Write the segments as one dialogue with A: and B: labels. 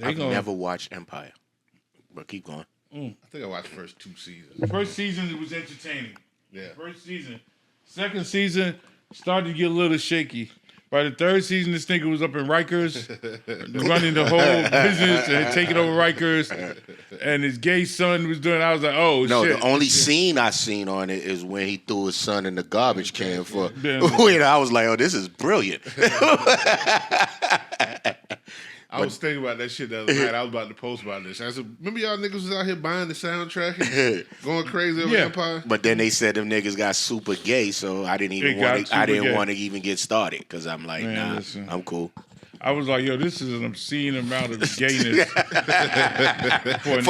A: I've never watched Empire, but keep going.
B: I think I watched the first 2 seasons.
C: First season, it was entertaining.
B: Yeah.
C: First season. Second season, started to get a little shaky. By the third season, this nigga was up in Rikers, running the whole business and taking over Rikers. And his gay son was doing. I was like, oh
A: No,
C: shit.
A: the only scene I seen on it is when he threw his son in the garbage can for. Wait, I was like, oh, this is brilliant.
B: I was thinking about that shit the other night. I was about to post about this. I said, remember y'all niggas was out here buying the soundtrack and going crazy over Empire?
A: But then they said them niggas got super gay, so I didn't even want to even get started because I'm like, nah, listen. I'm cool.
C: I was like, yo, this is an obscene amount of gayness
A: for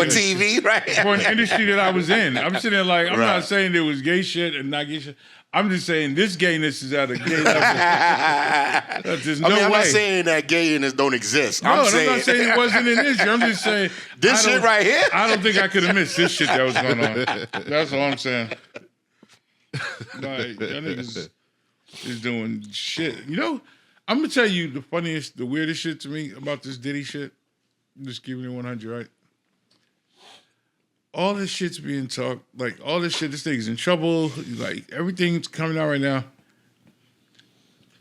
A: TV, right?
C: For an industry that I was in. I'm sitting there like, I'm not saying there was gay shit and not gay shit. I'm just saying this gayness is at a gay level. There's no way.
A: I'm not saying that gayness don't exist.
C: No, I'm not saying it wasn't in this shit. I'm just saying
A: this shit right here.
C: I don't think I could have missed this shit that was going on. That's all I'm saying. Like, that niggas is doing shit. You know, I'm gonna tell you the weirdest shit to me about this Diddy shit. I'm just giving you 100, right? All this shit's being talked, like all this shit, this nigga's in trouble, like everything's coming out right now.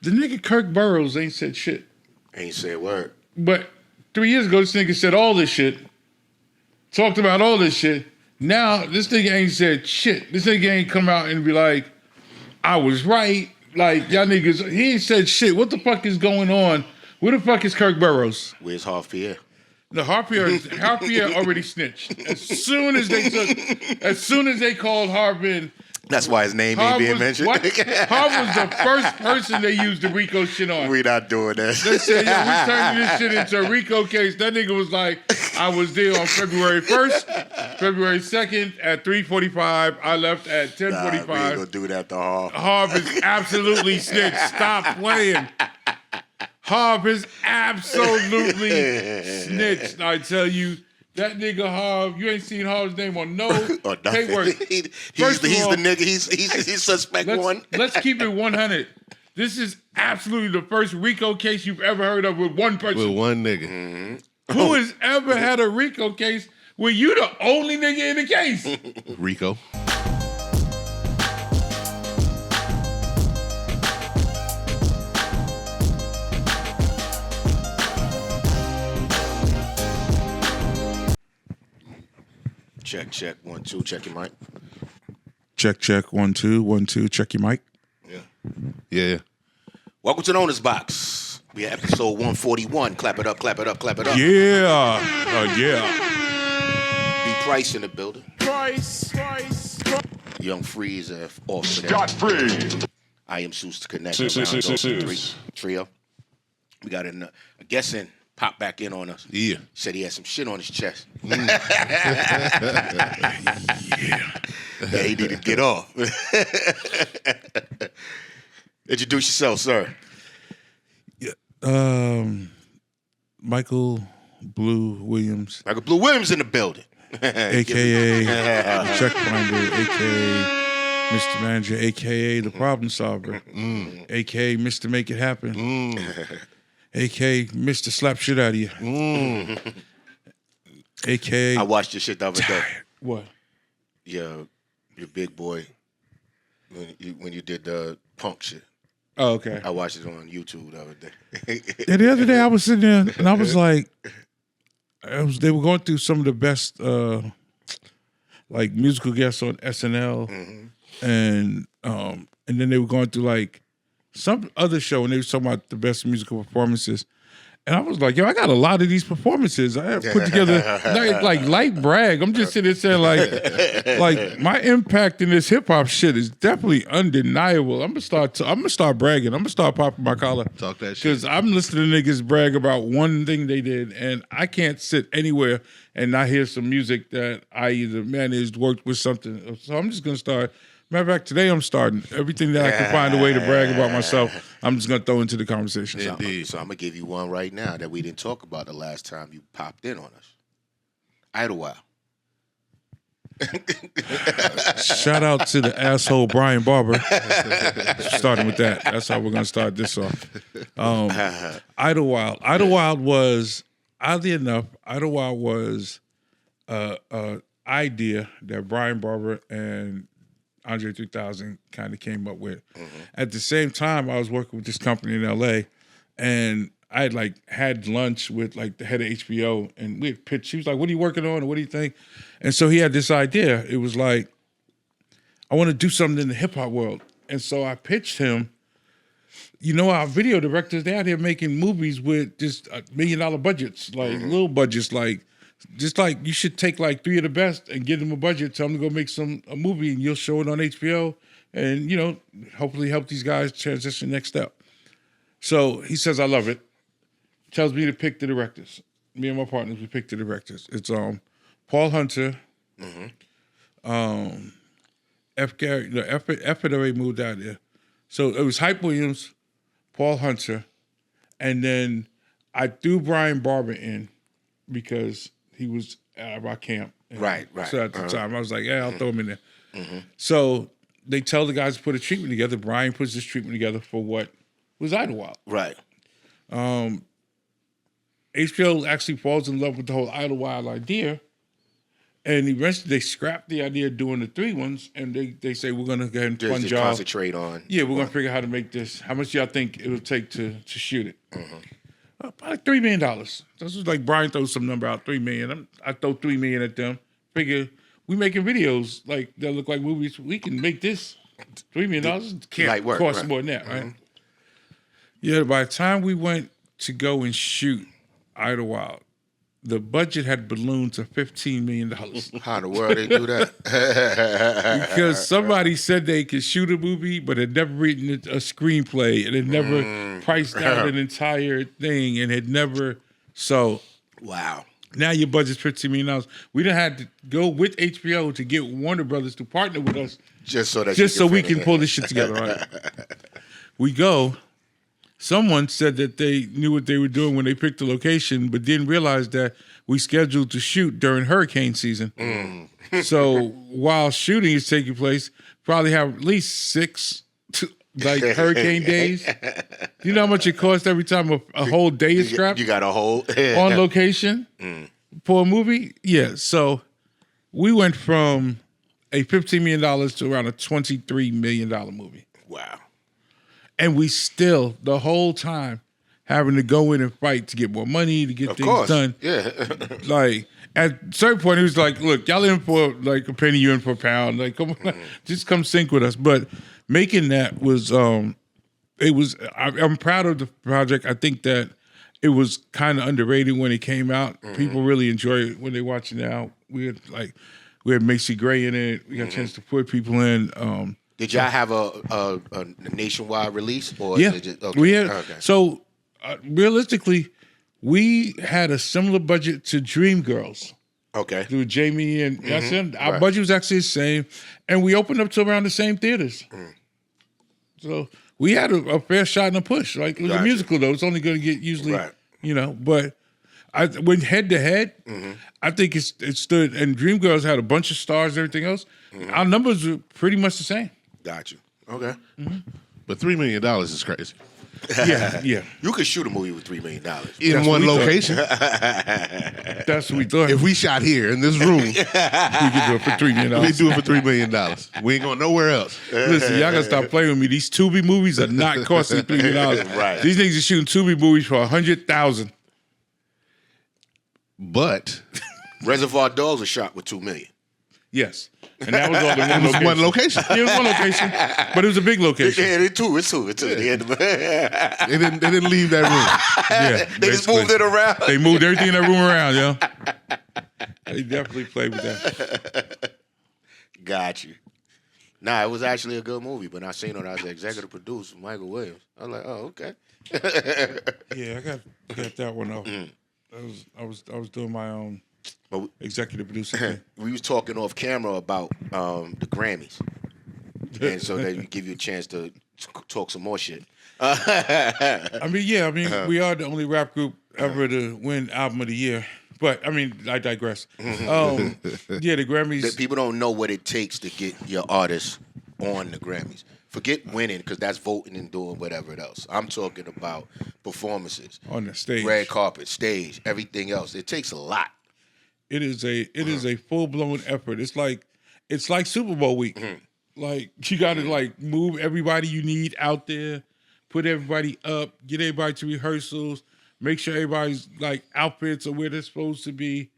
C: The nigga Kirk Burroughs ain't said shit.
A: Ain't said a word.
C: But 3 years ago, this nigga said all this shit, talked about all this shit. Now, this nigga ain't said shit. This nigga ain't come out and be like, I was right. Like, y'all niggas, he ain't said shit. What the fuck is going on? Where the fuck is Kirk Burroughs?
A: Where's Harv Pierre?
C: The Harv Pierre already snitched. As soon as they called Harv in.
A: That's why his name ain't being mentioned.
C: Harv was the first person they used the RICO shit on.
A: We not doing that.
C: They said, yo, we turning this shit into a RICO case. That nigga was like, I was there on February 1st, February 2nd at 3:45. I left at 10:45.
A: Nah, we ain't gonna do that to Harv.
C: Harv is absolutely snitched. Stop playing. Harv is absolutely snitched. I tell you, that nigga Harv, you ain't seen Harv's name on no paperwork.
A: He's the nigga. He's suspect one.
C: Let's keep it 100. This is absolutely the first RICO case you've ever heard of with one person.
B: With one nigga.
A: Mm-hmm.
C: Who has ever had a RICO case where you the only nigga in the case?
B: RICO.
A: Check, 1, 2, check your mic.
C: Check, 1, 2, 1, 2, check your mic.
B: Yeah.
A: Welcome to the Owner's Box. We are episode 141. Clap it up.
C: Yeah.
A: B Price in the building. Price. Young Freeze off today.
D: Scott Free.
A: I am Seuss to Connect. Around trio. We got a guest in. Pop back in on us.
B: Yeah.
A: Said he had some shit on his chest. Yeah. That he needed to get off. Introduce yourself, sir.
C: Yeah. Michael Blue Williams.
A: Michael Blue Williams in the building.
C: A.K.A. Checkfinder, A.K.A. Mr. Manager, A.K.A. The Problem Solver, A.K.A. Mr. Make It Happen, A.K.A. Mr. Slap Shit Out of You, A.K.A.
A: I watched your shit the other day.
C: What?
A: Your big boy, when you did the punk shit.
C: Oh, okay.
A: I watched it on YouTube the other day.
C: Yeah, the other day I was sitting there and I was like, they were going through some of the best like musical guests on SNL, and then they were going through like some other show and they were talking about the best musical performances. And I was like, yo, I got a lot of these performances. I have put together like light brag. I'm just sitting there saying like my impact in this hip hop shit is definitely undeniable. I'm gonna start bragging. I'm gonna start popping my collar.
B: Talk that shit.
C: Because I'm listening to niggas brag about one thing they did, and I can't sit anywhere and not hear some music that I either managed, worked with something. So I'm just gonna start. Matter of fact, today I'm starting. Everything that I can find a way to brag about myself, I'm just going to throw into the conversation.
A: So I'm going to give you one right now that we didn't talk about the last time you popped in on us. Idlewild.
C: Shout out to the asshole Brian Barber. Starting with that. That's how we're going to start this off. Idlewild. Idlewild was oddly enough, Idlewild was a idea that Brian Barber and Andre 3000 kind of came up with. At the same time, I was working with this company in LA, and I had had lunch with the head of HBO, and we had pitched. He was like, "What are you working on? What do you think?" And so he had this idea. It was like, I want to do something in the hip hop world, and so I pitched him. Our video directors, they out here making movies with just $1 million budgets, little budgets, you should take 3 of the best and give them a budget, tell them to go make a movie, and you'll show it on HBO, and hopefully help these guys transition next step. So he says, I love it. Tells me to pick the directors. Me and my partners, we picked the directors. It's Paul Hunter, F. Gary, no, F had already moved out there. So it was Hype Williams, Paul Hunter, and then I threw Brian Barber in because he was at our camp.
A: Right.
C: So at the time, I was like, yeah, I'll throw him in there. So they tell the guys to put a treatment together. Brian puts this treatment together for what was Idlewild.
A: Right.
C: HBO actually falls in love with the whole Idlewild idea, and eventually they scrap the idea of doing the 3 ones, and they say, we're going to go ahead and fund y'all.
A: Concentrate on.
C: Yeah, we're going to figure out how to make this. How much y'all think it would take to shoot it? About $3 million. This was Brian throws some number out, $3 million. I throw $3 million at them. Figure we making videos that look like movies. We can make this $3 million. Can't cost more than that, right? Yeah. By the time we went to go and shoot Idlewild, the budget had ballooned to $15 million.
A: How in the world they do that?
C: Because somebody said they could shoot a movie, but had never written a screenplay and had never priced out an entire thing and had never. So,
A: wow.
C: Now your budget's $15 million. We done had to go with HBO to get Warner Brothers to partner with us, just so we can pull this shit together. Right? We go. Someone said that they knew what they were doing when they picked the location, but didn't realize that we scheduled to shoot during hurricane season. So while shooting is taking place, probably have at least 6 hurricane days. You know how much it costs every time a whole day is scrapped?
A: You got a whole
C: on location for a movie? Yeah. So we went from a $15 million to around a $23 million movie.
A: Wow.
C: And we still, the whole time, having to go in and fight to get more money, to get things done.
A: Yeah.
C: At a certain point, he was like, look, y'all in for a penny, you in for a pound. Come on, just come sync with us. But making that was, I'm proud of the project. I think that it was kind of underrated when it came out. People really enjoy it when they watch it now. We had Macy Gray in it. We got a chance to put people in.
A: Did y'all have a nationwide release? Or
C: yeah,
A: okay.
C: We had.
A: Okay.
C: So realistically, we had a similar budget to Dreamgirls.
A: Okay.
C: Through Jamie and our budget was actually the same, and we opened up to around the same theaters. So we had a fair shot and a push. It was a musical though; it's only going to get usually, But I went head to head. I think it stood. And Dreamgirls had a bunch of stars and everything else. Our numbers were pretty much the same.
A: Got you. Okay.
B: But $3 million is crazy.
C: Yeah.
A: You could shoot a movie with $3 million
B: in one location.
C: That's what we thought.
B: If we shot here in this room, we
C: could do it for $3 million.
B: We do it for $3 million. We ain't going nowhere else.
C: Listen, y'all gotta stop playing with me. These Tubi movies are not costing $3 million.
A: Right.
C: These niggas are shooting Tubi movies for $100,000.
B: But
A: Reservoir Dogs was shot with $2 million.
C: Yes. And that was all in
B: one location.
C: Yeah, it was one location, but it was a big location.
A: Yeah, it's two.
B: They didn't leave that room.
C: Yeah,
A: they just moved it around.
C: They moved everything in that room around, yo. They definitely played with that.
A: Got you. Nah, it was actually a good movie, but I seen it as the executive producer, Michael Williams. I was like, oh, okay.
C: Yeah, I got that one off. I was doing my own executive producer.
A: We was talking off camera about the Grammys, and so they give you a chance to talk some more shit.
C: We are the only rap group ever to win Album of the Year. But I digress. The Grammys.
A: People don't know what it takes to get your artist on the Grammys. Forget winning, because that's voting and doing whatever else. I'm talking about performances.
C: On the stage.
A: Red carpet, stage, everything else. It takes a lot.
C: It is a full-blown effort. It's like Super Bowl week. Like, you got to, like, move everybody you need out there, put everybody up, get everybody to rehearsals, make sure everybody's, like, outfits are where they're supposed to be.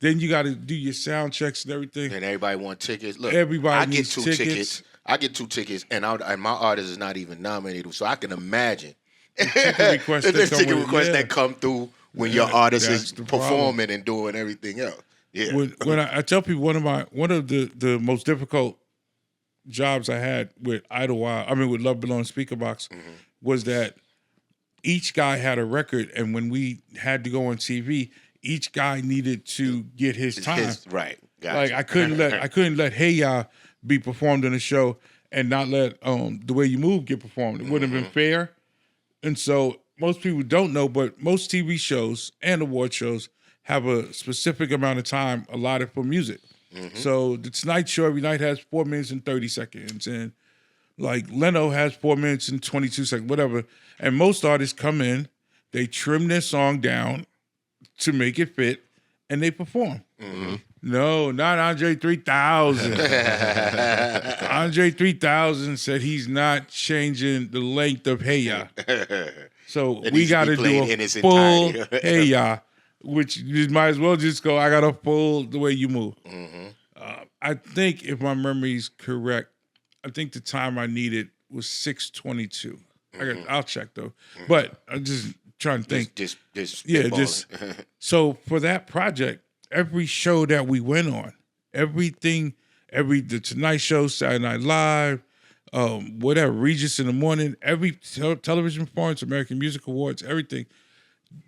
C: Then you got to do your sound checks and everything.
A: And everybody want tickets. Look,
C: Everybody
A: I get
C: needs
A: two
C: tickets.
A: I get 2 tickets, and my artist is not even nominated, so I can imagine
C: Ticket requests
A: the
C: that come
A: ticket
C: with it,
A: requests
C: yeah.
A: that come through when your artist
C: that's
A: is
C: the problem.
A: performing and doing everything else. Yeah.
C: When I tell people one of the most difficult jobs I had with with Love Below and Speaker Box was that each guy had a record, and when we had to go on TV, each guy needed to get his time.
A: Right. Gotcha.
C: Like I couldn't let Hey Ya be performed in a show and not let The Way You Move get performed. It wouldn't have been fair. And so most people don't know, but most TV shows and award shows have a specific amount of time allotted for music. So the Tonight Show every night has 4 minutes and 30 seconds, and like Leno has 4 minutes and 22 seconds, whatever. And most artists come in, they trim their song down to make it fit, and they perform. No, not Andre 3000. Andre 3000 said he's not changing the length of Hey Ya. So
A: It
C: we
A: needs to
C: got
A: be
C: to
A: played
C: do
A: in
C: a
A: its
C: full
A: entirety.
C: Hey Ya, which you might as well just go, I got a full The Way You Move. I think if my memory's correct, I think the time I needed was 6:22. I'll check though. But I'm just trying to think. So for that project, every show that we went on, the Tonight Show, Saturday Night Live, whatever, Regis in the Morning, every television performance, American Music Awards, everything,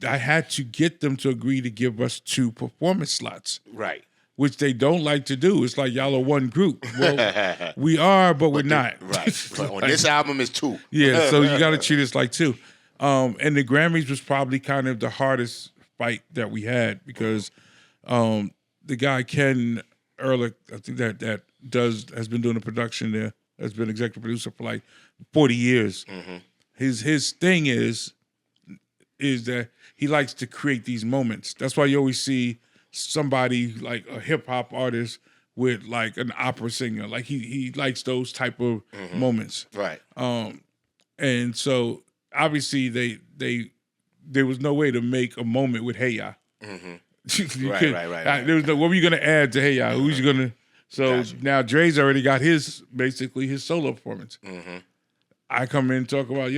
C: I had to get them to agree to give us 2 performance slots.
A: Right.
C: Which they don't like to do. It's like y'all are one group. Well, we are, but we're not.
A: Right. But on this album is 2.
C: Yeah, so you got to treat us like 2. And the Grammys was probably kind of the hardest fight that we had because the guy Ken Ehrlich, I think that has been doing the production there, has been executive producer for like 40 years. His thing is that he likes to create these moments. That's why you always see somebody like a hip hop artist with like an opera singer. Like he likes those type of moments.
A: Right.
C: And so obviously there was no way to make a moment with Hey Ya.
A: Right.
C: There was no, what were you gonna add to Hey Ya? Who's you gonna? So
A: Gotcha.
C: now Dre's already got his solo performance. I come in and talk about,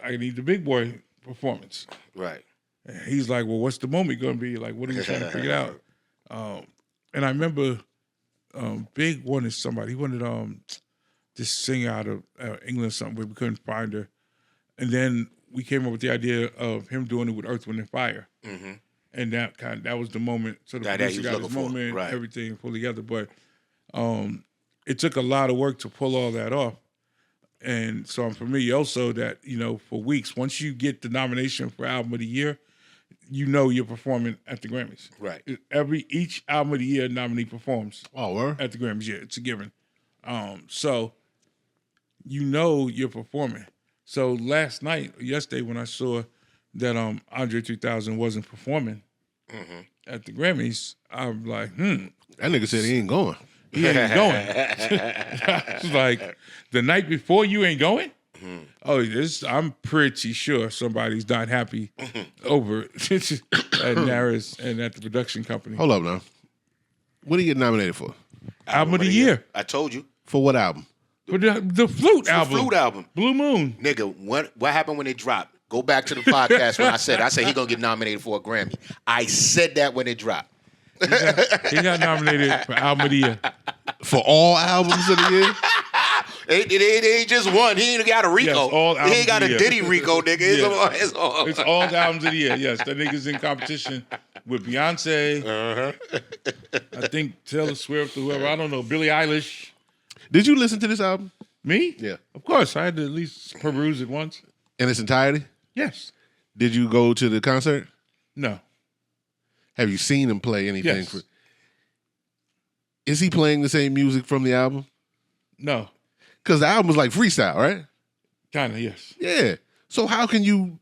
C: I need the big boy performance.
A: Right.
C: And he's like, well, what's the moment gonna be? Like, what are you trying to figure out? And I remember Big wanted somebody. He wanted this singer out of England or something, but we couldn't find her. And then we came up with the idea of him doing it with Earth, Wind, and Fire. And that was the moment. So the producer got his moment, everything pulled together. But it took a lot of work to pull all that off. And so for me also that, for weeks, once you get the nomination for Album of the Year, you're performing at the Grammys.
A: Right.
C: Each Album of the Year nominee performs
B: word?
C: at the Grammys. Yeah, it's a given. So you're performing. So yesterday when I saw that Andre 3000 wasn't performing at the Grammys, I'm like,
B: That nigga said he ain't going.
C: he ain't going. I was like, the night before you ain't going? Oh, I'm pretty sure somebody's not happy over it at Naris and at the production company.
B: Hold up now. What did he get nominated for?
C: Album of the Year.
A: I told you.
B: For what album?
C: For the Flute album.
A: Flute album.
C: Blue Moon.
A: Nigga, what happened when it dropped? Go back to the podcast when I said he gonna get nominated for a Grammy. I said that when it dropped.
C: He got nominated for Album of the Year.
B: For all albums of the year?
A: It ain't just one. He ain't got a Rico.
C: Yes, all
A: he ain't got a
C: albums of the year.
A: Diddy Rico, nigga. It's all.
C: It's all the albums of the year. Yes, that nigga's in competition with Beyonce. I think Taylor Swift or whoever. I don't know. Billie Eilish.
B: Did you listen to this album?
C: Me?
B: Yeah.
C: Of course. I had to at least peruse it once.
B: In its entirety?
C: Yes.
B: Did you go to the concert?
C: No.
B: Have you seen him play anything?
C: Yes.
B: Is he playing the same music from the album?
C: No.
B: Because the album was like freestyle, right?
C: Kind of, yes.
B: Yeah. So how can you?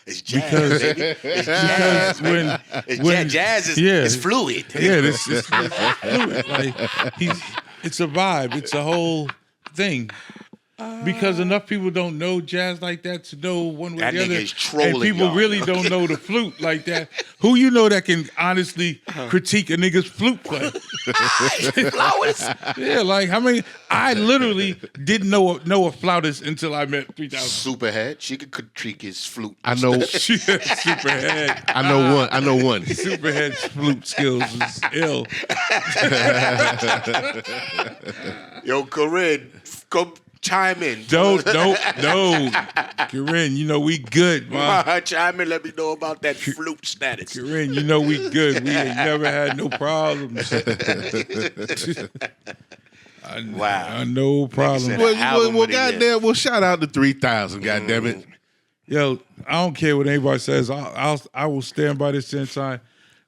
A: It's jazz, baby. It's jazz. Jazz is fluid.
C: Yeah, it's fluid. Like it's a vibe. It's a whole thing. Because enough people don't know jazz like that to know one way or the other.
A: Is trolling
C: and people
A: y'all.
C: really don't know the flute like that. Who you know that can honestly critique a nigga's flute play?
A: Flowers.
C: Yeah, like how many? I literally didn't know a flautist until I met 3000.
A: Superhead. She could critique his flute.
B: I know.
C: Superhead.
B: I know one.
C: Superhead's flute skills is ill.
A: Yo, Corinne, come chime in.
C: No. Corinne, you know we good, man.
A: Chime in, let me know about that flute status.
C: Corinne, you know we good. We ain't never had no problems.
A: Wow.
C: No problem.
B: Well, goddamn. Well, shout out to 3000. Goddamn it.
C: Yo, I don't care what anybody says. I will stand by this inside.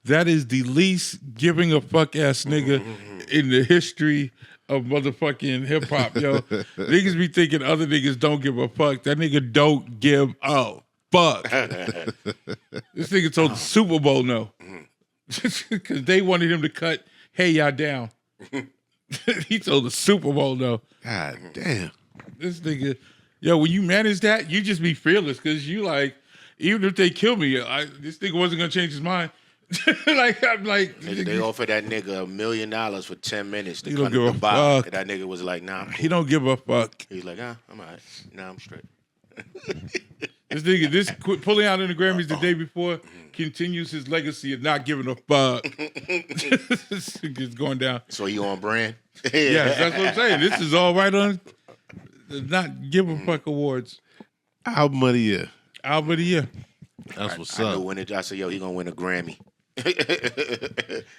C: That is the least giving a fuck ass nigga in the history of motherfucking hip hop, yo. Niggas be thinking other niggas don't give a fuck. That nigga don't give a fuck. This nigga told the Super Bowl no. Because they wanted him to cut Hey Ya down. He told the Super Bowl no.
B: God damn.
C: This nigga, yo, when you manage that, you just be fearless because you like, even if they kill me, this nigga wasn't gonna change his mind. I'm like,
A: they offered that nigga $1 million for 10 minutes to
C: He
A: cut
C: don't give
A: the
C: a
A: bar.
C: fuck.
A: And that nigga was like, nah, I'm cool.
C: He don't give a fuck.
A: He's like, I'm all right. Nah, I'm straight.
C: This nigga, quit pulling out in the Grammys the day before continues his legacy of not giving a fuck. This nigga's going down.
A: So you on brand?
C: Yes, that's what I'm saying. This is all right on the not give a fuck awards.
B: Album of the year.
C: Album of the year.
B: That's what's
A: I
B: up.
A: know when I said, yo, he gonna win a Grammy.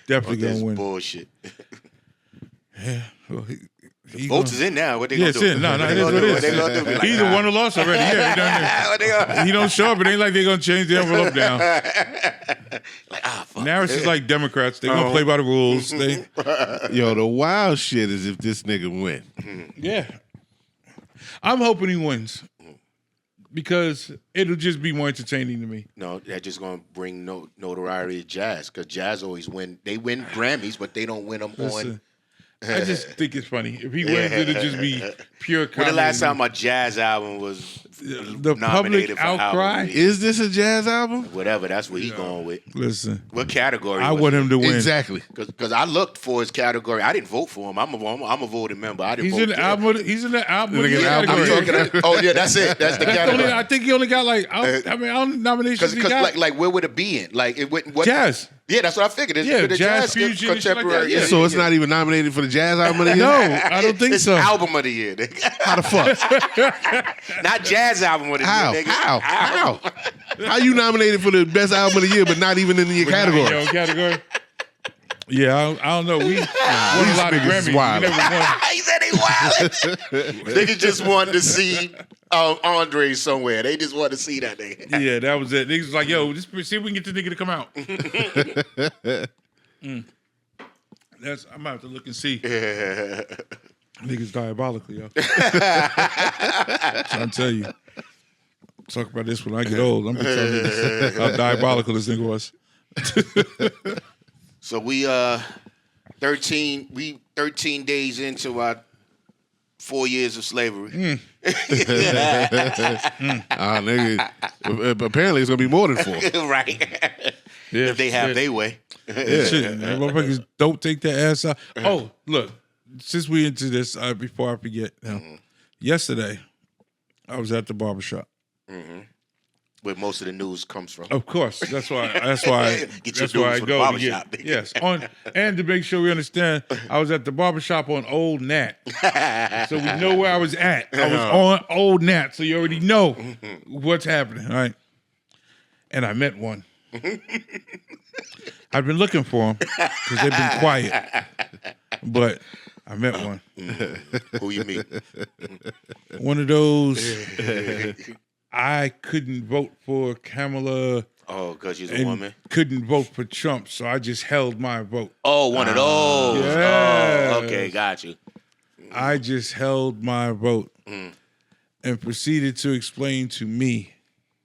C: Definitely gonna win.
A: Bullshit.
C: Yeah. Well, he
A: Votes is in now. What they
C: yeah,
A: gonna do?
C: it's in. No, it is what it is.
A: What they gonna do? Be like,
C: He either won or lost already. Yeah, he done there.
A: What they gonna-
C: He don't show up. It ain't like they're gonna change the envelope down.
A: Like, fuck.
C: Now it's just like Democrats. They gonna play by the rules.
B: Yo, the wild shit is if this nigga win.
C: Yeah. I'm hoping he wins. Because it'll just be more entertaining to me.
A: No, that's just gonna bring notoriety to jazz because jazz always win. They win Grammys, but they don't win them on.
C: I just think it's funny. If he wins, it'll just be pure comedy.
A: When the last time a jazz album was
C: the
A: nominated
C: public
A: for
C: outcry?
A: album?
B: Is this a jazz album?
A: Whatever, that's what he's going with.
C: Listen,
A: What category?
C: I want him to win.
B: Exactly.
A: Because I looked for his category. I didn't vote for him. I'm a voting member. I didn't
C: He's
A: vote
C: in the
A: for
C: album. He's in the album.
B: Look at the album.
A: I'm talking. Oh yeah, that's it. That's the category.
C: I think he only got like how many nominations he got?
A: Because like where would it be in? Like it wouldn't. What,
C: Jazz.
A: Yeah, that's what I figured. It's
C: Yeah,
A: the
C: jazz fusion and shit like
A: contemporary.
C: that, yeah.
B: So it's not even nominated for the jazz album of the year?
C: No, I don't think
A: It's
C: so.
A: album of the year.
B: How the fuck?
A: Not jazz album of the
B: How?
A: year. Nigga.
B: How? How you nominated for the best album of the year, but not even in your category?
C: Your category. Yeah, I don't know. We won a lot of
B: niggas is
C: Grammys.
B: wild.
C: We never won.
A: He said he wild. Niggas just wanted to see Andre somewhere. They just wanted to see that nigga.
C: Yeah, that was it. Niggas was like, yo, just see if we can get this nigga to come out. I'm about to look and see. Niggas diabolical, yo. Trying to tell you. Talk about this when I get old. I'm gonna tell you how diabolical this nigga was.
A: So we 13 days into our 4 years of slavery.
B: Nigga. Apparently it's gonna be more than 4.
A: Right.
C: Yeah,
A: If they have their way.
C: shit, man. Motherfuckers don't take their ass out. Oh, look, since we into this, before I forget, yesterday I was at the barbershop.
A: Where most of the news comes from.
C: Of course, that's why.
A: Get your
C: That's why I
A: news
C: go
A: from the
C: to
A: barbershop,
C: get.
A: nigga.
C: Yes, and to make sure we understand, I was at the barbershop on Old Nat, so we know where I was at. I was on Old Nat, so you already know what's happening, all right? And I met one. I've been looking for them because they've been quiet, but I met one.
A: Who you meet?
C: One of those. I couldn't vote for Kamala.
A: Oh, because she's a
C: And
A: woman?
C: couldn't vote for Trump, so I just held my vote.
A: Oh, one of those.
C: Yes.
A: Oh, okay, got you.
C: I just held my vote and proceeded to explain to me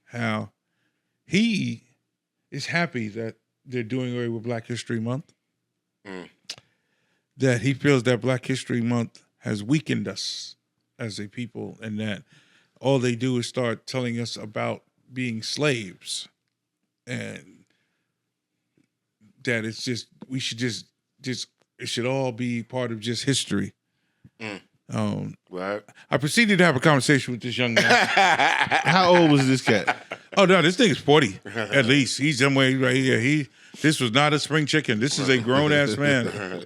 C: how he is happy that they're doing away with Black History Month. That he feels that Black History Month has weakened us as a people, and that all they do is start telling us about being slaves, and that it's just we should just it should all be part of just history.
A: Right.
C: I proceeded to have a conversation with this young man.
B: How old was this cat?
C: Oh no, this nigga's 40 at least. He's somewhere right here. This was not a spring chicken. This is a grown ass man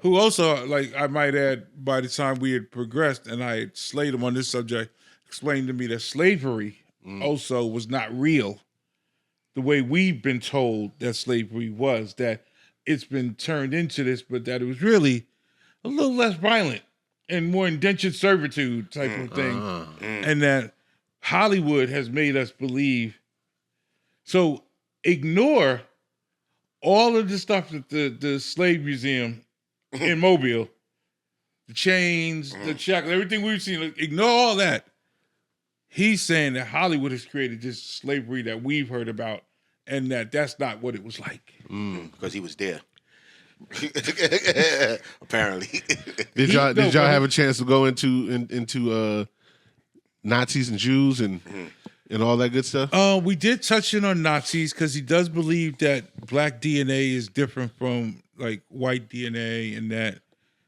C: who also, like I might add, by the time we had progressed and I had slayed him on this subject, explained to me that slavery also was not real. The way we've been told that slavery was, that it's been turned into this, but that it was really a little less violent and more indentured servitude type of thing. And that Hollywood has made us believe. So ignore all of the stuff that the slave museum in Mobile, the chains, the shackles, everything we've seen, ignore all that. He's saying that Hollywood has created this slavery that we've heard about, and that's not what it was like.
A: Because he was there. Apparently.
B: Did y'all have a chance to go into Nazis and Jews and all that good stuff?
C: We did touch in on Nazis because he does believe that black DNA is different from like white DNA, and that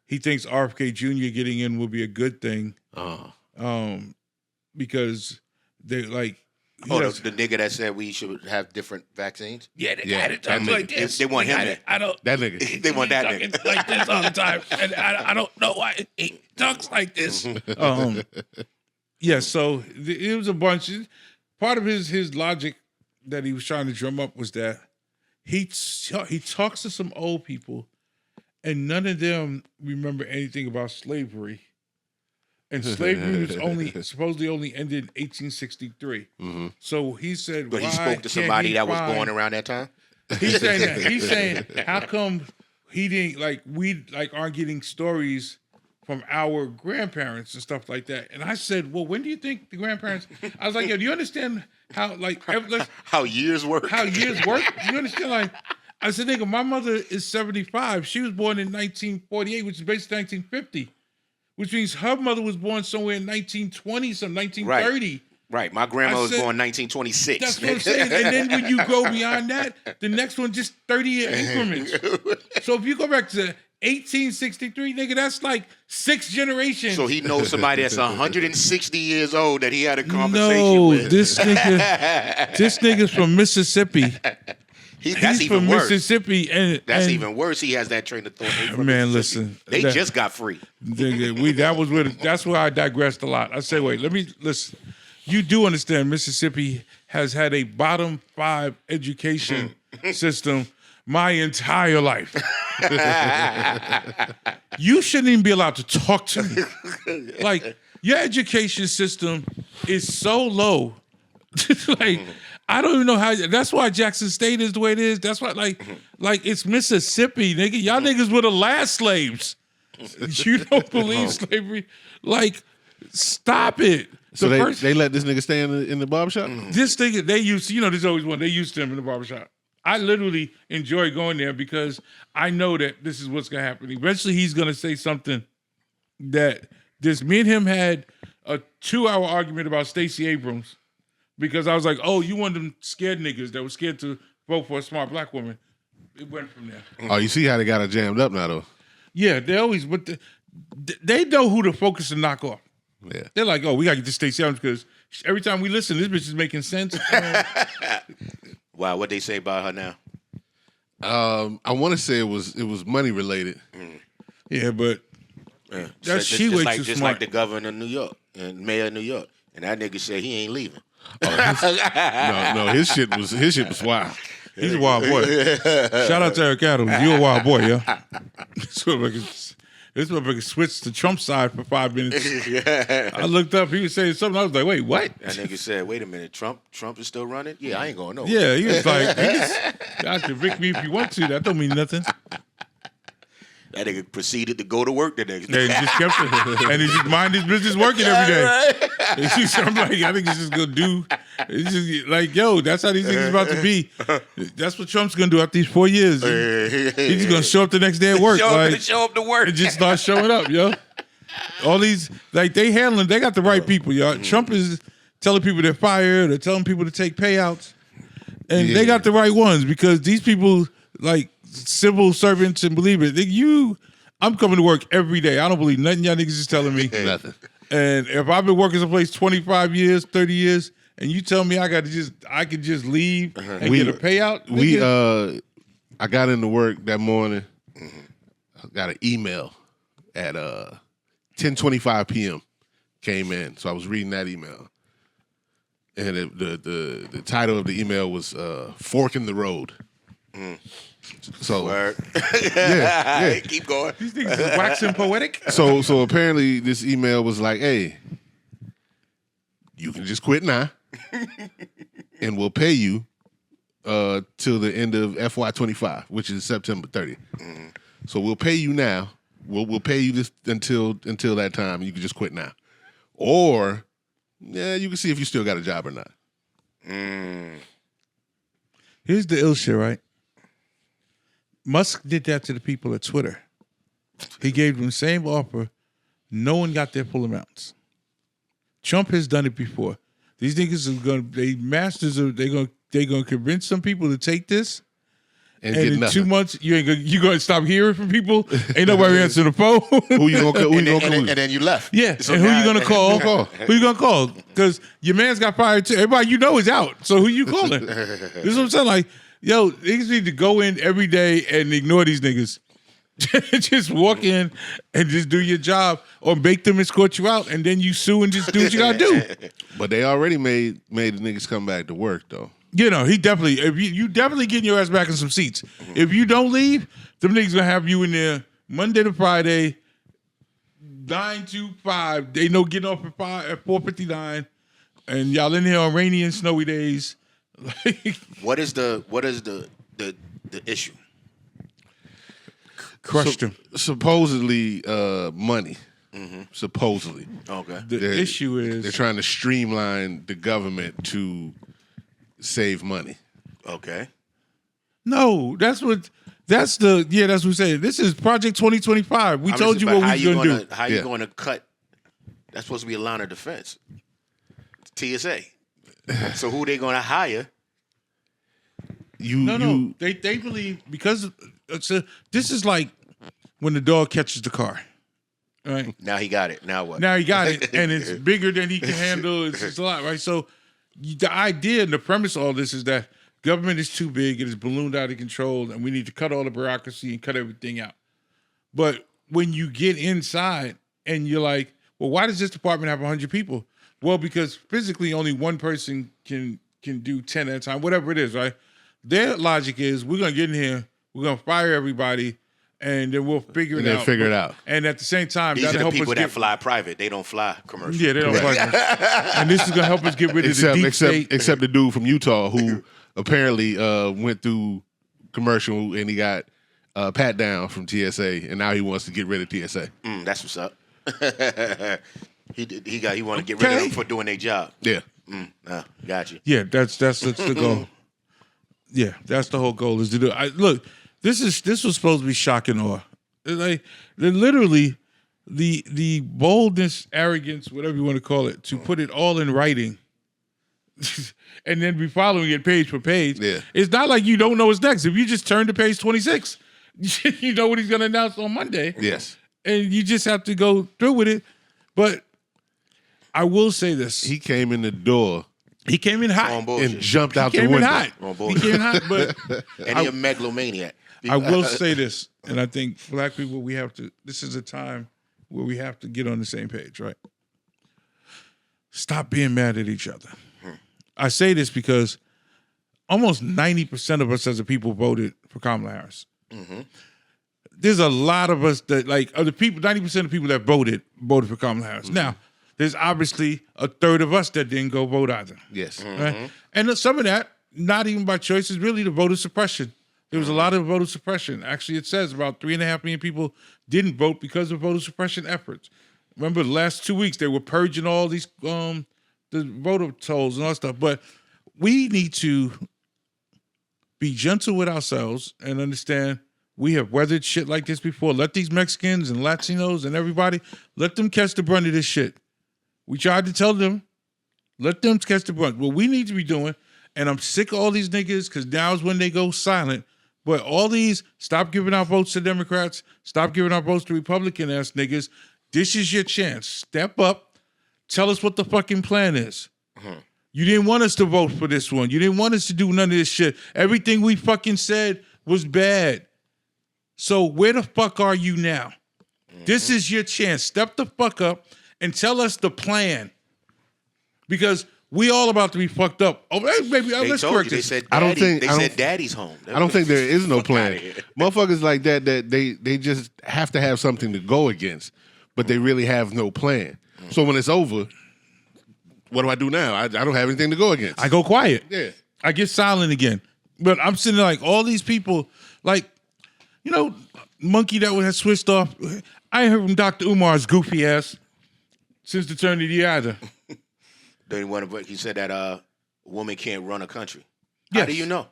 C: he thinks RFK Jr. getting in will be a good thing. Because they like.
A: The nigga that said we should have different vaccines?
C: Yeah, they got it like this.
A: They want him there.
C: I don't.
B: That nigga.
A: They want that nigga.
C: Like this all the time, and I don't know why he talks like this. Yeah, so it was a bunch. Part of his logic that he was trying to drum up was that he talks to some old people, and none of them remember anything about slavery. And slavery was supposedly only ended in 1863. So he said,
A: But he spoke to somebody that was born around that time?
C: He's saying that. He's saying, how come he didn't, we aren't getting stories from our grandparents and stuff like that? And I said, well, when do you think the grandparents, I was like, yo, do you understand how,
A: how years work?
C: How years work? Do you understand, I said, nigga, my mother is 75. She was born in 1948, which is basically 1950. Which means her mother was born somewhere in 1920, some 1930.
A: Right. My grandma was born in 1926.
C: That's what I'm saying. And then when you go beyond that, the next one just 30-year increments. So if you go back to 1863, nigga, that's like 6 generations.
A: So he knows somebody that's 160 years old that he had a conversation with.
C: No, this nigga's from Mississippi.
A: That's
C: He's
A: even
C: from
A: worse.
C: Mississippi, and
A: even worse. He has that train of thought.
C: Man, listen,
A: they just got free.
C: That's where I digressed a lot. I say, wait, let me listen. You do understand Mississippi has had a bottom 5 education system my entire life. You shouldn't even be allowed to talk to me. Like, your education system is so low. I don't even know how. That's why Jackson State is the way it is. That's why, it's Mississippi, nigga. Y'all niggas were the last slaves. You don't believe slavery? Stop it.
B: So they let this nigga stay in the barbershop?
C: This nigga, they used to, there's always one. They used to him in the barbershop. I literally enjoy going there because I know that this is what's going to happen. Eventually, he's going to say something that me and him had a 2-hour argument about Stacey Abrams. Because I was like, oh, you one of them scared niggas that was scared to vote for a smart black woman. It went from there.
B: Oh, you see how they got her jammed up now, though?
C: Yeah, they always, but they know who to focus and knock off.
B: Yeah.
C: They're like, oh, we got to get this Stacey Abrams because every time we listen, this bitch is making sense.
A: Wow, what they say about her now?
B: I want to say it was money related.
C: Yeah, but she way too
A: just
C: smart.
A: like the governor of New York and mayor of New York. And that nigga said he ain't leaving.
B: No, his shit was wild.
C: He's a wild boy. Shout out to Eric Adams. You a wild boy, yeah. This motherfucker switched to Trump's side for 5 minutes. I looked up, he was saying something. I was like, wait, what?
A: That nigga said, wait a minute, Trump is still running? Yeah, I ain't going nowhere.
C: Yeah, he was like, y'all can evict me if you want to. That don't mean nothing.
A: That nigga proceeded to go to work the next
C: And
A: day.
C: just kept it, and he just mind his business working every day. I'm like, I think he's just gonna do. It's just like, yo, that's how these niggas about to be. That's what Trump's gonna do after these 4 years. He's just gonna show up the next day at work,
A: show up to work,
C: and just start showing up, yo. All these, like, they got the right people, y'all. Trump is telling people they're fired or telling people to take payouts, and they got the right ones because these people, like civil servants and believers, I'm coming to work every day. I don't believe nothing y'all niggas is telling me.
B: Nothing.
C: And if I've been working someplace 25 years, 30 years, and you tell me I could just leave and get a payout,
B: I got into work that morning. I got an email at 10:25 p.m. came in, so I was reading that email, and the title of the email was "Fork in the Road." So
A: yeah, keep going.
C: these things is waxing poetic.
B: So apparently this email was like, "Hey, you can just quit now, and we'll pay you till the end of FY25, which is September 30th. So we'll pay you now. We'll pay you this until that time. You can just quit now, or you can see if you still got a job or not."
C: Here's the ill shit, right? Musk did that to the people at Twitter. He gave them the same offer. No one got their full amounts. Trump has done it before. These niggas they're gonna convince some people to take this. And
B: get
C: in
B: nothing.
C: 2 months, you gonna stop hearing from people. Ain't nobody answering the phone.
B: Who you gonna
A: And then you left.
C: Yeah,
A: So
C: and who
A: now-
C: you gonna call? Who you gonna call? Because your man's got fired too. Everybody you know is out. So who you calling? This is what I'm saying. Like, yo, niggas need to go in every day and ignore these niggas. Just walk in and just do your job, or make them escort you out, and then you sue and just do what you gotta do.
B: But they already made the niggas come back to work though.
C: You know, he definitely. If you definitely getting your ass back in some seats. If you don't leave, them niggas gonna have you in there Monday to Friday, 9 to 5. They know getting off at 4:59, and y'all in here on rainy and snowy days.
A: What is the issue?
C: Crushed him.
B: Supposedly money. Supposedly.
A: Okay.
C: The issue is
B: they're trying to streamline the government to save money.
A: Okay.
C: no. That's what we say. This is Project 2025. We told you what we was gonna do.
A: How you going to cut? That's supposed to be a line of defense. TSA. So who they going to hire?
C: No. They believe because this is like when the dog catches the car, right?
A: Now he got it. Now what?
C: Now he got it, and it's bigger than he can handle. It's a lot, right? So the idea and the premise of all this is that government is too big, it is ballooned out of control, and we need to cut all the bureaucracy and cut everything out. But when you get inside and you're like, well, why does this department have 100 people? Well, because physically only one person can do 10 at a time, whatever it is, right? Their logic is we're gonna get in here, we're gonna fire everybody, and then we'll figure it out. And at the same time,
A: These are
C: that'll
A: the
C: help
A: people
C: us
A: that fly private. They don't fly commercial.
C: Yeah, they don't fly. And this is gonna help us get rid of the deep state.
B: Except the dude from Utah who apparently went through commercial and he got pat down from TSA, and now he wants to get rid of TSA.
A: That's what's up. He want to get rid of them for doing their job.
B: Yeah.
A: Got you.
C: Yeah, that's the goal. Yeah, that's the whole goal is to do. Look, this was supposed to be shock and awe. Like literally, the boldness, arrogance, whatever you want to call it, to put it all in writing, and then be following it page for page.
B: Yeah.
C: It's not like you don't know what's next. If you just turn to page 26, you know what he's going to announce on Monday.
B: Yes.
C: And you just have to go through with it. But I will say this:
B: He came in the door.
C: He came in hot
A: On bullshit.
B: And jumped out the
C: came in
B: window.
C: hot.
A: On
C: He
A: bullshit.
C: came in hot, but
A: And he a megalomaniac.
C: I will say this, and I think black people, this is a time where we have to get on the same page, right? Stop being mad at each other. I say this because almost 90% of us as a people voted for Kamala Harris. There's a lot of us that, like, other people, 90% of people that voted for Kamala Harris. Now, there's obviously a third of us that didn't go vote either.
B: Yes.
C: Right? And some of that, not even by choice, is really the voter suppression. There was a lot of voter suppression. Actually, it says about 3.5 million people didn't vote because of voter suppression efforts. Remember, the last 2 weeks they were purging all these the voter tolls and all that stuff. But we need to be gentle with ourselves and understand we have weathered shit like this before. Let these Mexicans and Latinos and everybody, let them catch the brunt of this shit. We tried to tell them, let them catch the brunt. What we need to be doing, and I'm sick of all these niggas because now is when they go silent. But all these, stop giving our votes to Democrats, stop giving our votes to Republican-ass niggas. This is your chance. Step up. Tell us what the fucking plan is. You didn't want us to vote for this one. You didn't want us to do none of this shit. Everything we fucking said was bad. So where the fuck are you now? This is your chance. Step the fuck up and tell us the plan. Because we all about to be fucked up. Oh, maybe let's correct this.
A: They said
B: I don't think-
A: they
B: I don't-
A: said daddy's home.
B: I don't think there is no plan.
A: outta here.
B: Motherfuckers like that they just have to have something to go against, but they really have no plan. So when it's over, what do I do now? I don't have anything to go against.
C: I go quiet.
B: Yeah.
C: I get silent again. But I'm sitting there like all these people, like, you know, Monkey that had switched off. I ain't heard from Dr. Umar's goofy ass since the turn of the year either.
A: He said that a woman can't run a country.
C: Yes.
A: How do you know?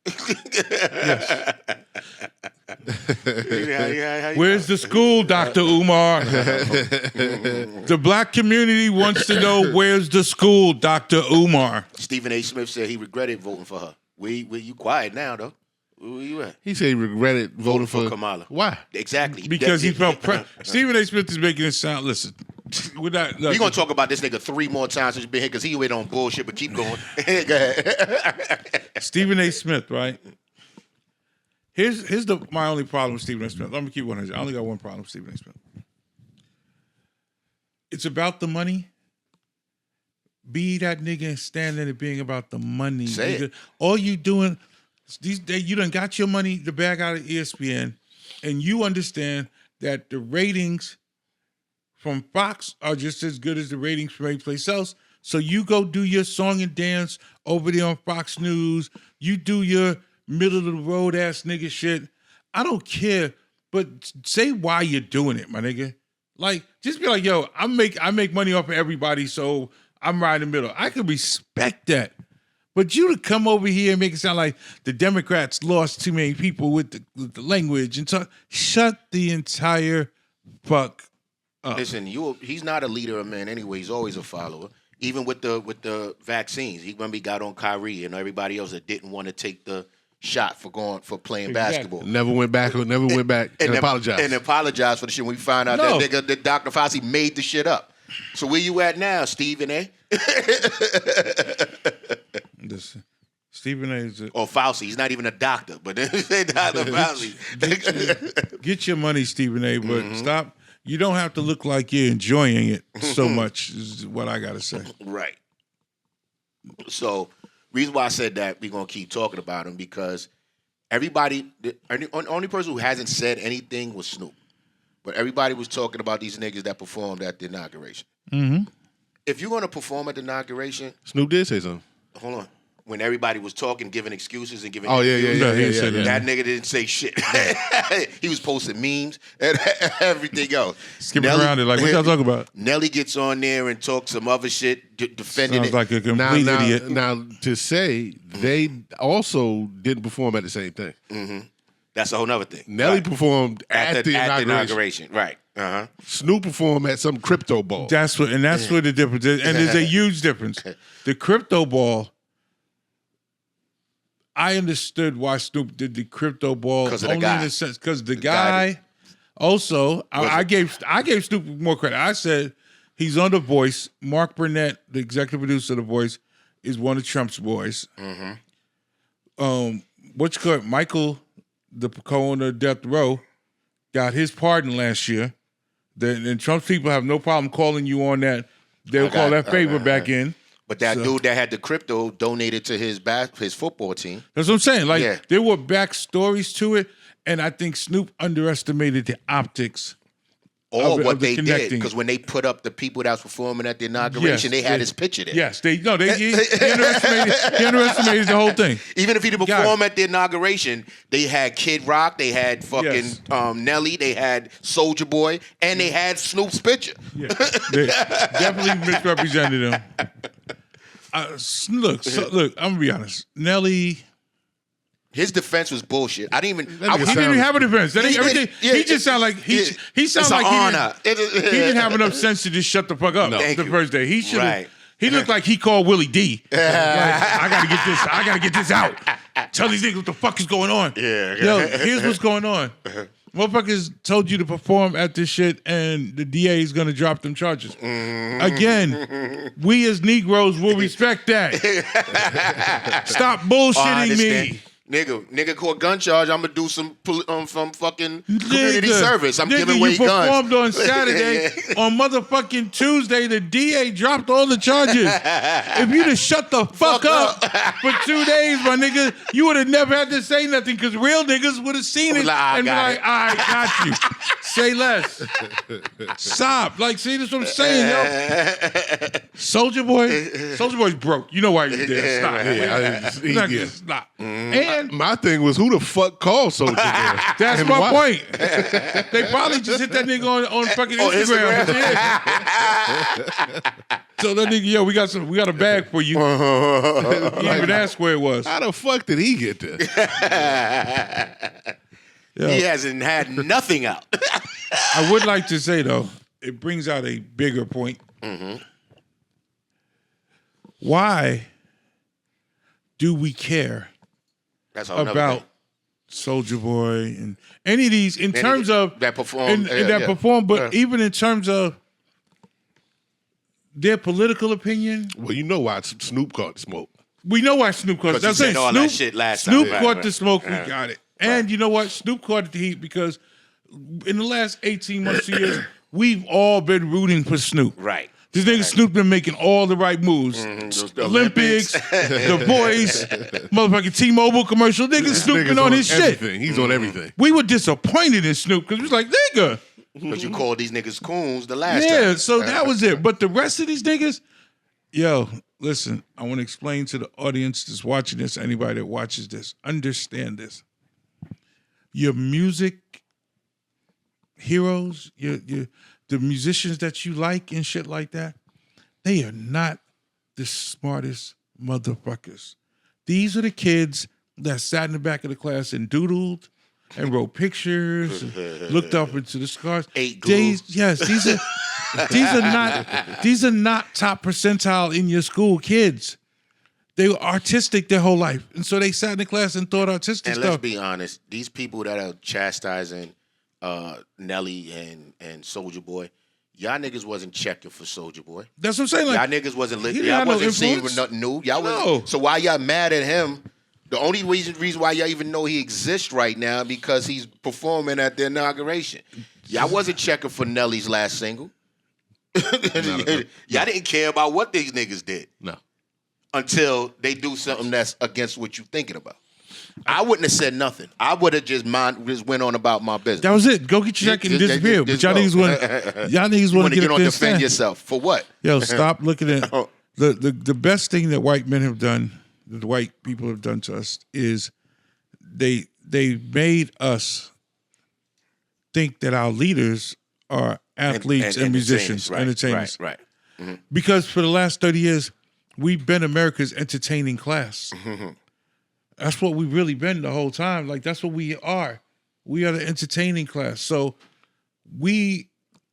C: Yes.
A: How
C: Where's the school, Dr. Umar? The black community wants to know where's the school, Dr. Umar.
A: Stephen A. Smith said he regretted voting for her. Where you quiet now, though? Where you at?
B: He said he regretted voting for
A: Kamala.
B: Why?
A: Exactly.
C: Because he felt Stephen A. Smith is making it sound, listen, we're not,
A: We're going to talk about this nigga 3 more times since he's been here because he went on bullshit, but keep going. Go ahead.
C: Stephen A. Smith, right? Here's my only problem with Stephen A. Smith. Let me keep 100. I only got one problem with Stephen A. Smith. It's about the money. Be that nigga and stand in it being about the money.
A: Say
C: nigga.
A: it.
C: All you doing these days, you done got your money, the bag out of ESPN, and you understand that the ratings from Fox are just as good as the ratings from any place else. So you go do your song and dance over there on Fox News. You do your middle of the road ass nigga shit. I don't care, but say why you're doing it, my nigga. Like, just be like, yo, I make money off of everybody, so I'm right in the middle. I can respect that. But you to come over here and make it sound like the Democrats lost too many people with the language and talk, shut the entire fuck up.
A: Listen, he's not a leader of men anyway. He's always a follower. Even with the vaccines, he remember he got on Kyrie and everybody else that didn't want to take the shot for playing basketball.
B: Never went back and apologized.
A: And apologized for the shit when we found out that nigga, that Dr. Fauci made the shit up. So where you at now, Stephen A?
C: Listen, Stephen A. is
A: or Fauci. He's not even a doctor, but then say Dr. Fauci.
C: Get your money, Stephen A. But stop. You don't have to look like you're enjoying it so much. Is what I gotta say.
A: Right. So, reason why I said that we're gonna keep talking about him because everybody, the only person who hasn't said anything was Snoop, but everybody was talking about these niggas that performed at the inauguration.
C: Mm-hmm.
A: If you're gonna perform at the inauguration,
B: Snoop did say something.
A: hold on. When everybody was talking, giving excuses and giving
B: Yeah.
A: that nigga didn't say shit. He was posting memes and everything else.
C: Skipping around it like, what y'all talking about?
A: Nelly gets on there and talks some other shit, defending
C: Sounds
A: it.
C: like a complete idiot.
B: Now, to say they also didn't perform at the same thing.
A: Mm-hmm. That's a whole nother thing.
B: Nelly
A: Right.
B: performed at the inauguration.
A: Right. Uh-huh.
B: Snoop performed at some crypto ball.
C: That's where the difference is. And there's a huge difference. The crypto ball, I understood why Snoop did the crypto ball
A: 'Cause of the
C: only
A: guy.
C: in the sense because the
A: guy
C: guy also I gave Snoop more credit. I said he's on The Voice. Mark Burnett, the executive producer of The Voice, is one of Trump's boys. Mm-hmm. Michael, the co-owner of Death Row, got his pardon last year. And Trump's people have no problem calling you on that. They'll call that favor back in.
A: But that dude that had the crypto donated to his football team.
C: That's what I'm saying. Like,
A: Yeah.
C: there were backstories to it, and I think Snoop underestimated the optics
A: Or
C: of
A: what
C: the
A: they did,
C: connecting.
A: because when they put up the people that was performing at the inauguration, they had his picture there.
C: Yes, he underestimated the whole thing.
A: Even if he didn't perform at the inauguration, they had Kid Rock, they had fucking Nelly, they had Soldier Boy, and they had Snoop's picture.
C: Yeah, they definitely misrepresented him. Look, I'm gonna be honest. Nelly.
A: His defense was bullshit. I didn't even.
C: He didn't even have a defense. He just sounded like he sounded like he didn't have enough sense to just shut the fuck up the first day. He should. Right. He looked like he called Willie D. Like, I gotta get this out. Tell these niggas what the fuck is going on.
A: Yeah.
C: Yo, here's what's going on. Motherfuckers told you to perform at this shit, and the DA is gonna drop them charges. Again, we as Negroes will respect that. Stop bullshitting me.
A: Nigga caught gun charge. I'm gonna do some fucking community service. I'm giving away
C: you
A: guns.
C: Performed on Saturday. On motherfucking Tuesday, the DA dropped all the charges. If you'd have shut the fuck up for 2 days, my nigga, you would have never had to say nothing because real niggas would have seen it and be like, all right, got you. Say less. Stop. Like, see, this is what I'm saying, yo. Soldier Boy's broke. You know why he's there. Stop. Stop. And
B: my thing was, who the fuck called Soldier Boy?
C: That's my point. They probably just hit that nigga on fucking Instagram. So that nigga, yo, we got a bag for you. He didn't even ask where it was.
B: How the fuck did he get there?
A: He hasn't had nothing out.
C: I would like to say though, it brings out a bigger point. Mm-hmm. Why do we care about Soldier Boy and any of these in terms of
A: that perform
C: but even in terms of their political opinion?
B: Well, you know why Snoop caught the smoke.
C: We know why Snoop caught the smoke.
A: All that shit last
C: Snoop
A: time.
C: caught the smoke. We got it. And you know what? Snoop caught the heat because in the last 18 months, 2 years, we've all been rooting for Snoop.
A: Right.
C: This nigga Snoop been making all the right moves. The Olympics, The Voice, motherfucking T-Mobile commercial. Nigga Snoop been on his
B: everything.
C: shit.
B: He's on everything.
C: We were disappointed in Snoop because we was like, nigga.
A: Because you called these niggas coons the last time.
C: Yeah, so that was it. But the rest of these niggas, yo, listen, I want to explain to the audience that's watching this, anybody that watches this, understand this. Your music heroes, the musicians that you like and shit like that, they are not the smartest motherfuckers. These are the kids that sat in the back of the class and doodled and wrote pictures, and looked up into the stars.
A: Ate glue.
C: These are not top percentile in your school kids. They were artistic their whole life. And so they sat in the class and thought artistic stuff.
A: And let's be honest, these people that are chastising Nelly and Soldier Boy, y'all niggas wasn't checking for Soldier Boy.
C: That's what I'm saying. Like,
A: y'all niggas wasn't listening.
C: Y'all
A: Y'all wasn't
C: no
A: seeing with nothing new. Y'all wasn't. So why y'all mad at him? The only reason why y'all even know he exists right now because he's performing at the inauguration. Y'all wasn't checking for Nelly's last single. Y'all didn't care about what these niggas did.
B: No.
A: Until they do something that's against what you're thinking about. I wouldn't have said nothing. I would have just went on about my business.
C: That was it. Go get your check and disappear. But y'all niggas want to
A: get on defend yourself. For what?
C: Yo, stop looking at the best thing that white men have done, that the white people have done to us is they made us think that our leaders are athletes and musicians, entertainers.
A: Right. Mm-hmm.
C: Because for the last 30 years, we've been America's entertaining class. Mm-hmm. That's what we've really been the whole time. Like, that's what we are. We are the entertaining class. So we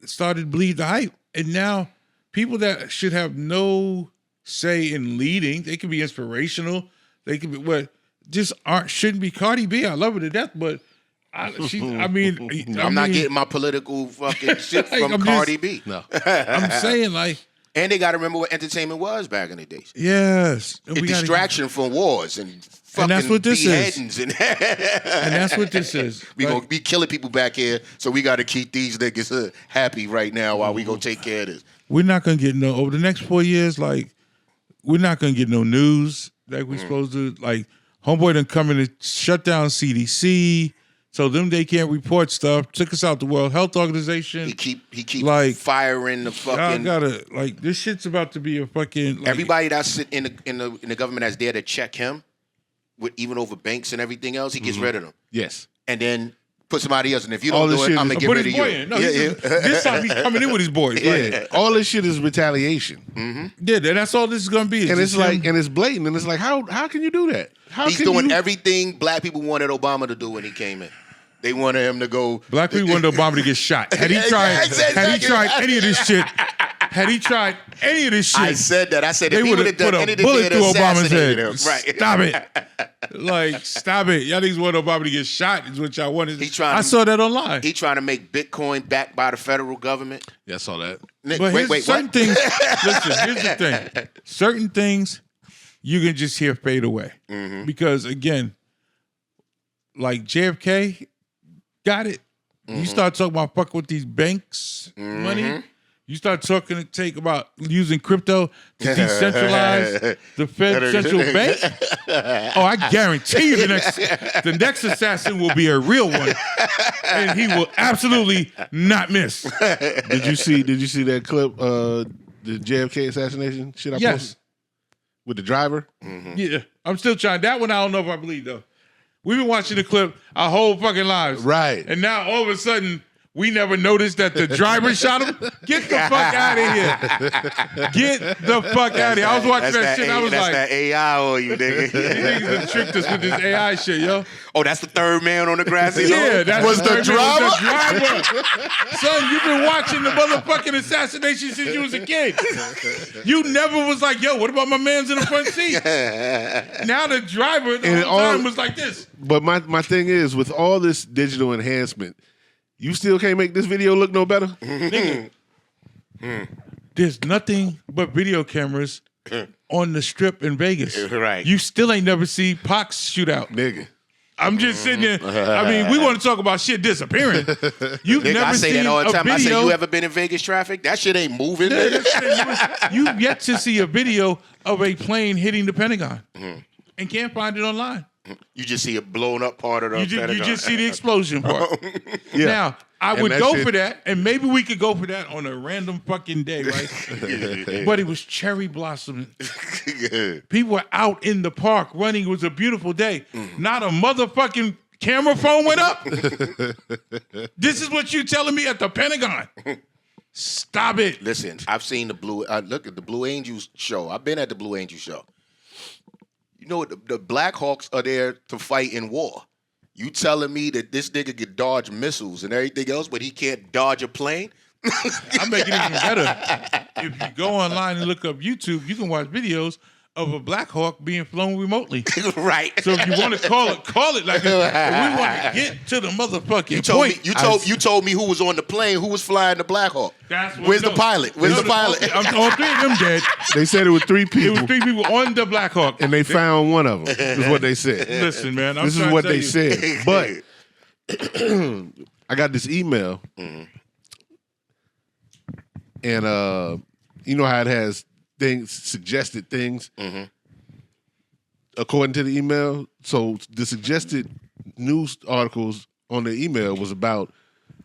C: started to believe the hype. And now people that should have no say in leading, they can be inspirational. They can be shouldn't be Cardi B. I love her to death, but I'm
A: not getting my political fucking shit from Cardi B.
B: No.
C: I'm saying, like,
A: and they got to remember what entertainment was back in the days.
C: Yes.
A: A distraction from wars and fucking
C: that's what this
A: beheadings.
C: And that's what this is.
A: We going to be killing people back here, so we got to keep these niggas happy right now while we go take care of this.
C: We're not going to get over the next 4 years, like, we're not going to get no news like we're supposed to. Like, Homeboy done come in to shut down CDC, So them they can't report stuff. Took us out the World Health Organization.
A: He keep
C: like
A: firing the fucking.
C: Y'all gotta like this shit's about to be a fucking. Like,
A: everybody that's in the government that's there to check him, with even over banks and everything else, he gets rid of them.
B: Yes.
A: And then put somebody else. And if you don't do it, I'm gonna get rid of you.
C: No, this time he's coming in with his boys.
B: Yeah. All this shit is retaliation.
C: Yeah, and that's all this is gonna be.
B: And it's like, and it's blatant. And it's like, how can you do that?
A: He's doing everything black people wanted Obama to do when he came in. They wanted him to go.
C: Black people wanted Obama to get shot. Had he tried any of this shit,
A: I said that. I said
C: they
A: if he would have done
C: put a
A: anything,
C: bullet through Obama's head.
A: Him. Right.
C: Stop it. Like, stop it. Y'all niggas want Obama to get shot is what y'all wanted. I saw that online.
A: He trying to make Bitcoin backed by the federal government.
B: Yeah, I saw that.
A: Wait,
C: certain things. Listen, here's the thing. Certain things you can just hear fade away. Because, again, like JFK got it. You start talking about fucking with these banks money. You start talking to take about using crypto to decentralize the Fed central bank. Oh, I guarantee you the next assassin will be a real one, and he will absolutely not miss.
B: Did you see that clip? The JFK assassination shit I posted with the driver.
C: Yeah, I'm still trying. That one I don't know if I believe though. We've been watching the clip our whole fucking lives,
B: right?
C: And now all of a sudden. We never noticed that the driver shot him. Get the fuck out of here. Get the fuck out of here. I was watching that shit. I was like,
A: that's that AI or you nigga.
C: These niggas done tricked us with this AI shit, yo.
A: Oh, that's the third man on the grassy lawn?
C: Yeah, that
A: was the driver.
C: Son, you've been watching the motherfucking assassination since you was a kid. You never was like, yo, what about my man's in the front seat? Now the driver the whole time was like this.
B: But my thing is, with all this digital enhancement, you still can't make this video look no better?
C: Nigga, there's nothing but video cameras on the strip in Vegas.
A: Right.
C: You still ain't never see Pac's shootout.
B: Nigga.
C: I'm just sitting there. I mean, we want to talk about shit disappearing. You've
A: Nigga,
C: never
A: I say
C: seen
A: that all the time.
C: a video.
A: I say, you ever been in Vegas traffic? That shit ain't moving.
C: You've yet to see a video of a plane hitting the Pentagon and can't find it online.
A: You just see a blown up part of the Pentagon.
C: You just see the explosion part.
B: Yeah.
C: Now, I would go for that, and maybe we could go for that on a random fucking day, right? But it was cherry blossoming. People were out in the park running. It was a beautiful day. Not a motherfucking camera phone went up. This is what you telling me at the Pentagon. Stop it.
A: Listen, I've seen the look at the Blue Angels show. I've been at the Blue Angels show. You know, the Black Hawks are there to fight in war. You telling me that this nigga can dodge missiles and everything else, but he can't dodge a plane?
C: I make it even better. If you go online and look up YouTube, you can watch videos of a Black Hawk being flown remotely.
A: Right.
C: So if you want to call it like this. We want to get to the motherfucking point.
A: You told me who was on the plane, who was flying the Black Hawk. Where's the pilot? Where's the pilot?
C: All three of them dead.
B: They said it was 3 people.
C: It was 3 people on the Black Hawk.
B: And they found one of them, is what they said.
C: Listen, man.
B: This is what they said. But I got this email. And you know how it has suggested things according to the email. So the suggested news articles on the email was about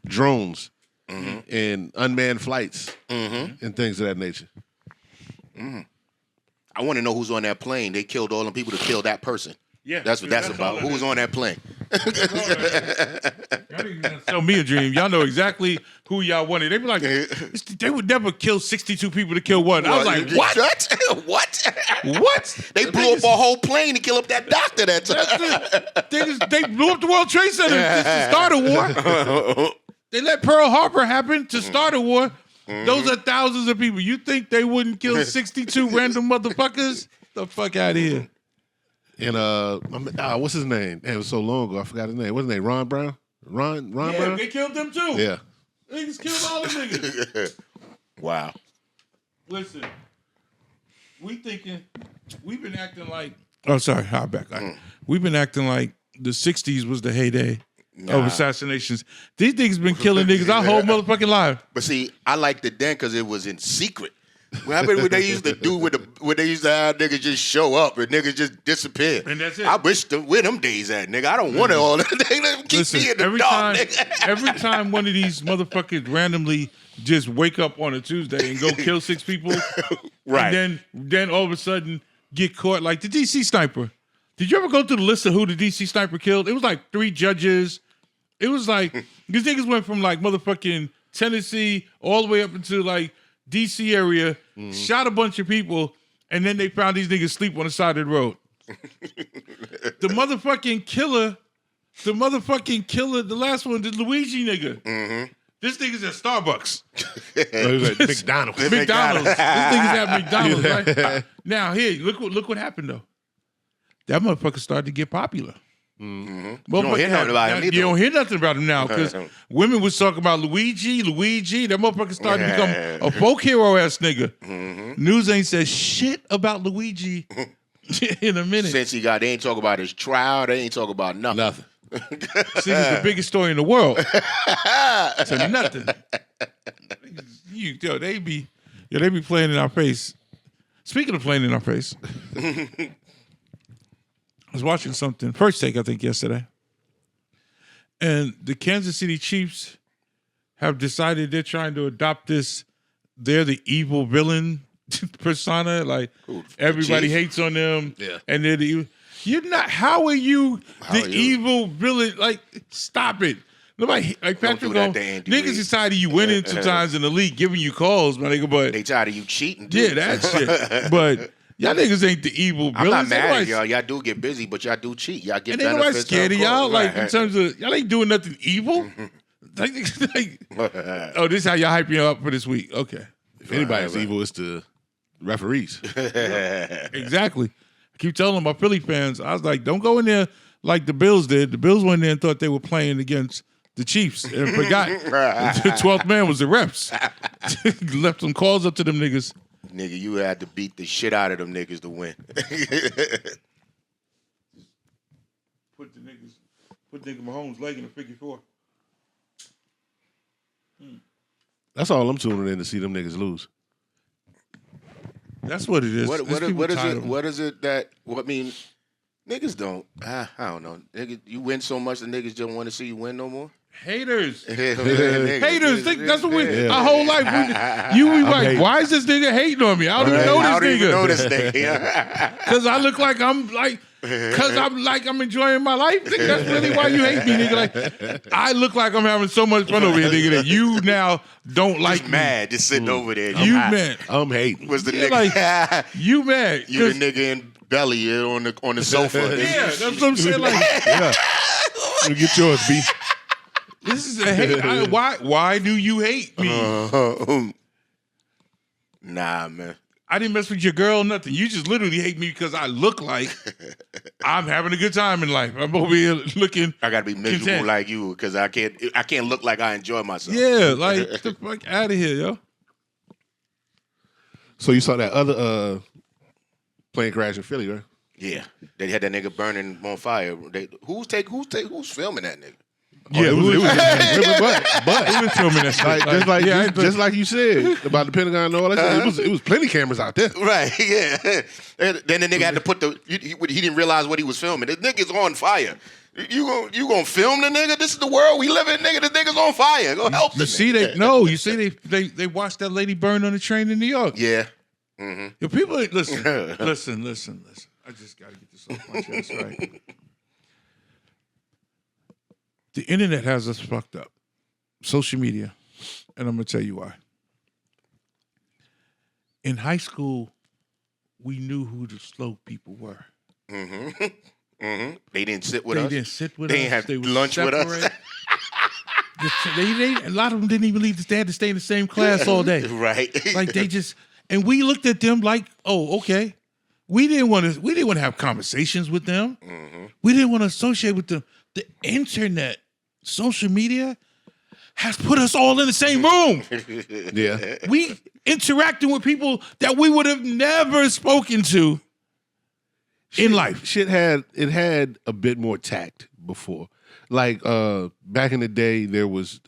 B: drones and unmanned flights and things of that nature.
A: I want to know who's on that plane. They killed all them people to kill that person.
C: Yeah,
A: that's what that's about. Who was on that plane?
C: Y'all sell me a dream. Y'all know exactly who y'all wanted. They be like, they would never kill 62 people to kill one. I was like, what? What?
A: They blew up a whole plane to kill up that doctor that time.
C: They blew up the World Trade Center to start a war. They let Pearl Harbor happen to start a war. Those are thousands of people. You think they wouldn't kill 62 random motherfuckers? The fuck out of here.
B: And what's his name? Man, it was so long ago. I forgot his name. What's his name? Ron Brown? Ron Brown?
C: They killed them too.
B: Yeah.
C: Niggas killed all the niggas.
A: Wow.
C: Listen, we've been acting like. Oh, sorry. I'll back. We've been acting like the 60s was the heyday of assassinations. These niggas been killing niggas our whole motherfucking life.
A: But see, I liked it then because it was in secret. Remember what they used to do with when they used to have niggas just show up and niggas just disappear.
C: And that's it.
A: I wish where them days at, nigga. I don't want it all. Keep
C: Listen,
A: me in the
C: every
A: dark,
C: time,
A: nigga.
C: every time one of these motherfuckers randomly just wake up on a Tuesday and go kill 6 people,
A: Right.
C: and then all of a sudden get caught, like the DC sniper. Did you ever go through the list of who the DC sniper killed? It was like 3 judges. It was like these niggas went from like motherfucking Tennessee all the way up into like DC area, shot a bunch of people, and then they found these niggas sleep on the side of the road. The motherfucking killer, the last one, the Luigi nigga. This nigga's at Starbucks.
B: It was at McDonald's.
C: McDonald's. This nigga's at McDonald's, right? Now, here, look what happened though. That motherfucker started to get popular.
A: You don't hear nothing about him either.
C: You don't hear nothing about him now because women was talking about Luigi. That motherfucker started to become a folk hero ass nigga. News ain't said shit about Luigi in a minute.
A: Since they ain't talking about his trial, they ain't talking about nothing.
B: Nothing.
C: This is the biggest story in the world. So nothing. They be playing in our face. Speaking of playing in our face, I was watching something, First Take, I think, yesterday. And the Kansas City Chiefs have decided they're trying to adopt this, they're the evil villain persona. Like, everybody hates on them.
B: Yeah.
C: And they're the you're not, how are you the evil villain? Like, stop it. Nobody, like Patrick, niggas is tired of you winning sometimes in the league, giving you calls, my nigga, but.
A: They tired of you cheating, too.
C: Yeah, that shit. But y'all niggas ain't the evil villains.
A: I'm not mad at y'all. Y'all do get busy, but y'all do cheat. Y'all get
C: and ain't nobody scared of y'all. Like, in terms of, y'all ain't doing nothing evil. Oh, this is how y'all hype you up for this week. Okay.
B: If anybody's evil, it's the referees.
C: Exactly. I keep telling my Philly fans, I was like, don't go in there like the Bills did. The Bills went in there and thought they were playing against the Chiefs and forgot the 12th man was the refs. Left some calls up to them niggas.
A: Nigga, you had to beat the shit out of them niggas to win.
C: Put nigga Mahomes' leg in a figure 4.
B: That's all I'm tuning in to see them niggas lose.
C: That's what it is.
A: What is it that? I mean, niggas don't. I don't know. Niggas, you win so much that niggas don't want to see you win no more.
C: Haters.
A: Haters.
C: That's what we. Our whole life, we like, why is this nigga hating on me? I don't even know this nigga. Because I look like I'm like. Because I'm enjoying my life. Nigga, that's really why you hate me, nigga. Like, I look like I'm having so much fun over here, nigga, that you now don't like
A: just mad, just sitting over there.
C: You mad.
B: I'm hating.
A: Was the nigga
C: like, you mad.
A: You the nigga in belly on the sofa.
C: Yeah, that's what I'm saying. Like,
B: yeah. You get yours, B.
C: This is a hate. Why do you hate me?
A: Nah, man.
C: I didn't mess with your girl, nothing. You just literally hate me because I look like I'm having a good time in life. I'm over here looking.
A: I gotta be miserable
C: content.
A: like you because I can't look like I enjoy myself.
C: Yeah, like get the fuck out of here, yo.
B: So you saw that other plane crash in Philly, right?
A: Yeah, they had that nigga burning on fire. Who's filming that nigga?
C: Yeah, it was
B: but
C: he was filming that shit.
B: Just like you said about the Pentagon and all that shit, it was plenty cameras out there.
A: Right, yeah. Then the nigga had to put he didn't realize what he was filming. The nigga's on fire. You gonna film the nigga? This is the world we live in, nigga. The nigga's on fire. Go help the nigga.
C: You see they watched that lady burn on the train in New York.
A: Yeah.
C: Yo, people listen. I just gotta get this off my chest, right? The internet has us fucked up. Social media. And I'm going to tell you why. In high school, we knew who the slow people were.
A: Mm-hmm. Mm-hmm. They didn't sit with us.
C: They didn't sit with
A: us.
C: They
A: didn't have lunch with us.
C: A lot of them didn't even leave. They had to stay in the same class all day.
A: Right.
C: Like they just, and we looked at them like, oh, okay. We didn't want to have conversations with them. Mm-hmm. We didn't want to associate with them. The internet, social media has put us all in the same room.
B: Yeah.
C: We interacting with people that we would have never spoken to in life.
B: Shit had a bit more tact before. Like back in the day, there was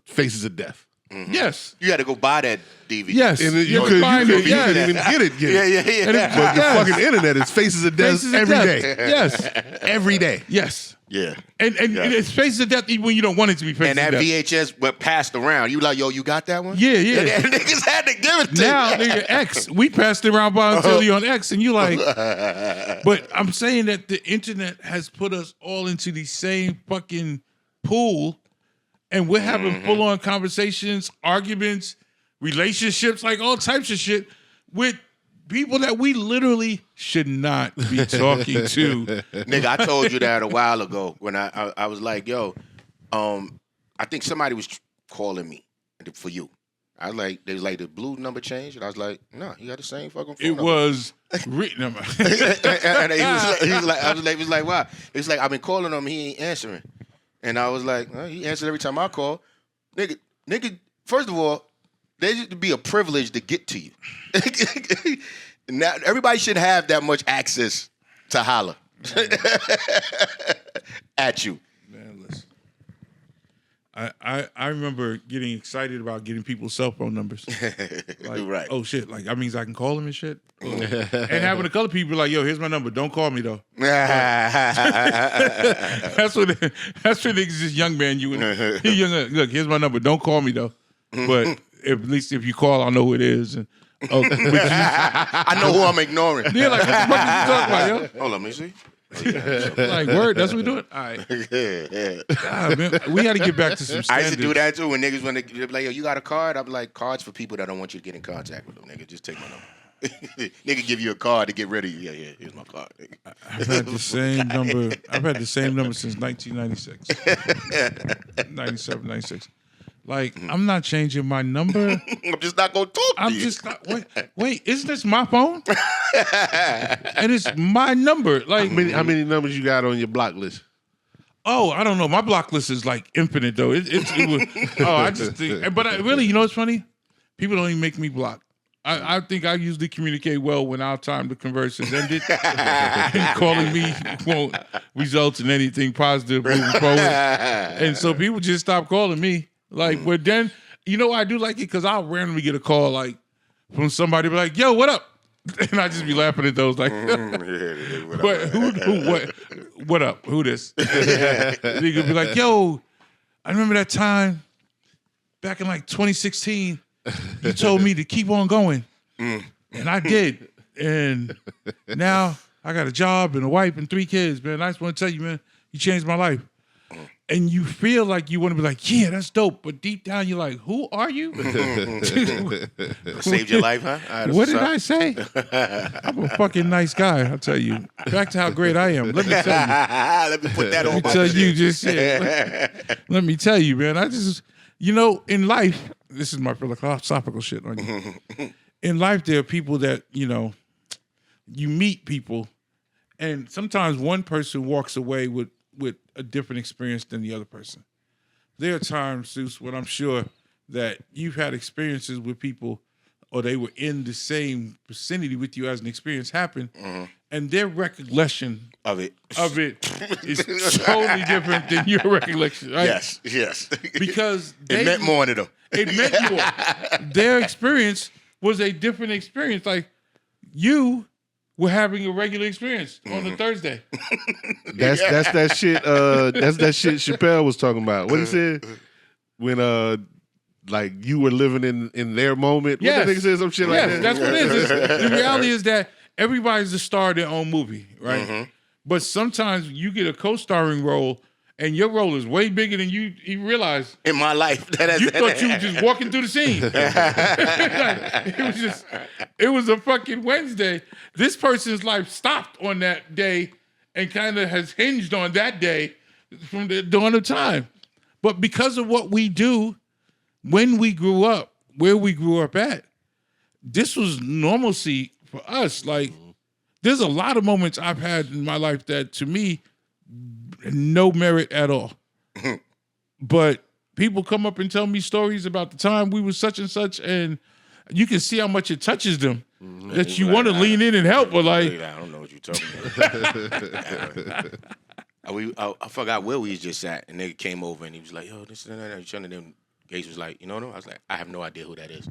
B: Faces of Death.
A: Mm-hmm.
C: Yes.
A: You had to go buy that DVD.
C: Yes.
B: And you
C: You'll
B: couldn't
C: find it,
B: even
C: yes.
B: get it.
A: Yeah.
B: But the fucking internet is Faces of Death
C: Faces of
B: every
C: Death.
B: day.
C: Yes.
B: Every day.
C: Yes.
A: Yeah.
C: And it's Faces of Death even when you don't want it to be Faces
A: And that
C: of Death.
A: VHS went passed around. You like, yo, you got that one?
C: Yeah.
A: And niggas had to give it to
C: Now,
A: you.
C: nigga, X, we passed it around voluntarily on X, and you like, but I'm saying that the internet has put us all into the same fucking pool, and we're having full-on conversations, arguments, relationships, like all types of shit with people that we literally should not be talking to.
A: Nigga, I told you that a while ago when I was like, yo, I think somebody was calling me for you. I was like, they was like, the blue number changed? And I was like, no, you got the same fucking phone number.
C: Was
A: and he was like, wow. He was like, I've been calling him, he ain't answering. And I was like, well, he answered every time I call. Nigga, first of all, there used to be a privilege to get to you. Now, everybody should have that much access to holler at you.
C: Man, listen. I remember getting excited about getting people's cell phone numbers. Like,
A: Right.
C: oh shit, like that means I can call them and shit. And having a couple people like, yo, here's my number. Don't call me though. That's what niggas this young man you he young. Look, here's my number. Don't call me though. But at least if you call, I'll know who it is. And,
A: I know who I'm ignoring.
C: yeah, like what the fuck are you talking about, yo?
A: Hold on, let me see.
C: Like word, that's what we doing. All right. God, man, we got to get back to some standards.
A: I used to do that too when niggas when they be like, yo, you got a card? I'm like, cards for people that don't want you to get in contact with them. Nigga, just take my number. Nigga give you a card to get rid of you. Yeah, here's my card. Nigga.
C: I've had the same number. I've had the same number since 1996. 97, 96. Like, I'm not changing my number.
A: I'm just not gonna talk to you.
C: I'm just not. Wait, isn't this my phone? And it's my number. Like,
B: How many numbers you got on your block list?
C: oh, I don't know. My block list is like infinite though. It was. Oh, I just think. But really, you know what's funny? People don't even make me block. I think I usually communicate well when our time to converse is ended. And calling me won't result in anything positive moving forward. And so people just stop calling me. Like, but then, you know, I do like it because I'll randomly get a call like from somebody be like, yo, what up? And I just be laughing at those like, what up? Who this? Nigga be like, yo, I remember that time back in like 2016, you told me to keep on going. And I did. And now I got a job and a wife and 3 kids, man. I just want to tell you, man, you changed my life. And you feel like you want to be like, yeah, that's dope. But deep down, you're like, who are you?
A: Saved your life, huh?
C: What did I say? I'm a fucking nice guy, I'll tell you. Back to how great I am. Let me tell you.
A: Let me put that on my
C: Tell you
A: shit.
C: just let me tell you, man. I just, you know, in life, this is my philosophical shit on you. In life, there are people that, you know, you meet people, and sometimes one person walks away with a different experience than the other person. There are times, Seuss, when I'm sure that you've had experiences with people or they were in the same vicinity with you as an experience happened, and their recollection
A: Of it.
C: is totally different than your recollection, right?
A: Yes.
C: Because
A: it meant more to them.
C: It meant more. Their experience was a different experience. Like, you were having a regular experience on a Thursday.
B: That's that shit. That's that shit Chappelle was talking about. What he said when like you were living in their moment.
C: Yes.
B: What that nigga said some shit like that.
C: That's what it is. The reality is that everybody's the star of their own movie, right? But sometimes you get a co-starring role, and your role is way bigger than you realize.
A: In my life.
C: You thought you were just walking through the scene. It was a fucking Wednesday. This person's life stopped on that day and kind of has hinged on that day from the dawn of time. But because of what we do, when we grew up, where we grew up at, this was normalcy for us. Like, there's a lot of moments I've had in my life that, to me, no merit at all. But people come up and tell me stories about the time we were such and such, and you can see how much it touches them that you want to lean in and help. But like,
A: I don't know what you're talking about. I forgot where we was just at, and nigga came over and he was like, yo, this and that. He's trying to them Gage was like, you know, I was like, I have no idea who that is.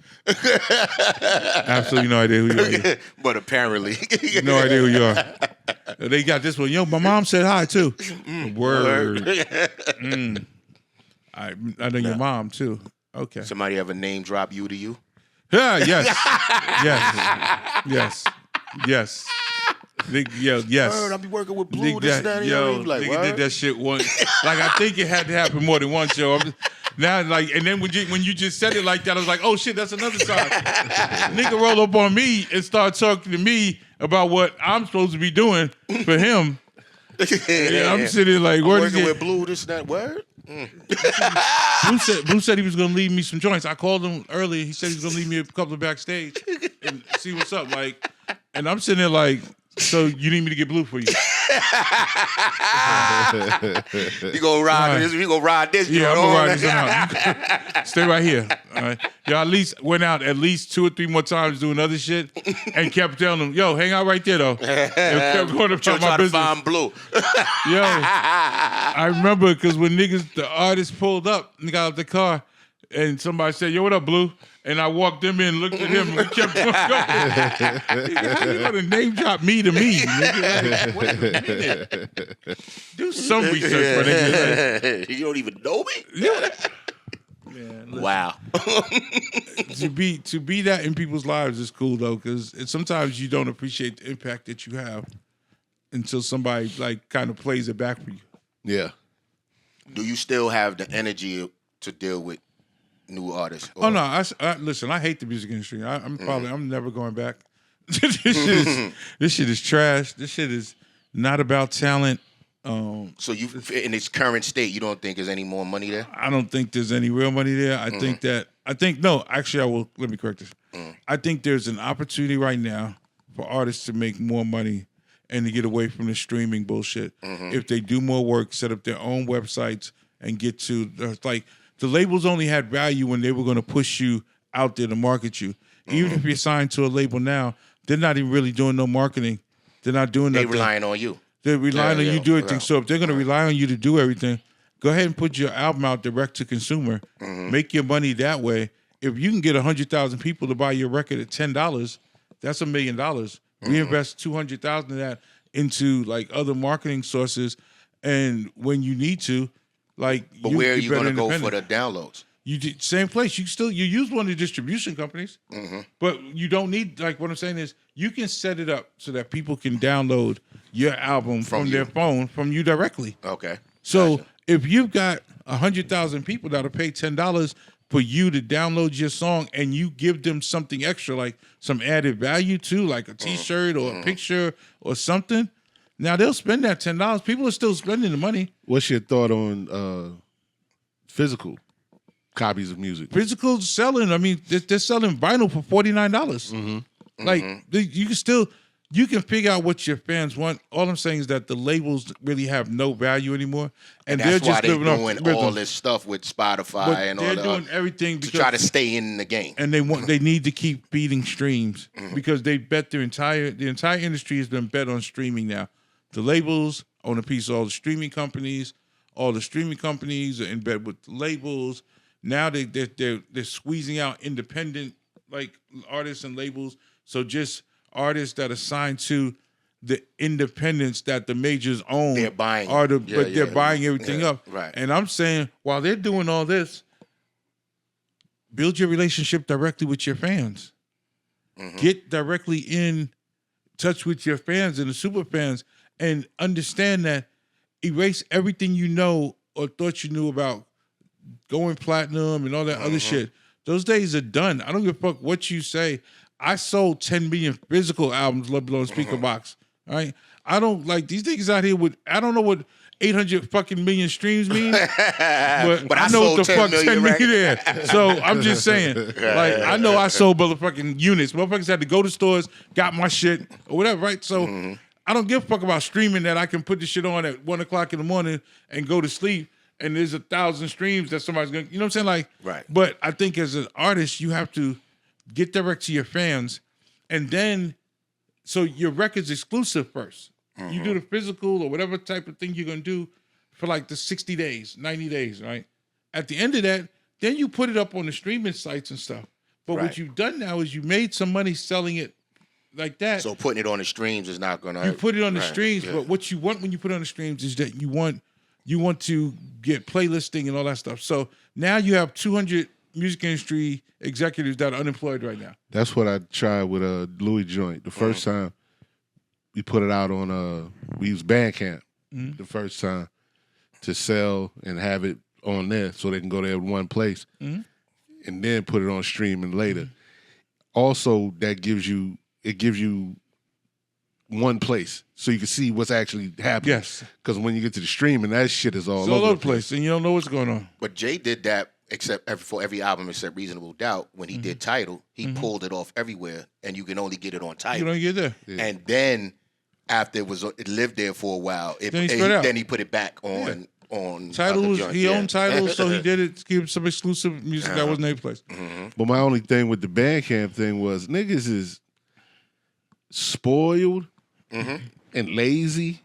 C: Absolutely no idea who you are.
A: But apparently,
C: No idea who you are. They got this one. Yo, my mom said hi too. Word. I know your mom too. Okay.
A: Somebody ever name drop you to you?
C: Yeah. Yes. Yes.
A: Word, I'll be working with Blue. This and that.
C: Yo,
A: like,
C: nigga did that shit once. Like I think it had to happen more than once, yo. Now, like, and then when you just said it like that, I was like, oh shit, that's another side. Nigga roll up on me and start talking to me about what I'm supposed to be doing for him. Yeah, I'm sitting like,
A: I'm working with Blue. This and that. Word.
C: Blue said he was gonna leave me some joints. I called him earlier. He said he was gonna leave me a couple of backstage and see what's up. Like, and I'm sitting there like, so you need me to get Blue for you?
A: You gonna ride this? You gonna ride this?
C: Yeah, I'm gonna ride this out. Stay right here. All right. Y'all at least went out at least 2 or 3 more times doing other shit and kept telling them, yo, hang out right there though. And kept going about my business.
A: To find Blue.
C: Yo, I remember because when the artist pulled up and got out the car and somebody said, yo, what up, Blue? And I walked them in, looked at him, and we kept going. You want to name drop me to me, nigga. Like, wait a minute. Do some research, my nigga. Like,
A: you don't even know me?
C: Yeah. Man,
A: wow.
C: to be that in people's lives is cool though, because sometimes you don't appreciate the impact that you have until somebody like kind of plays it back for you.
B: Yeah.
A: Do you still have the energy to deal with new artists?
C: Oh no! I listen. I hate the music industry. I'm never going back. This shit is trash. This shit is not about talent.
A: So you, in its current state, you don't think there's any more money there?
C: I don't think there's any real money there. I think no. Actually, I will. Let me correct this. I think there's an opportunity right now for artists to make more money and to get away from the streaming bullshit. If they do more work, set up their own websites, and get to like. The labels only had value when they were going to push you out there to market you. Even if you're signed to a label now, they're not even really doing no marketing. They're not doing that.
A: They're relying on you.
C: They're relying on you to do everything. So if they're going to rely on you to do everything, go ahead and put your album out direct to consumer. Make your money that way. If you can get 100,000 people to buy your record at $10, that's $1 million. Reinvest 200,000 of that into like other marketing sources, and when you need to. Like,
A: but where are you going to go for the downloads?
C: Same place. You use one of the distribution companies, but you don't need. Like what I'm saying is, you can set it up so that people can download your album from their phone from you directly.
A: Okay.
C: So if you've got 100,000 people that'll pay $10 for you to download your song, and you give them something extra, like some added value too, like a T-shirt or a picture or something. Now they'll spend that $10. People are still spending the money.
B: What's your thought on physical copies of music?
C: Physical selling. I mean, they're selling vinyl for $49. Like you can figure out what your fans want. All I'm saying is that the labels really have no value anymore, and
A: that's
C: they're just
A: why they're
C: living
A: doing
C: off
A: all this stuff with Spotify and all that.
C: They're doing everything
A: to try to stay in the game,
C: and they need to keep feeding streams because they bet the entire industry has been bet on streaming now. The labels own a piece of all the streaming companies. All the streaming companies are in bed with the labels. Now they're squeezing out independent like artists and labels. So just artists that are signed to the independents that the majors own.
A: They're buying,
C: they're buying everything up.
A: Right.
C: And I'm saying while they're doing all this, build your relationship directly with your fans. Get directly in touch with your fans and the super fans. And understand that erase everything you know or thought you knew about going platinum and all that other shit. Those days are done. I don't give a fuck what you say. I sold 10 million physical albums, let alone speaker box. All right. I don't like these niggas out here with, I don't know what 800 fucking million streams mean, but I know what the fuck 10 million is. So I'm just saying, like, I know I sold motherfucking units. Motherfuckers had to go to stores, got my shit or whatever, right? So I don't give a fuck about streaming that I can put this shit on at 1 o'clock in the morning and go to sleep and there's 1,000 streams that somebody's gonna, you know what I'm saying? Like,
A: right.
C: But I think as an artist, you have to get direct to your fans, and then so your record's exclusive first. You do the physical or whatever type of thing you're gonna do for like the 60 days, 90 days, right? At the end of that, Then you put it up on the streaming sites and stuff. But
A: Right.
C: what you've done now is you made some money selling it like that.
A: So putting it on the streams is not gonna.
C: You put it on the
A: Right,
C: streams,
A: yeah.
C: but what you want when you put it on the streams is that you want to get playlisting and all that stuff. So now you have 200 music industry executives that are unemployed right now.
B: That's what I tried with Louis Joint. The first time we put it out on we used Bandcamp the first time to sell and have it on there so they can go there in one place and then put it on streaming later. Also, that gives you one place so you can see what's actually happening.
C: Yes.
B: Because when you get to the streaming, that shit is all
C: It's
B: over
C: all over
B: the
C: the place, and you don't know what's going on.
A: But Jay did that for every album except Reasonable Doubt. When he did Tidal, he pulled it off everywhere, and you can only get it on
C: You
A: Tidal.
C: don't get there.
A: And then after it lived there for a while,
C: Then
A: he put it back on other
C: Titles,
A: joints.
C: he owned titles, so he did it to give some exclusive music that wasn't their place.
B: But my only thing with the Bandcamp thing was niggas is spoiled and lazy.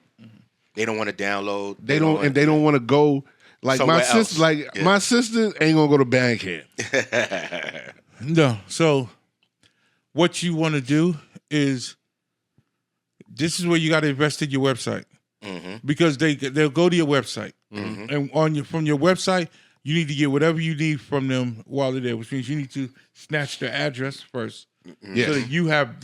A: They don't want to download.
B: They don't want to go like
A: Somewhere
B: my sister.
A: else.
B: My sister ain't gonna go to Bandcamp.
C: No. So what you want to do is this is where you got to invest in your website because they'll go to your website and from your website you need to get whatever you need from them while they're there, which means you need to snatch their address first so that you have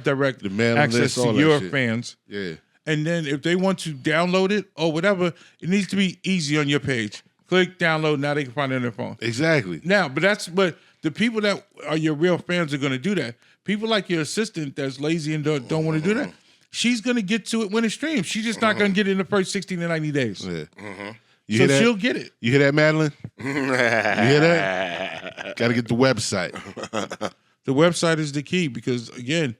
C: direct
B: The mailing
C: access
B: list,
C: to
B: all that
C: your
B: shit.
C: fans.
B: Yeah.
C: And then if they want to download it or whatever, it needs to be easy on your page. Click download. Now they can find it on their phone.
B: Exactly.
C: Now, but the people that are your real fans are going to do that. People like your assistant that's lazy and don't want to do that. She's going to get to it when it streams. She's just not going to get it in the first 60 to 90 days.
B: Yeah.
C: So
B: You hear that?
C: she'll get it.
B: You hear that, Madeline? You hear that? Got to get the website.
C: The website is the key because, again,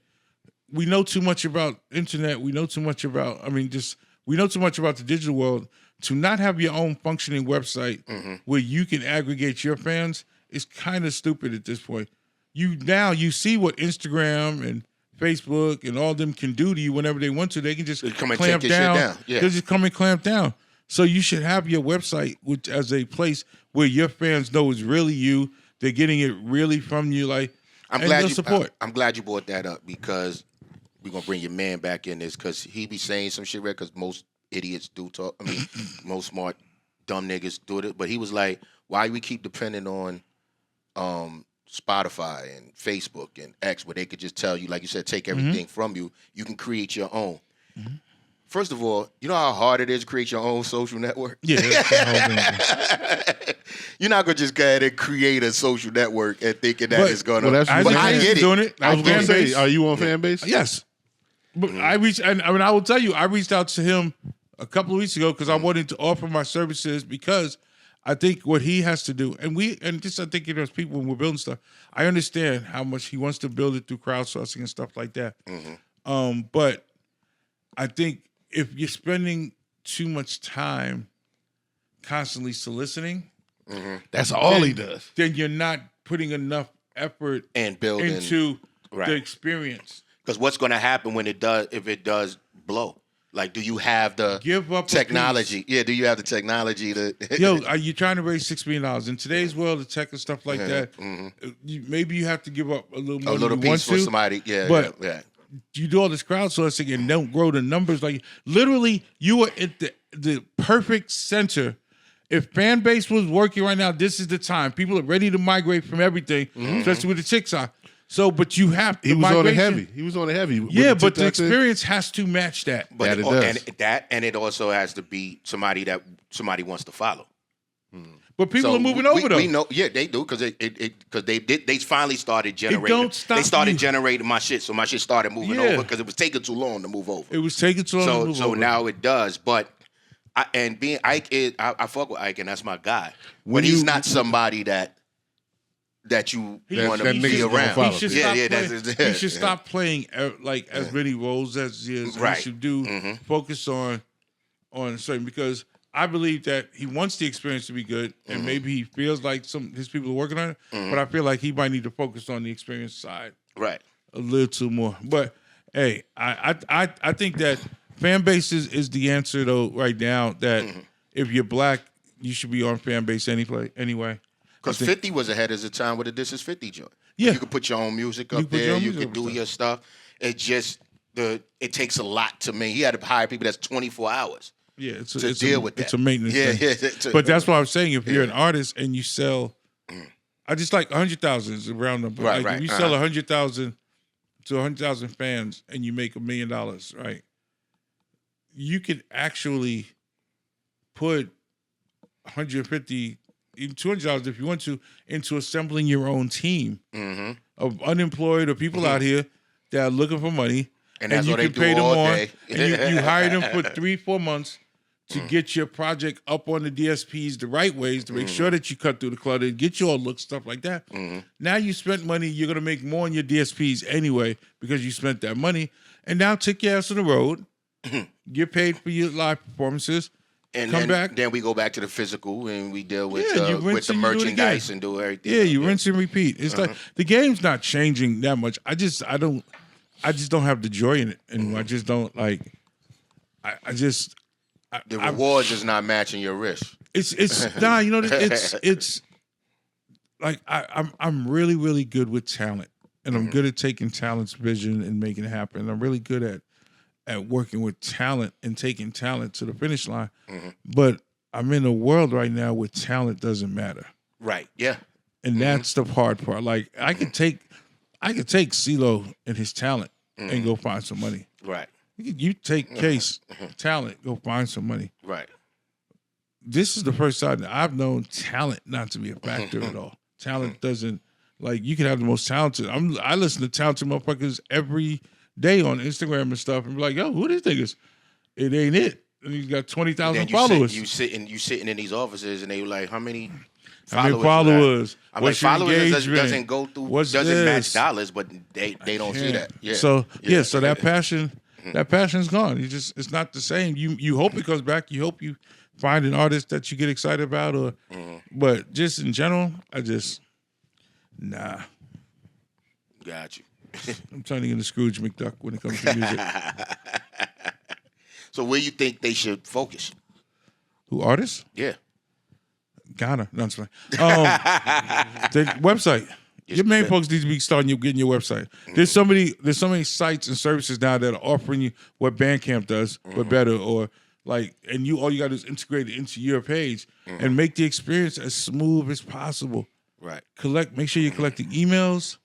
C: we know too much about internet. We know too much about, we know too much about the digital world. To not have your own functioning website where you can aggregate your fans is kind of stupid at this point. You see what Instagram and Facebook and all them can do to you whenever they want to. They can just
A: come and
C: clamp
A: take your shit
C: down.
A: down. Yeah.
C: They'll just come and clamp down. So you should have your website as a place where your fans know it's really you. They're getting it really from you.
A: I'm glad you brought that up because we're gonna bring your man back in this because he be saying some shit right because most idiots do talk. I mean, most smart dumb niggas do it. But he was like, why we keep depending on Spotify and Facebook and X where they could just tell you, like you said, take everything from you. You can create your own. First of all, you know how hard it is to create your own social network?
C: Yeah.
A: You're not going to just go ahead and create a social network and thinking that it's going to...
B: Well, that's
C: I
B: what
A: I get it.
C: doing it.
B: I was going to say,
C: Fanbase.
B: are you on Fanbase?
C: Yes. But I will tell you, I reached out to him a couple of weeks ago because I wanted to offer my services because I think what he has to do, I think there's people when we're building stuff, I understand how much he wants to build it through crowdsourcing and stuff like that. But I think if you're spending too much time constantly soliciting,
B: That's all he does.
C: then you're not putting enough effort
A: And building...
C: into
A: Right.
C: the experience.
A: Because what's going to happen if it does blow? Like, do you have the
C: Give up a
A: technology? Yeah, do you have the technology to...
C: Yo, are you trying to raise $6 million? In today's world of tech and stuff like that, maybe you have to give up a little more
A: a little
C: than you want
A: piece for
C: to,
A: somebody? Yeah,
C: but
A: yeah.
C: you do all this crowdsourcing and don't grow the numbers. Like, literally, you are at the perfect center. If fan base was working right now, this is the time. People are ready to migrate from everything, especially with the TikTok. So, but you have
B: He was on the heavy. He was on the heavy.
C: Yeah, but the experience has to match that.
A: But
B: That it does.
A: and it also has to be somebody that somebody wants to follow.
C: But people
A: So
C: are moving over though.
A: We know, yeah, they do because they finally started generating.
C: don't stop
A: They started
C: you.
A: generating my shit, so my shit started moving
C: Yeah.
A: over because it was taking too long to move over.
C: It was taking too long to move
A: So
C: over.
A: now it does. But being Ike I fuck with Ike and that's my guy.
B: When
A: But he's
B: you-
A: not somebody that you want to
B: that
A: be
B: niggas gonna
A: around.
B: follow.
C: He should
A: Yeah,
C: stop
A: yeah,
C: playing,
A: that's-
C: he should stop playing like as many roles as he is.
A: Right.
C: He should do focus on certain because I believe that he wants the experience to be good and maybe he feels like his people are working on it. But I feel like he might need to focus on the experience side
A: Right.
C: a little too more. But hey, I think that fan base is the answer though right now. That if you're black, you should be on fan base anyway.
A: Because 50 was ahead of the time with the This Is 50 joint.
C: Yeah.
A: You could put your own music
C: You
A: up
C: put your
A: there.
C: own
A: You
C: music
A: could
C: up
A: do
C: there.
A: your stuff. It just it takes a lot to make. He had to hire people that's 24 hours.
C: Yeah, it's
A: to deal with that.
C: It's a maintenance thing.
A: Yeah.
C: But that's what I'm saying. If you're an artist and you sell, I just like 100,000 is a round number.
A: Right,
C: Like
A: right.
C: if you sell 100,000 to 100,000 fans and you make $1 million, right? You could actually put 150, even $200 if you want to, into assembling your own team of unemployed or people out here that are looking for money.
A: And that's
C: you
A: what they
C: can
A: do
C: pay them
A: all
C: on,
A: day.
C: and you hire them for 3-4 months to get your project up on the DSPs the right ways to make sure that you cut through the clutter, get your look, stuff like that. Now you spent money, you're gonna make more on your DSPs anyway because you spent that money. And now take your ass on the road, get paid for your live performances,
A: And
C: come
A: then,
C: back.
A: then we go back to the physical and we deal with
C: You rinse
A: the
C: and you do it
A: merchandise
C: again.
A: and do everything.
C: Yeah, you rinse and repeat. It's like the game's not changing that much. I just don't have the joy in it anymore. I just don't like.
A: The rewards is not matching your risk.
C: It's nah. You know, it's like I'm really really good with talent, and I'm good at taking talent's vision and making it happen. I'm really good at working with talent and taking talent to the finish line. But I'm in a world right now where talent doesn't matter.
A: Right. Yeah.
C: And that's the hard part. Like I could take CeeLo and his talent and go find some money.
A: Right.
C: You take Case talent, go find some money.
A: Right.
C: This is the first time that I've known talent not to be a factor at all. Talent doesn't, like, you can have the most talented. I listen to talented motherfuckers every day on Instagram and stuff and be like, yo, who these niggas? It ain't it. And he's got 20,000 followers.
A: You sitting in these offices and they were like, how many
C: How many followers?
A: I'm
C: What's
A: like,
C: your
A: followers
C: engagement?
A: doesn't go through,
C: What's
A: doesn't match
C: this?
A: dollars, but they don't see that. Yeah.
C: So so that passion's gone. It's not the same. You hope it comes back. You hope you find an artist that you get excited about, or but just in general, nah.
A: Got you.
C: I'm turning into Scrooge McDuck when it comes to music.
A: So where you think they should focus?
C: Who artists?
A: Yeah.
C: Ghana. No, I'm just playing. The website. Your main folks need to be getting your website. There's so many sites and services now that are offering you what Bandcamp does, but better, or like, and all you got to do is integrate it into your page and make the experience as smooth as possible.
A: Right.
C: Make sure you're collecting emails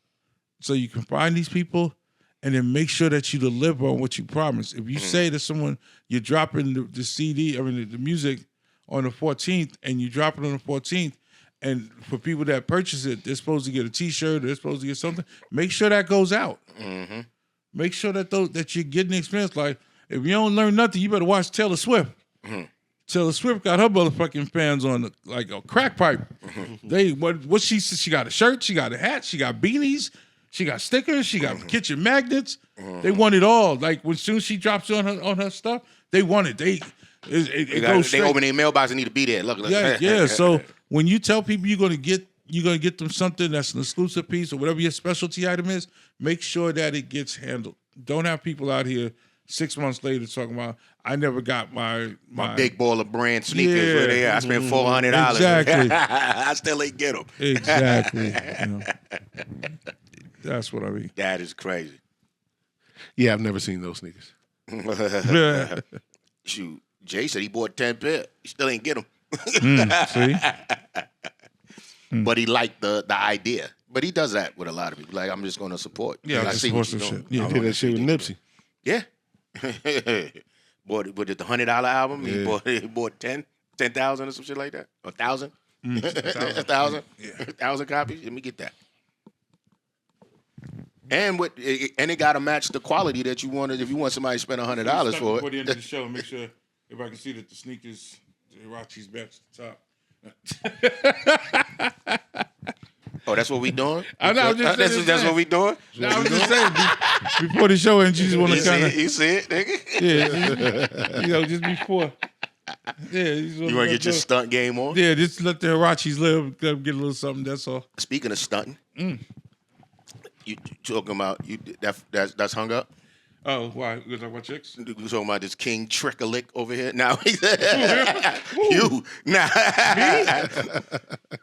C: so you can find these people, and then make sure that you deliver on what you promise. If you say to someone you're dropping the CD, the music on the 14th, and you drop it on the 14th, and for people that purchase it, they're supposed to get a T-shirt, or they're supposed to get something. Make sure that goes out. Make sure that you're getting the experience. Like, if you don't learn nothing, you better watch Taylor Swift. Taylor Swift got her motherfucking fans on like a crack pipe. What she got a shirt, she got a hat, she got beanies, she got stickers, she got kitchen magnets. They want it all. Like when soon as she drops on her stuff, they want it. They
A: open their mailbox and need to be there. Look.
C: Yeah. So when you tell people you're gonna get them something that's an exclusive piece or whatever your specialty item is, make sure that it gets handled. Don't have people out here 6 months later talking about, I never got my
A: big ball of brand sneakers where they are. I spent $400.
C: Exactly.
A: I still ain't get them.
C: Exactly. That's what I mean.
A: That is crazy.
B: Yeah, I've never seen those sneakers.
A: Shoot, Jay said he bought 10 pair. He still ain't get them.
C: See?
A: But he liked the idea. But he does that with a lot of people. Like, I'm just going to support.
C: Yeah,
A: I see what you're
C: some
A: doing.
C: shit. Yeah,
B: He did that shit with Nipsey.
A: Yeah. Bought it the $100 album.
B: Yeah.
A: He bought 10,000 or some shit like that. 1,000. 1,000. 1,000 copies. Let me get that. And it got to match the quality that you wanted. If you want somebody to spend $100 for it.
C: Before the end of the show, make sure if I can see that the sneakers, Hirachi's best top.
A: Oh, that's what we doing?
C: I know.
A: That's what we doing?
C: No, I was just saying before the show, and you just want to kind of
A: You see it, nigga?
C: yeah, just before. Yeah,
A: you want to get your stunt game on?
C: Yeah, just let the Hirachis live, get a little something. That's all.
A: Speaking of stunting, you talking about that's hung up?
C: Oh, why? You talking about chicks?
A: We talking about this King Trickalick over here. Now, you, nah.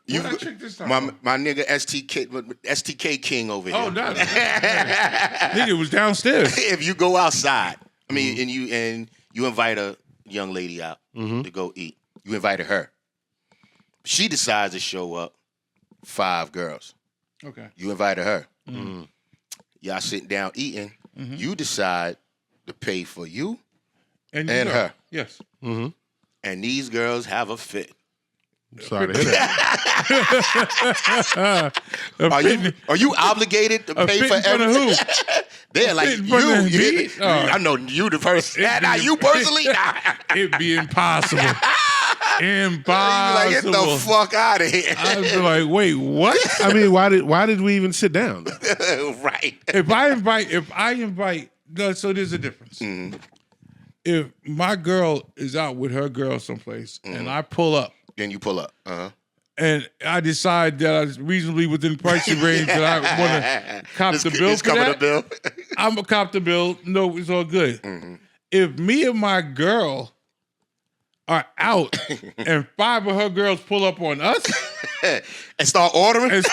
C: You, what I trick this time?
A: My nigga STK King over here.
C: Oh, no. Nigga was downstairs.
A: If you go outside, I mean, and you invite a young lady out to go eat. You invited her. She decides to show up. 5 girls.
C: Okay.
A: You invited her. Y'all sitting down eating. You decide to pay for you and her.
C: Yes.
A: And these girls have a fit.
B: Sorry to hear that.
A: Are you obligated to pay for everything? They're like, you. I know you the person. Nah, you personally?
C: It'd be impossible. Impossible.
A: Like, get the fuck out of here.
C: I'd be like, wait, what?
B: I mean, why did we even sit down?
A: Right.
C: If I invite, no, so there's a difference. If my girl is out with her girl someplace and I pull up.
A: Then you pull up.
C: And I decide that I'm reasonably within pricing range that I want to cop the bill for that.
A: The bill.
C: I'm going to cop the bill. No, it's all good. If me and my girl are out and 5 of her girls pull up on us
A: and start ordering
C: shit.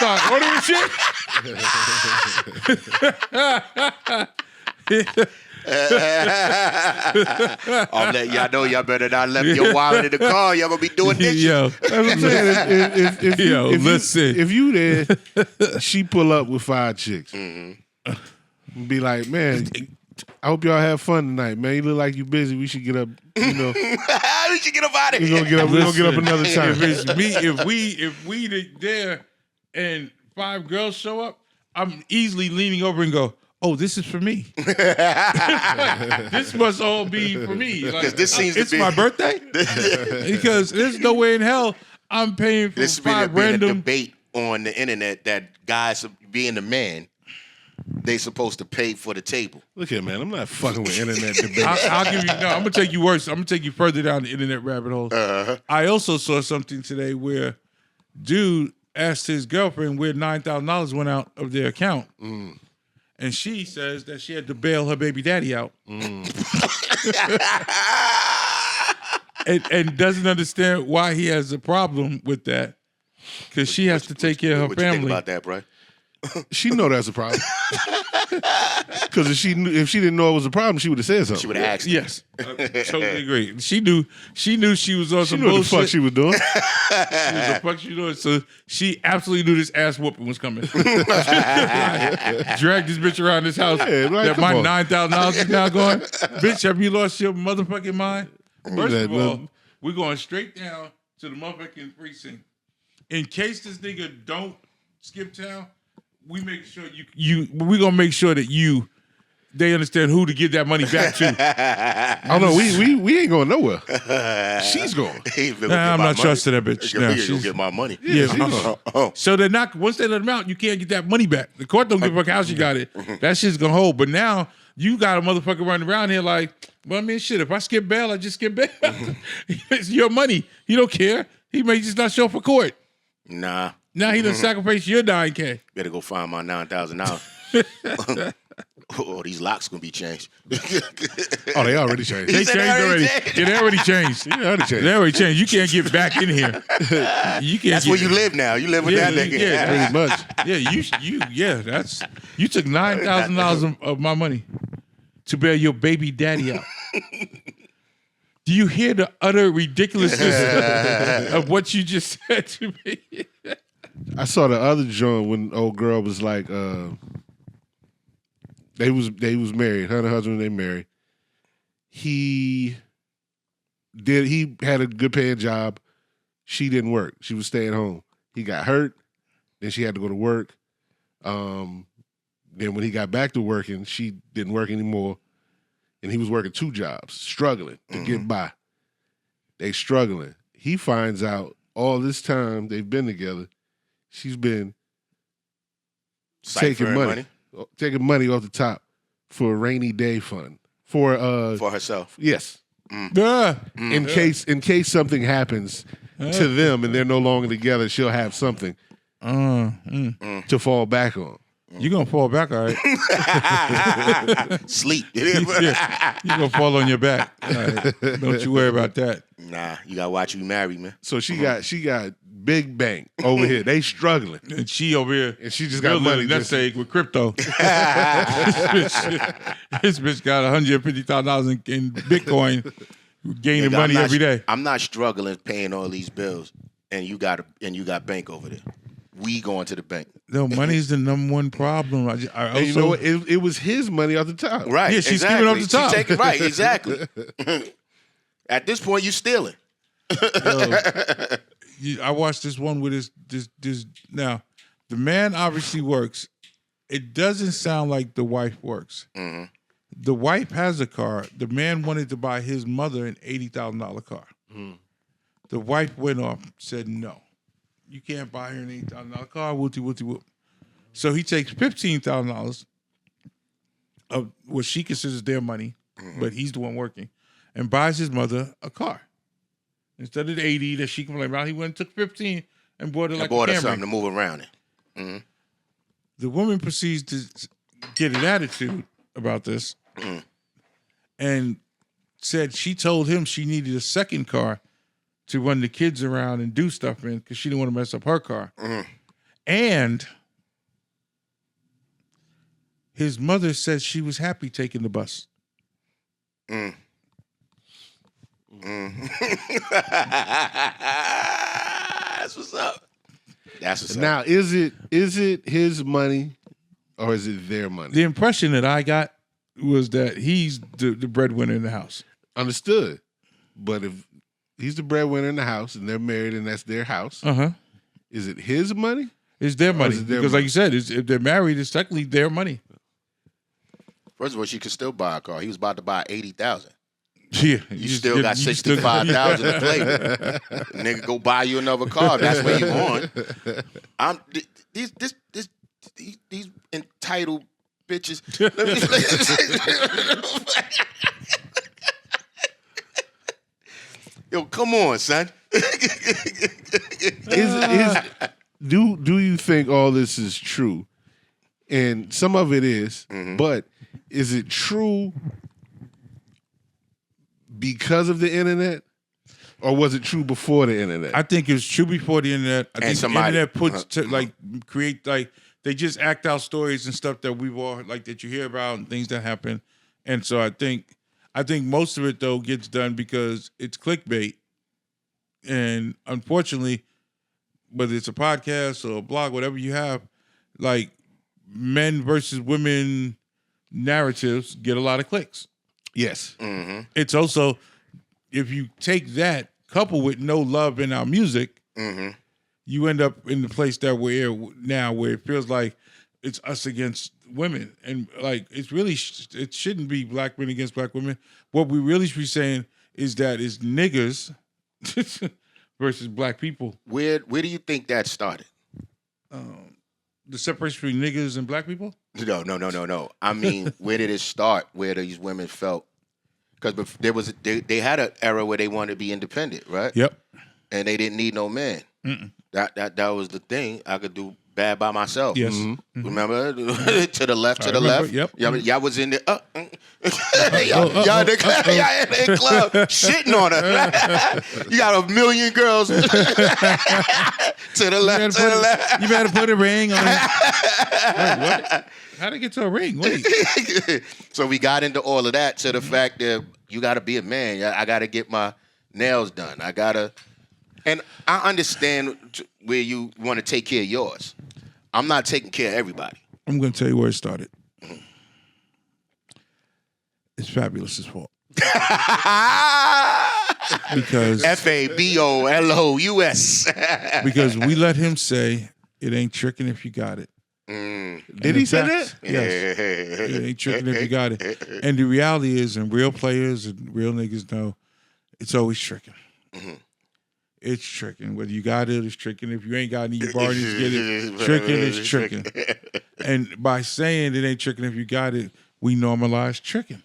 B: I'll let y'all know y'all better not left your wallet in the car. Y'all gonna be doing this. Yo, that's what I'm saying. If you there, she pull up with 5 chicks. Be like, man, I hope y'all have fun tonight, man. You look like you busy. We should get up. You know,
A: we should get up out of here.
B: We're gonna get up another time.
C: If it's me, if we there and 5 girls show up, I'm easily leaning over and go, oh, this is for me. This must all be for me. Like,
A: this seems
C: it's my birthday. Because there's no way in hell I'm paying for
A: this
C: 5
A: been
C: random.
A: a debate on the internet that guys being the man, they supposed to pay for the table.
B: Look here, man. I'm not fucking with internet debate.
C: I'll give you. No, I'm gonna take you worse. I'm gonna take you further down the internet rabbit hole. I also saw something today where dude asked his girlfriend where $9,000 went out of their account. And she says that she had to bail her baby daddy out. and doesn't understand why he has a problem with that. Because she has to take care of her
A: what
C: family.
A: You think about that, bro?
B: She know that's a problem. Because if she didn't know it was a problem, she would have said something.
A: She would have asked.
C: Yes, I totally agree. She knew she was on some
B: knew
C: bullshit.
B: What the fuck she was doing.
C: She knew the fuck she was doing. So she absolutely knew this ass whooping was coming. Dragged this bitch around this house.
B: Yeah, like,
C: that my
B: on.
C: $9,000 is now going. Bitch, have you lost your motherfucking mind? First of all, we're going straight down to the motherfucking precinct. In case this nigga don't skip town, we make sure we gonna make sure that they understand who to give that money back to.
B: Oh no, we ain't going nowhere. She's going.
C: Nah, I'm not trusting that bitch. Nah,
A: she's gonna get my money.
C: Yeah. So they're not. Once they let them out, you can't get that money back. The court don't give a fuck how she got it. That shit's gonna hold. But now you got a motherfucker running around here like, well, I mean, shit. If I skip bail, I just skip bail. It's your money. He don't care. He may just not show up for court.
A: Nah.
C: Now he done sacrificed your $9K.
A: Better go find my $9,000. Oh, these locks gonna be changed.
B: Oh, they already changed.
C: They changed already. Yeah, they already changed. They already changed. You can't get back in here. You can't.
A: That's where you live now. You live with that nigga.
C: Yeah,
B: pretty much.
C: Yeah, you took $9,000 of my money to bail your baby daddy out. Do you hear the utter ridiculousness of what you just said to me?
B: I saw the other joint when old girl was like, they was married. Her and her husband, they married. He had a good paying job. She didn't work. She was staying home. He got hurt. Then she had to go to work. Then when he got back to working, she didn't work anymore. And he was working 2 jobs, struggling to get by. They struggling. He finds out all this time they've been together, she's been taking money off the top for a rainy day fund. For
A: herself.
B: Yes. In case something happens to them and they're no longer together, she'll have something to fall back on.
C: You're gonna fall back, all right.
A: Sleep.
C: Yeah, you're gonna fall on your back. All right. Don't you worry about that.
A: Nah, you gotta watch you married, man.
B: So she got big bank over here. They struggling.
C: And she over here,
B: And she just got money.
C: nest egg with crypto. this bitch got $150,000 in Bitcoin, gaining
A: Nigga,
C: money every day.
A: I'm not struggling paying all these bills, and you got bank over there. We going to the bank.
C: No, money's the number one problem. I
B: And
C: also,
B: you know what? It was his money off the top.
A: Right.
C: Yeah, she's
A: exactly.
C: giving up the top.
A: She taking, right, exactly. At this point, you stealing.
C: I watched this one with this. Now, the man obviously works. It doesn't sound like the wife works.
A: Mm-hmm.
C: The wife has a car. The man wanted to buy his mother an $80,000 car. The wife went off, said no. You can't buy her an $80,000 car. Whoop. So he takes $15,000 of what she considers their money, but he's the one working, and buys his mother a car. Instead of the 80 that she complained about, he went and took 15 and bought it like a
A: bought her
C: Camry.
A: something to move around it. Mm-hmm.
C: The woman proceeds to get an attitude about this and said she told him she needed a second car to run the kids around and do stuff in because she didn't want to mess up her car. And his mother said she was happy taking the bus.
A: That's what's up. That's what's up.
B: Now, is it his money or is it their money?
C: The impression that I got was that he's the breadwinner in the house.
B: Understood. But if he's the breadwinner in the house and they're married and that's their house, is it his money?
C: It's their money.
B: is it their
C: Because
B: money?
C: like you said, if they're married, it's technically their money.
A: First of all, she could still buy a car. He was about to buy 80,000.
C: Yeah.
A: You still got 65,000 to play with. Nigga, go buy you another car. That's what you want. These entitled bitches. Yo, come on, son.
B: Do you think all this is true? And some of it is, but is it true because of the internet, or was it true before the internet?
C: I think it was true before the internet. I think
A: somebody-
C: the internet puts create they just act out stories and stuff that we've all that you hear about and things that happen. And so I think most of it though gets done because it's clickbait. And unfortunately, whether it's a podcast or a blog, whatever you have, like men versus women narratives get a lot of clicks.
B: Yes.
C: It's also, if you take that coupled with no love in our music, you end up in the place that we're now where it feels like it's us against women. And like, it's really, it shouldn't be black men against black women. What we really should be saying is that it's niggas versus black people.
A: Where do you think that started?
C: The separation between niggas and black people?
A: No. I mean, where did it start? Where these women felt? Because they had an era where they wanted to be independent, right?
C: Yep.
A: And they didn't need no man. That was the thing. I could do bad by myself.
C: Yes.
A: Remember? To the left,
C: I remember,
A: left.
C: yep.
A: Y'all was in the y'all in the club shitting on her. You got a million girls to the left, to the left.
C: You better put a ring on it. Wait, what? How'd I get to a ring? Wait.
A: So we got into all of that to the fact that you got to be a man. I got to get my nails done. And I understand where you want to take care of yours. I'm not taking care of everybody.
C: I'm going to tell you where it started. It's Fabulous's fault. Because
A: FABOLOUS.
C: Because we let him say it ain't tricking if you got it.
B: Did he say that?
C: Yes. It ain't tricking if you got it. And the reality is, and real players and real niggas know, it's always tricking. It's tricking. Whether you got it, it's tricking. If you ain't got it, you borrow it, just get it. Tricking is tricking. And by saying it ain't tricking if you got it, we normalize tricking.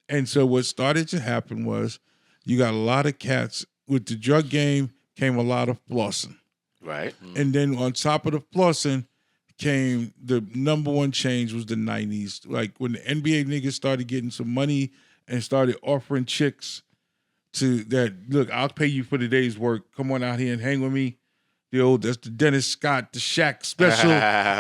C: And so what started to happen was you got a lot of cats. With the drug game came a lot of flossing.
A: Right.
C: And then on top of the flossing came, the number one change was the 90s. Like when the NBA niggas started getting some money and started offering chicks to that, look, I'll pay you for the day's work. Come on out here and hang with me. That's the Dennis Scott, the Shaq special.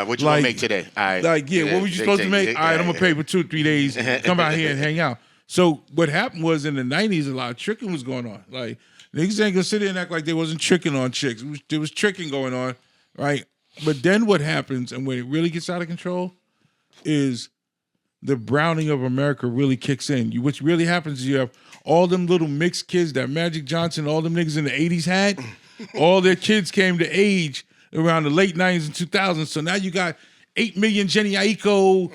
A: What you gonna make today? All right.
C: Like, what was you supposed to make? All right, I'm gonna pay for 2 or 3 days. Come out here and hang out. So what happened was in the 90s, a lot of tricking was going on. Like, niggas ain't gonna sit there and act like they wasn't tricking on chicks. There was tricking going on, right? But then what happens, and when it really gets out of control, is the browning of America really kicks in. What really happens is you have all them little mixed kids that Magic Johnson, all them niggas in the 80s had. All their kids came to age around the late 90s and 2000s. So now you got 8 million Jenny Aiko,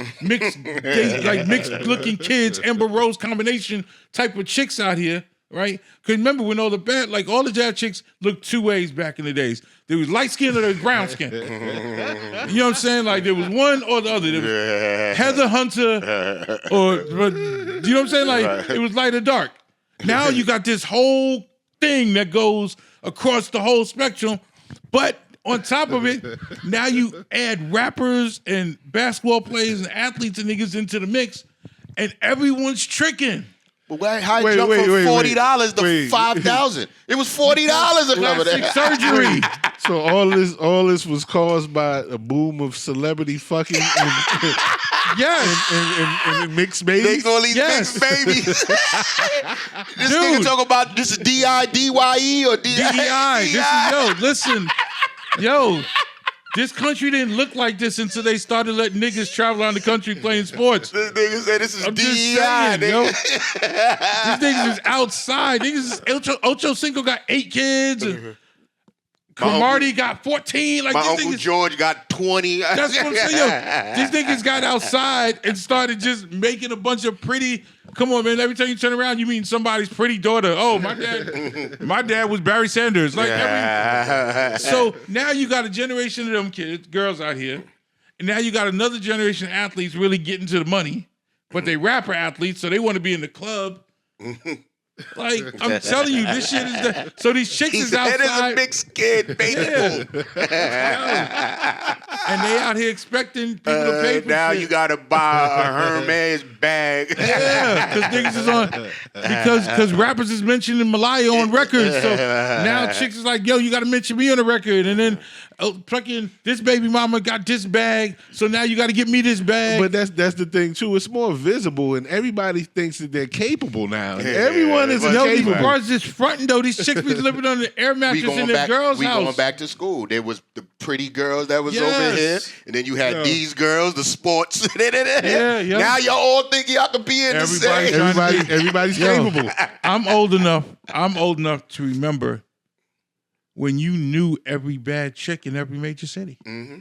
C: mixed looking kids, Amber Rose combination type of chicks out here, right? Because remember when all the jazz chicks looked 2 ways back in the days. There was light skin or there was brown skin. You know what I'm saying? Like there was one or the other. There was Heather Hunter but you know what I'm saying? Like it was light or dark. Now you got this whole thing that goes across the whole spectrum, but on top of it, now you add rappers and basketball players and athletes and niggas into the mix, and everyone's tricking.
A: But how it jumped from $40 to $5,000? It was $40
C: Plastic surgery.
B: So all this was caused by a boom of celebrity fucking and mixed babies.
A: All these mixed babies. This nigga talking about this is D-I-D-Y-E or
C: D-I. Listen. This country didn't look like this until they started letting niggas travel around the country playing sports.
A: This nigga said this is
C: DEI, These niggas is outside. Ocho Cinco got 8 kids. And Cromartie got 14. Like
A: my
C: these
A: Uncle
C: niggas,
A: George got 20.
C: That's what I'm saying. These niggas got outside and started just making a bunch of pretty. Come on, man. Every time you turn around, you mean somebody's pretty daughter. Oh, my dad was Barry Sanders. So now you got a generation of them kids, girls out here, and now you got another generation of athletes really getting to the money, but they rapper athletes, so they want to be in the club. Like, I'm telling you, this shit is so these chicks is outside.
A: That is a mixed kid baseball.
C: And they out here expecting people to pay for
A: now
C: shit.
A: You gotta buy a Hermes bag.
C: Yeah, because niggas is on because rappers is mentioning Malaya on records. So now chicks is like, yo, you gotta mention me on the record. And then fucking this baby mama got this bag, so now you gotta get me this bag.
B: But that's the thing too. It's more visible, and everybody thinks that they're capable now. And everyone is capable.
C: These bars just fronting though. These chicks be living on the air mattress in their girls' house.
A: We going back to school. There was the pretty girls that was over here, and then you had these girls, the sports. Now y'all all think y'all can be in the same.
B: Everybody's capable.
C: I'm old enough to remember when you knew every bad chick in every major city.
A: Mm-hmm.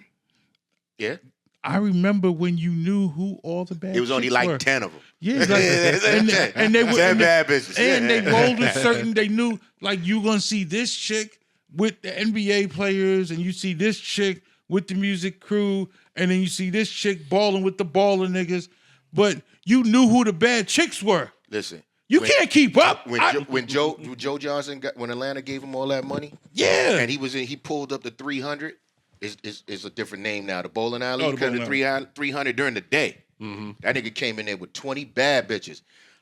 A: Yeah.
C: I remember when you knew who all the bad chicks were.
A: It was only like 10 of them.
C: Yeah. And they were
A: 10 bad bitches.
C: And they rolled with certain, they knew, like, you going to see this chick with the NBA players, and you see this chick with the music crew, and then you see this chick balling with the baller niggas. But you knew who the bad chicks were.
A: Listen.
C: You can't keep up.
A: When Joe Johnson when Atlanta gave him all that money,
C: yeah,
A: and he pulled up the 300. Is a different name now. The bowling alley, because the 300 during the day. Mm-hmm. That nigga came in there with 20 bad bitches.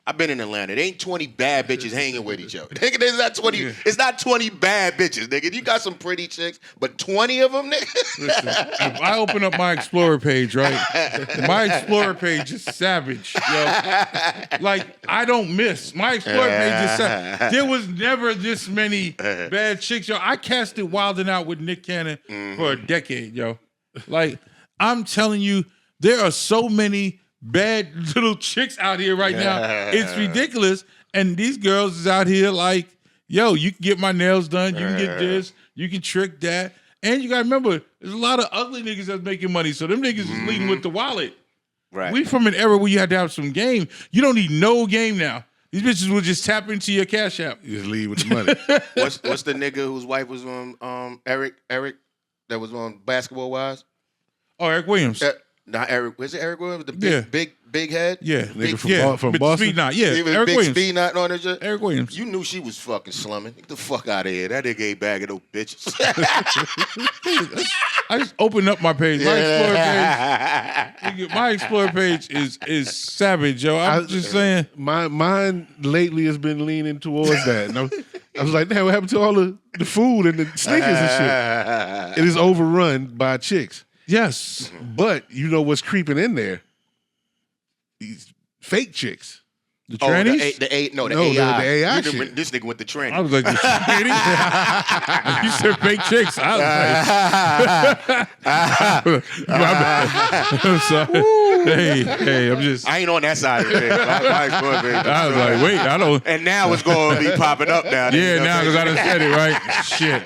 A: I've been in Atlanta. There ain't 20 bad bitches hanging with each other. Nigga, there's not 20. Yeah. It's not 20 bad bitches, nigga. You got some pretty chicks, but 20 of them, nigga.
C: Listen, if I open up my Explorer page, right? My Explorer page is savage, yo. Like, I don't miss. My Explorer page is savage. There was never this many bad chicks, yo. I casted Wildin' Out with Nick Cannon for a decade, yo. Like, I'm telling you, there are so many bad little chicks out here right now. It's ridiculous. And these girls is out here like, yo, you can get my nails done. You can get this. You can trick that. And you got to remember, there's a lot of ugly niggas that's making money. So them niggas is leading with the wallet.
A: Right.
C: We from an era where you had to have some game. You don't need no game now. These bitches will just tap into your Cash App.
B: You just leave with the money.
A: What's the nigga whose wife was on Eric that was on Basketball Wives?
C: Oh, Eric Williams.
A: Not Eric. Was it Eric Williams? The big head?
C: Yeah.
B: Nigga from Boston?
C: Speed knot. Yeah.
A: He was
C: Eric
A: big
C: Williams.
A: speed knot on his shit.
C: Eric Williams.
A: You knew she was fucking slumming. Get the fuck out of here. That nigga ain't bagging no bitches.
C: I just opened up my page. My Explorer page is savage, yo. I'm just saying.
B: Mine lately has been leaning towards that. And I was like, damn, what happened to all the food and the sneakers and shit? It is overrun by chicks.
C: Yes.
B: But you know what's creeping in there? These fake chicks.
C: The trannies?
A: The AI.
B: The AI shit.
A: This nigga went to tranny.
C: I was like, the trannies? You said fake chicks. I was like, I'm sorry. Hey, I'm just.
A: I ain't on that side of it. I
C: was like, wait, I don't.
A: And now it's going to be popping up now.
C: Yeah, now because I done said it, right? Shit.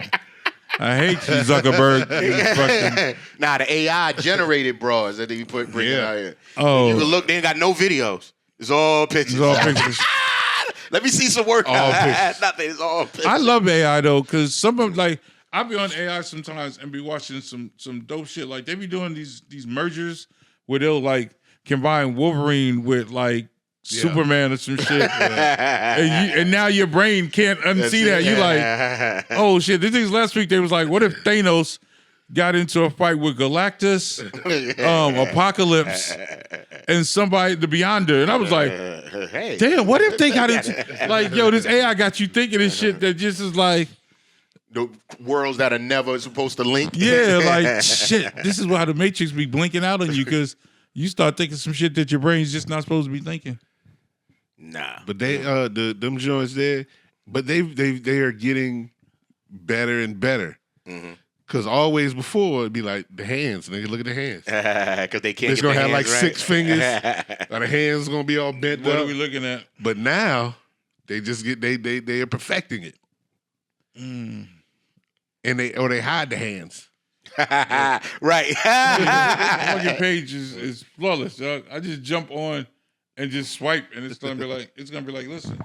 C: I hate you, Zuckerberg.
A: Nah, the AI generated bras that they bring out here.
C: Oh.
A: You can look, they ain't got no videos. It's all pictures. Let me see some work.
C: All pictures.
A: Nothing. It's all pictures.
C: I love AI though, because some of I be on AI sometimes and be watching some dope shit. Like they be doing these mergers where they'll like combine Wolverine with like Superman or some shit. And now your brain can't unsee that. You like, oh shit. This thing's last week they was like, what if Thanos got into a fight with Galactus, Apocalypse, and somebody, the Beyonder. And I was like, damn, what if they got into, like, yo, this AI got you thinking this shit that just is like.
A: The worlds that are never supposed to link.
C: Yeah, like, shit, this is why the Matrix be blinking out on you, because you start thinking some shit that your brain's just not supposed to be thinking.
A: Nah.
B: But they, them joints there, but they are getting better and better. Mm-hmm. Because always before, it'd be like the hands. Nigga, look at the hands.
A: Because they can't
B: They're going to have like 6 fingers. The hands going to be all bent
C: What
B: up.
C: are we looking at?
B: But now, they just get, they are perfecting it.
C: Mm.
B: And they hide the hands.
A: Right.
C: The fucking page is flawless, dog. I just jump on and just swipe, and it's gonna be like, listen.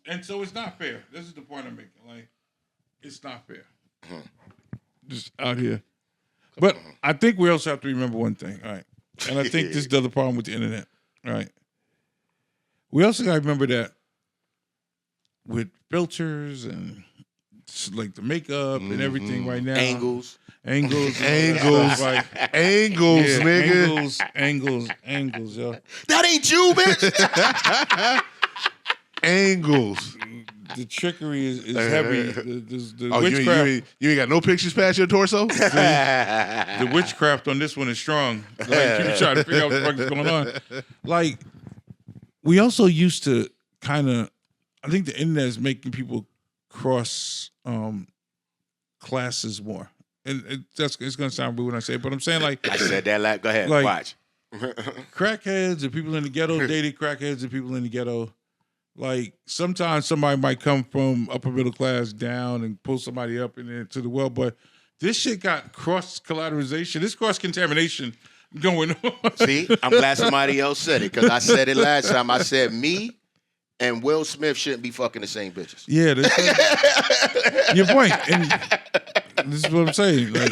C: And so it's not fair. This is the point I'm making. Like, it's not fair. Just out here. But I think we also have to remember one thing, all right? And I think this is the other problem with the internet, all right? We also got to remember that with filters and like the makeup and everything right now.
A: Angles.
C: Right?
B: Angles, nigga.
C: Angles, yo.
A: That ain't you, bitch.
B: Angles.
C: The trickery is heavy. The
B: Oh,
C: witchcraft.
B: you ain't got no pictures past your torso?
C: The witchcraft on this one is strong. Like, people trying to figure out what the fuck is going on. Like, we also used to kind of, I think the internet is making people cross classes more. And it's going to sound weird when I say it, but I'm saying like...
A: I said that, go ahead,
C: like,
A: watch.
C: Crackheads and people in the ghetto dated crackheads and people in the ghetto. Like, sometimes somebody might come from upper middle class down and pull somebody up into the well, but this shit got cross-collateralization. This cross-contamination going on.
A: See, I'm glad somebody else said it, because I said it last time. I said me and Will Smith shouldn't be fucking the same bitches.
C: Yeah, your point. And this is what I'm saying. Like,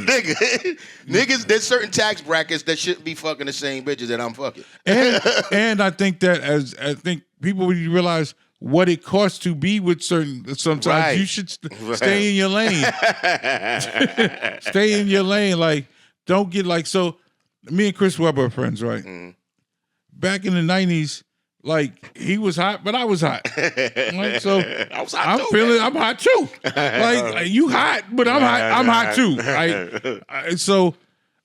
A: niggas, there's certain tax brackets that shouldn't be fucking the same bitches that I'm fucking.
C: And I think that people when you realize what it costs to be with sometimes
A: right.
C: you should stay in your lane. Stay in your lane. Like, don't get like, so me and Chris Webber are friends, right? Mm. Back in the 90s, like, he was hot, but I was hot. Like, so
A: I was hot
C: I'm hot too. Like, you hot, but I'm hot too. Right? So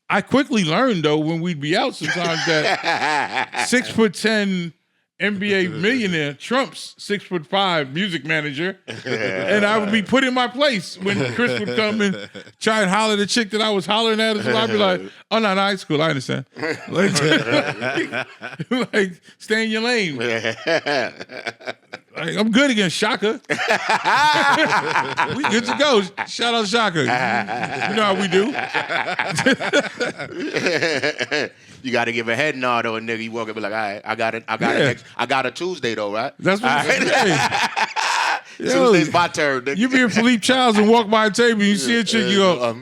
C: I quickly learned though when we'd be out sometimes that 6'10" NBA millionaire trumps 6'5" music manager, and I would be put in my place when Chris would come and try and holler at the chick that I was hollering at as well. I'd be like, "Oh no, high school, I understand." Like, like, stay in your lane. Like, I'm good against Shaka. We good to go. Shout out Shaka. You know how we do.
A: You got to give a head nod or a nigga. You walk up and be like, all right, I got a Tuesday though, right?
C: That's what I'm saying.
A: Tuesday's my turn, nigga.
C: You be in Philippe Childs and walk by a table, you see a chick, you go,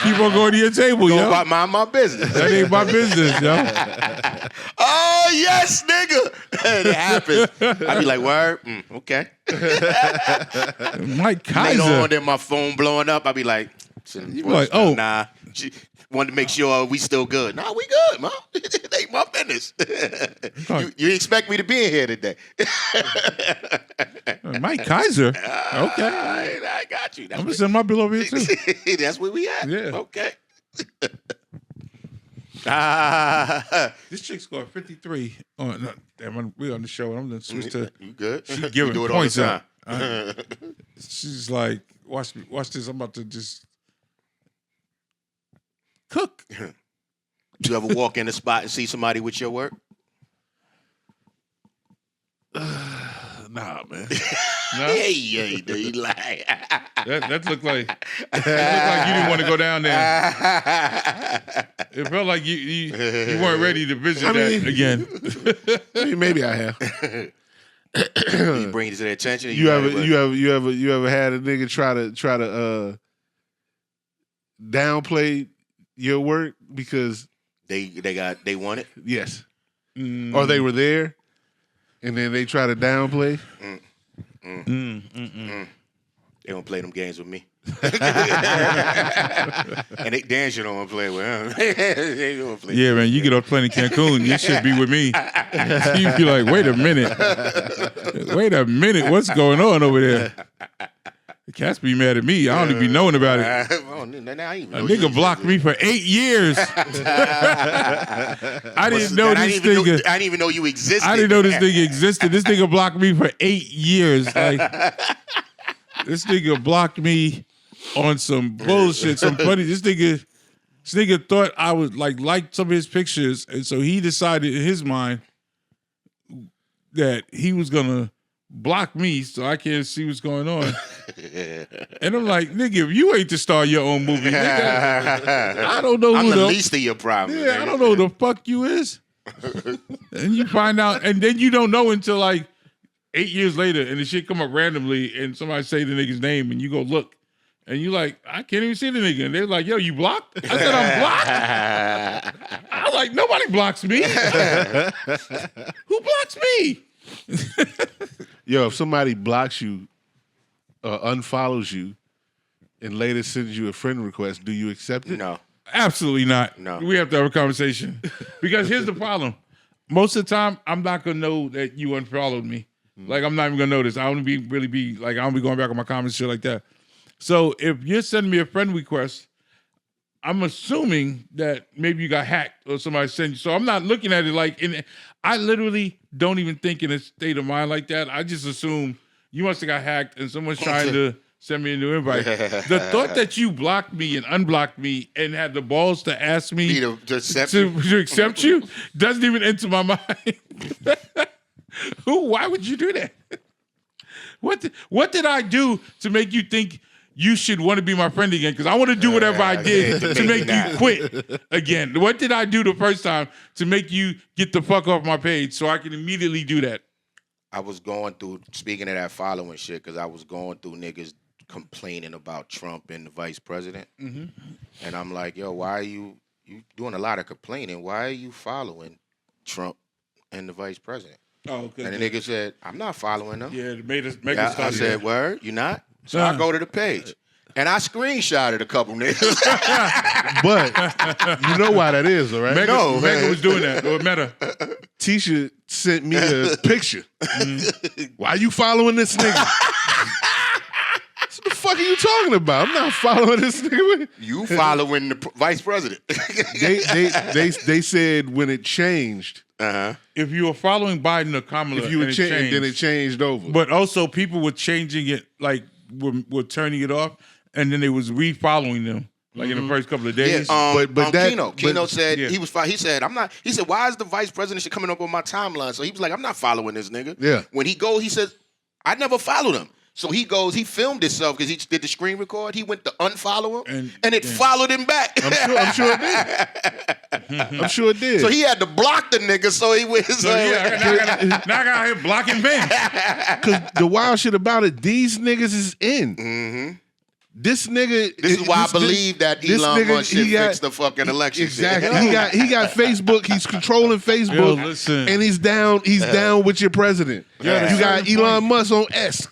C: keep on going to your table,
A: Go
C: yo.
A: about mind my business.
C: That ain't my business, yo.
A: Oh, yes, nigga. And it happens. I be like, word? Okay.
C: Mike
A: Later
C: Kaiser.
A: on, then my phone blowing up. I be like,
C: You be like, oh.
A: nah. Wanted to make sure we still good. Nah, we good, man. It ain't my business. You expect me to be in here today.
C: Mike Kaiser. Okay.
A: I got you.
C: I'm going to send my bill over here, too.
A: That's where we at.
C: Yeah.
A: Okay.
C: This chick scored 53. Damn, we're on the show. I'm going to switch to...
A: You good?
C: She giving
A: do it
C: points
A: all
C: out.
A: the time.
C: She's like, watch this. I'm about to just cook.
A: You ever walk in a spot and see somebody with your work?
B: Nah, man.
C: No?
A: Hey, dude, like
C: That looked like you didn't want to go down there. It felt like you weren't ready to visit that again.
B: Maybe I have.
A: You bring it to their attention.
B: You ever had a nigga try to downplay your work because
A: they want it?
B: yes, or they were there, and then they try to downplay.
A: They don't play them games with me. And they damn sure don't want to play with him. They don't play.
C: Yeah, man, you get off plane in Cancun, you should be with me. You'd be like, wait a minute, what's going on over there? The cats be mad at me. I don't even be knowing about it. A nigga blocked me for 8 years. I didn't know this nigga.
A: I didn't even know you existed.
C: I didn't know this nigga existed. This nigga blocked me for 8 years. Like, this nigga blocked me on some bullshit, some funny. This nigga thought I would like some of his pictures, and so he decided in his mind that he was gonna block me so I can't see what's going on. And I'm like, nigga, if you ain't the star of your own movie, nigga, I don't know who
A: I'm the least of your problems.
C: Yeah, I don't know who the fuck you is. And you find out, and then you don't know until like 8 years later, and the shit come up randomly, and somebody say the nigga's name, and you go look, and you like, I can't even see the nigga, and they're like, yo, you blocked? I said, I'm blocked? I was like, nobody blocks me. Who blocks me?
B: Yo, if somebody blocks you or unfollows you and later sends you a friend request, do you accept it?
A: No.
C: Absolutely not.
A: No.
C: We have to have a conversation. Because here's the problem. Most of the time, I'm not going to know that you unfollowed me. Like, I'm not even going to notice. I don't really be like, I don't be going back on my comments, shit like that. So if you're sending me a friend request, I'm assuming that maybe you got hacked or somebody sent you. So I'm not looking at it like, I literally don't even think in a state of mind like that. I just assume you must have got hacked and someone's trying to send me a new invite. The thought that you blocked me and unblocked me and had the balls to ask me
A: to accept
C: to accept you doesn't even enter my mind. Why would you do that? What did I do to make you think you should want to be my friend again? Because I want to do whatever I did to make you quit again. What did I do the first time to make you get the fuck off my page so I can immediately do that?
A: I was going through, speaking of that following shit, because I was going through niggas complaining about Trump and the vice president. Mm-hmm. And I'm like, yo, why are you doing a lot of complaining? Why are you following Trump and the vice president?
C: Oh, okay.
A: And the nigga said, I'm not following them.
C: Yeah, make us
A: I said, word, you not? So I go to the page. And I screenshotted a couple niggas.
B: But you know why that is, all right?
C: Mega was doing that. Or Meta.
B: Tisha sent me a picture. Why you following this nigga? What the fuck are you talking about? I'm not following this nigga.
A: You following the vice president.
B: They said when it changed.
C: If you were following Biden or Kamala,
B: If you were changed, then it changed over.
C: But also people were changing it, like were turning it off, and then they was re-following them, like in the first couple of days.
A: Yeah,
B: but
A: Keno said he said I'm not. He said, why is the vice president shit coming up on my timeline? So he was like, I'm not following this nigga.
B: Yeah.
A: When he goes, he says, I never followed him. So he goes, he filmed himself because he did the screen record. He went to unfollow him, and it followed him back.
B: I'm sure it did. I'm sure it did.
A: So he had to block the nigga. So he was.
C: now I got out here blocking Ben.
B: Because the wild shit about it, these niggas is in.
A: Mm-hmm.
B: This nigga.
A: This is why I believe that Elon Musk shit fixed the fucking election.
B: Exactly. He got Facebook. He's controlling Facebook.
C: Yo, listen.
B: And he's down with your president.
C: Yeah,
B: you got Elon Musk on X.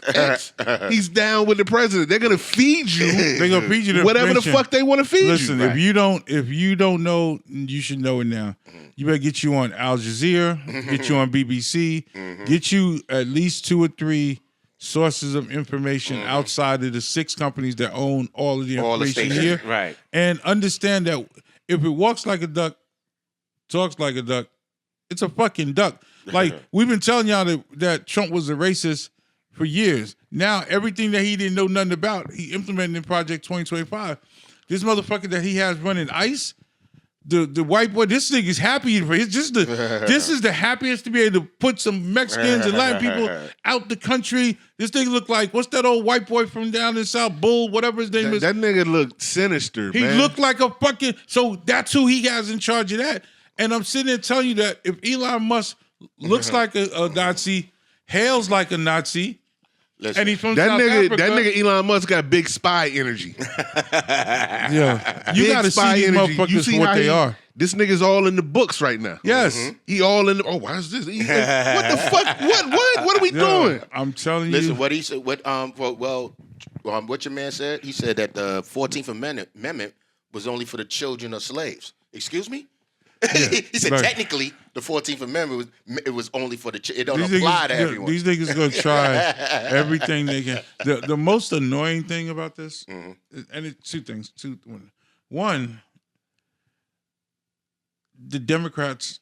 B: He's down with the president. They're gonna feed you.
C: They're gonna feed you the
B: whatever the fuck they want to feed
C: Listen,
B: you.
C: if you don't know, you should know it now. You better get you on Al Jazeera, get you on BBC, get you at least 2 or 3 sources of information outside of the 6 companies that own all of the information here.
D: Right.
C: And understand that if it walks like a duck, talks like a duck, it's a fucking duck. Like, we've been telling y'all that Trump was a racist for years. Now, everything that he didn't know nothing about, he implemented in Project 2025. This motherfucker that he has running ICE, the white boy, this nigga's happy. This is the happiest to be able to put some Mexicans and Latin people out the country. This nigga look like, what's that old white boy from down in South Bull, whatever his name is.
B: That nigga looked sinister,
C: He
B: man.
C: looked like a fucking, so that's who he has in charge of that. And I'm sitting there telling you that if Elon Musk looks like a Nazi, hails like a Nazi,
A: Listen,
C: and he's from
B: that
C: South Africa.
B: That nigga Elon Musk got big spy energy.
C: Yeah. You
B: Big
C: got to see
B: spy
C: these
B: energy. You
C: motherfuckers
B: see
C: for what
B: how
C: they are.
B: This nigga's all in the books right now.
C: Yes.
B: He all in the, why is this? What the fuck? What are we doing?
C: I'm telling
A: listen,
C: you.
A: what he said. What your man said? He said that the 14th Amendment was only for the children of slaves. Excuse me? He said
C: right.
A: technically the 14th Amendment was only for the it don't apply to everyone.
C: These niggas gonna try everything they can. The most annoying thing about this, and it's 2 things. One, the Democrats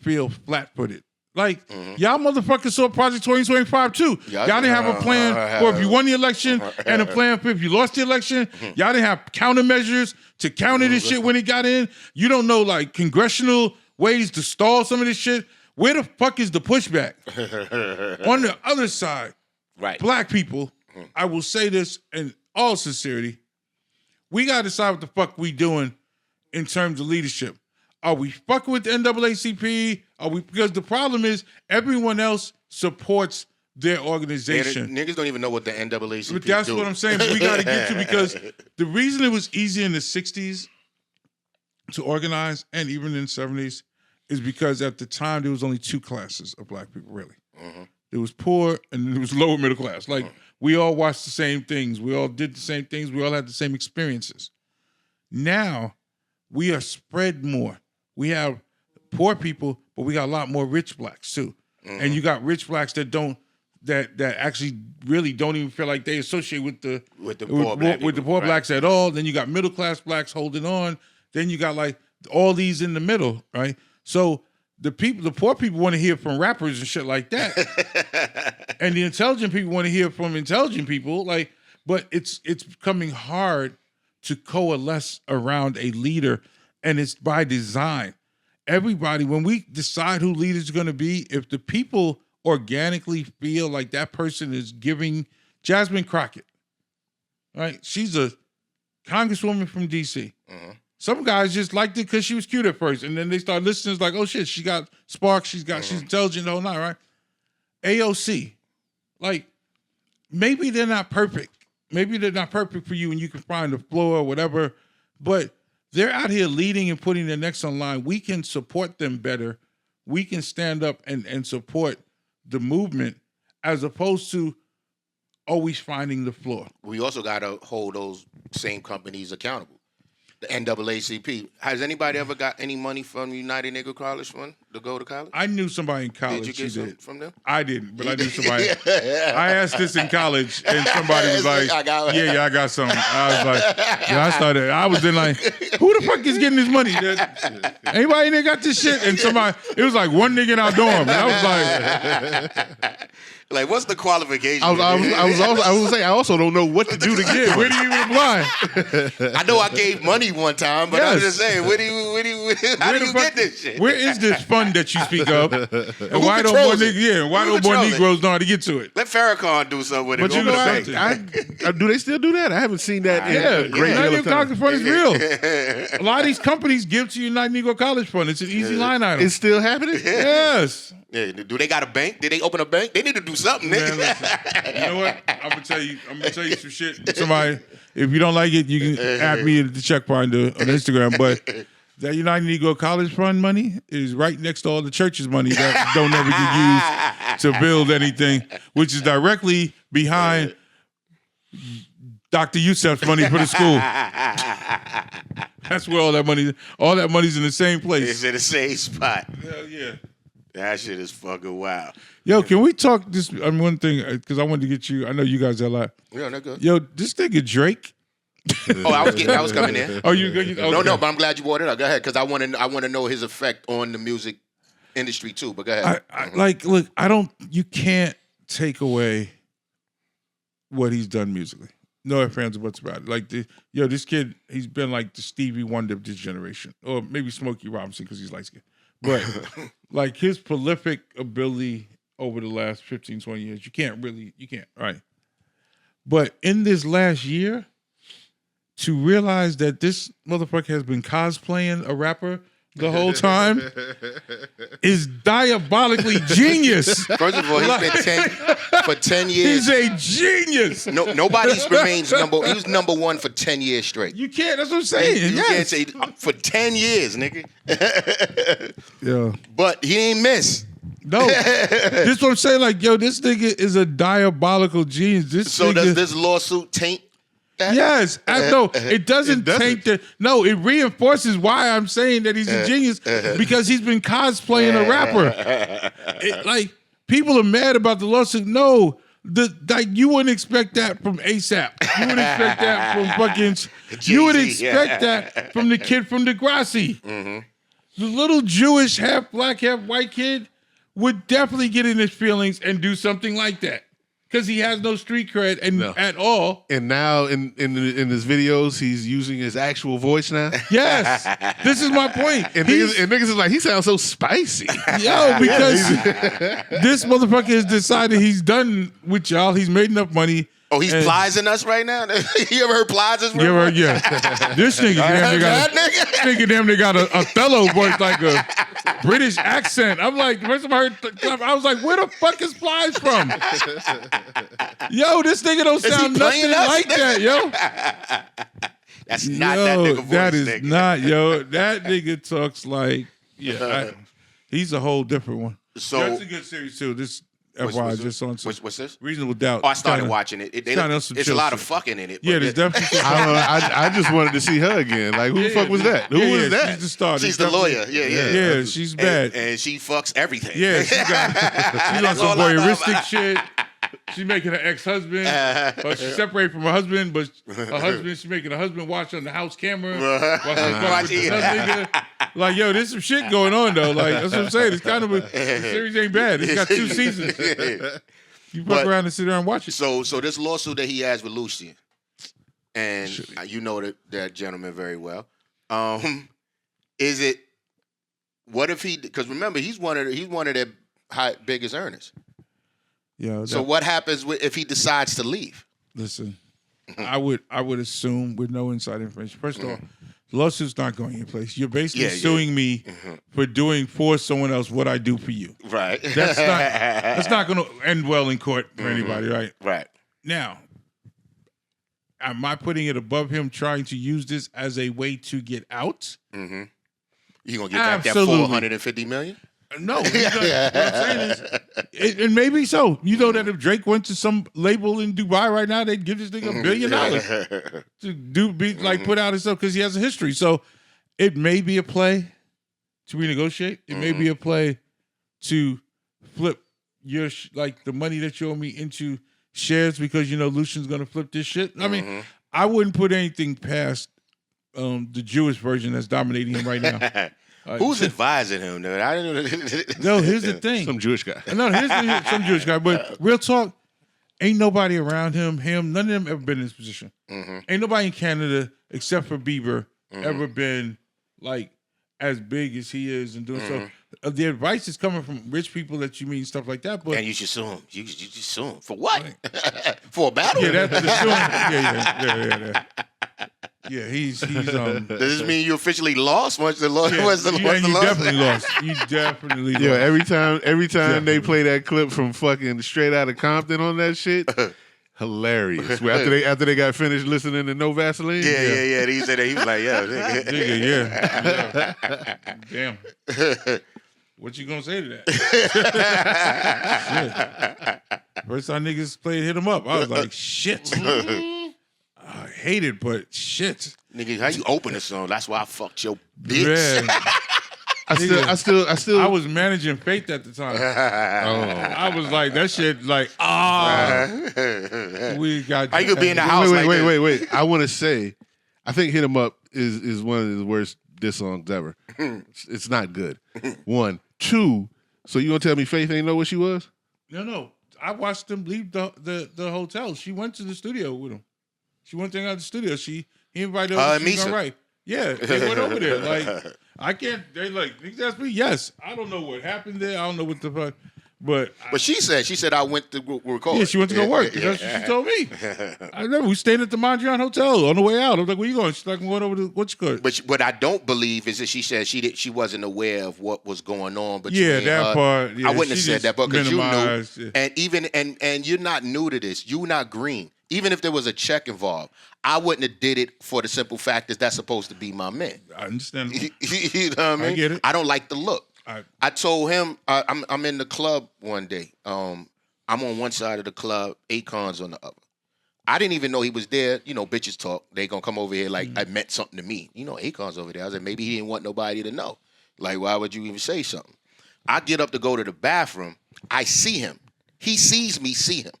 C: feel flat-footed. Like, y'all motherfuckers saw Project 2025 too. Y'all didn't have a plan for if you won the election and a plan for if you lost the election. Y'all didn't have countermeasures to counter this shit when it got in. You don't know, like, congressional ways to stall some of this shit. Where the fuck is the pushback? On the other side,
D: Right.
C: black people, I will say this in all sincerity, we got to decide what the fuck we doing in terms of leadership. Are we fucking with the NAACP? Because the problem is everyone else supports their organization.
A: Niggas don't even know what the NAACP
C: But that's
A: do.
C: what I'm saying. We got to get to, because the reason it was easy in the 60s to organize, and even in the 70s, is because at the time there was only 2 classes of black people, really. There was poor and there was lower middle class. Like, we all watched the same things. We all did the same things. We all had the same experiences. Now, we are spread more. We have poor people, but we got a lot more rich blacks too. And you got rich blacks that actually really don't even feel like they associate with the poor blacks at all. Then you got middle class blacks holding on. Then you got like all these in the middle, right? So the poor people want to hear from rappers and shit like that. And the intelligent people want to hear from intelligent people. Like, but it's becoming hard to coalesce around a leader. And it's by design. Everybody, when we decide who leaders are going to be, if the people organically feel like that person is giving, Jasmine Crockett, right? She's a congresswoman from D.C. Some guys just liked it because she was cute at first. And then they start listening, it's like, oh shit, she got sparks, she's intelligent the whole night, right? AOC, like, maybe they're not perfect. Maybe they're not perfect for you and you can find the floor or whatever, but they're out here leading and putting their necks on line. We can support them better. We can stand up and support the movement as opposed to always finding the floor.
A: We also got to hold those same companies accountable. The NAACP. Has anybody ever got any money from the United Negro College Fund to go to college?
C: I knew somebody in college.
A: Did you get some from them?
C: I didn't, but I knew somebody. I asked this in college, and somebody was like, I got some. I was like, I was then like, who the fuck is getting this money? Anybody in there got this shit? And it was like one nigga in our dorm, and I was like,
A: like, what's the qualification?
B: I also don't know what to do to get.
C: Where do you even apply?
A: I know I gave money one time, but I'm just saying, how do you get this shit?
C: Where is this fund that you speak of? And why don't more Negroes know how to get to it?
A: Let Farrakhan do something with it.
C: But you know,
B: do they still do that? I haven't seen that in a great deal
C: United
B: of
C: Negro
B: time.
C: College Fund is real. A lot of these companies give to United Negro College Fund. It's an easy line item.
B: It's still happening?
C: Yes.
A: Yeah, do they got a bank? Did they open a bank? They need to do something.
C: Man, listen, you know what? I'm gonna tell you some shit. Somebody, If you don't like it, you can add me at the check finder on Instagram. But that United Negro College Fund money is right next to all the church's money that don't ever get used to build anything, which is directly behind Dr. Youssef's money for the school. That's where all that money's in the same place.
A: It's in the same spot.
C: Hell yeah.
A: That shit is fucking wild.
C: Yo, can we talk this? One thing, because I wanted to get you. I know you guys are a lot.
A: Yeah, no good.
C: Yo, this nigga Drake.
A: I was coming in.
C: Oh, you good? Okay.
A: No, but I'm glad you brought it up. Go ahead, because I want to know his effect on the music industry too. But go ahead.
C: Look, you can't take away what he's done musically. No ifs, ands, or buts about it. This kid, he's been like the Stevie Wonder of this generation, or maybe Smokey Robinson because he's light skinned. But like his prolific ability over the last 15, 20 years, you can't, right? But in this last year, to realize that this motherfucker has been cosplaying a rapper the whole time is diabolically genius.
A: First of all, he's been for 10 years.
C: He's a genius.
A: No, nobody's remains number. He was number one for 10 years straight.
C: You can't. That's what I'm saying.
A: You can't say for 10 years, nigga.
C: Yeah.
A: But he ain't miss.
C: No. This is what I'm saying. Like, yo, this nigga is a diabolical genius.
A: Does this lawsuit taint that?
C: Yes. No, it doesn't taint that. No, it reinforces why I'm saying that he's a genius because he's been cosplaying a rapper. People are mad about the lawsuit. No, you wouldn't expect that from ASAP. You wouldn't expect that from fucking. Jay-Z, you would expect that from the kid from Degrassi. Mm-hmm. The little Jewish, half black, half white kid would definitely get in his feelings and do something like that. Because he has no street cred at all.
B: And now in his videos, he's using his actual voice now.
C: Yes. This is my point.
B: And niggas is like, he sounds so spicy.
C: Yo, because this motherfucker has decided he's done with y'all. He's made enough money.
A: Oh, he's plising us right now? You ever heard plies?
C: Yeah. This nigga damn near got a Othello voice, like a British accent. I'm like, the first time I heard, I was like, where the fuck is Plies from? Yo, this nigga don't sound nothing like that, yo.
A: That's not that nigga voice.
C: That is not, yo. That nigga talks like, he's a whole different one. So that's a good series too. This FYI, just on
A: what's this?
C: Reasonable Doubt.
A: Oh, I started watching it. It's a lot of fucking in it.
C: Yeah, there's definitely.
B: I just wanted to see her again. Like, who the fuck was that? Who was that?
C: She's the star.
A: She's the lawyer.
C: Yeah, she's bad.
A: And she fucks everything.
C: Yeah, she's on some voyeuristic shit. She's making her ex-husband. She's separated from her husband, but her husband, she's making her husband watch on the house camera. Like, yo, there's some shit going on, though. Like, that's what I'm saying. It's kind of the series ain't bad. It's got 2 seasons. You fuck around and sit there and watch it.
A: So this lawsuit that he has with Lucien, and you know that gentleman very well. Is it? What if he? Because remember, he's one of their biggest earners.
C: Yeah.
A: So what happens if he decides to leave?
C: Listen, I would assume with no inside information. First of all, the lawsuit's not going in place. You're basically suing me for doing for someone else what I do for you.
A: Right.
C: That's not going to end well in court for anybody, right?
A: Right.
C: Now, am I putting it above him trying to use this as a way to get out?
A: Mm-hmm. You gonna get back that $450 million?
C: No, what I'm saying is, and maybe so. You know that if Drake went to some label in Dubai right now, they'd give this nigga $1 billion to put out his stuff because he has a history. So it may be a play to renegotiate. It may be a play to flip your the money that you owe me into shares because you know Lucian's gonna flip this shit. I mean, I wouldn't put anything past the Jewish version that's dominating him right now.
A: Who's advising him, dude? I didn't know.
C: No, here's the thing.
B: Some Jewish guy.
C: No, some Jewish guy. But real talk, ain't nobody around him, none of them ever been in this position. Ain't nobody in Canada, except for Bieber, ever been like as big as he is and doing so. The advice is coming from rich people that you mean stuff like that. But
A: and you should sue him. You should sue him. For what? For a battle?
C: Yeah, that's the suing. Yeah. Yeah, he's
A: Does this mean you officially lost? Once the law,
C: you definitely lost. You definitely lost.
B: Yo, every time they play that clip from fucking Straight Outta Compton on that shit, hilarious. Well, after they got finished listening to No Vaseline.
A: Yeah. He said that. He was like, yeah.
C: Nigga, yeah. Damn. What you gonna say to that? Shit. First time niggas played Hit 'Em Up, I was like, shit. I hate it, but shit.
A: Nigga, how you open this song? That's why I fucked your bitch.
C: Man.
B: I still.
C: I was managing Faith at the time. I was like, that shit, like, we got.
A: How you could be in the house?
B: Wait. I want to say, I think "Hit 'Em Up" is one of the worst diss songs ever. It's not good. One, two. So you gonna tell me Faith ain't know what she was?
C: No. I watched them leave the hotel. She went to the studio with him. She went to the studio. He invited her.
A: Misa.
C: Right. Yeah, they went over there. Like, I can't. They like, niggas ask me. Yes, I don't know what happened there. I don't know what the fuck. But
A: she said I went to record.
C: Yeah, she went to go work. That's what she told me. I remember we stayed at the Mondrian Hotel on the way out. I was like, "Where you going?" She's like, "I'm going over to what you call it."
A: But what I don't believe is that she said she wasn't aware of what was going on. But
C: yeah, that part. Yeah,
A: I wouldn't have said that, but because you knew,
C: yeah.
A: and even and you're not new to this. You're not green. Even if there was a check involved, I wouldn't have did it for the simple fact that that's supposed to be my man.
C: I understand.
A: You know what I mean?
C: I get it.
A: I don't like the look. I told him I'm in the club one day. I'm on one side of the club, Akon's on the other. I didn't even know he was there. You know, bitches talk. They gonna come over here like I meant something to me. You know, Akon's over there. I said maybe he didn't want nobody to know. Like, why would you even say something? I get up to go to the bathroom. I see him. He sees me see him.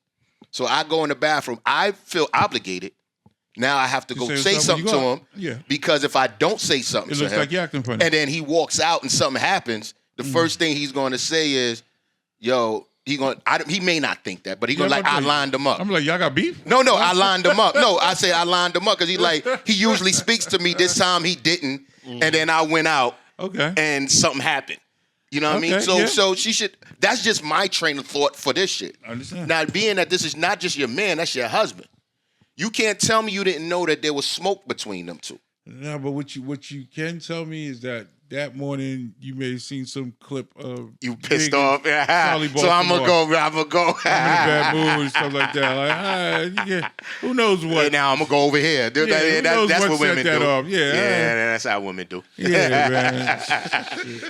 A: So I go in the bathroom. I feel obligated. Now I have to go say something to him.
C: Yeah.
A: Because if I don't say something
C: it
A: to
C: looks
A: him,
C: like you're acting funny.
A: and then he walks out and something happens, the first thing he's going to say is, "Yo, he may not think that, but he's going to I lined him up."
C: I'm like, y'all got beef?
A: No, I lined him up. No, I say I lined him up because he usually speaks to me. This time he didn't, and then I went out.
C: Okay.
A: And something happened. You know what I mean? So she should. That's just my train of thought for this shit.
C: I understand.
A: Now, being that this is not just your man, that's your husband. You can't tell me you didn't know that there was smoke between them two.
C: No, but what you can tell me is that morning you may have seen some clip of
A: you pissed off. So
C: I'm
A: gonna go.
C: I'm in a bad mood and stuff like that. Like, who knows what?
A: Hey, now I'm gonna go over here. That's what women do.
C: Yeah,
A: that's how women do.
C: Yeah, man.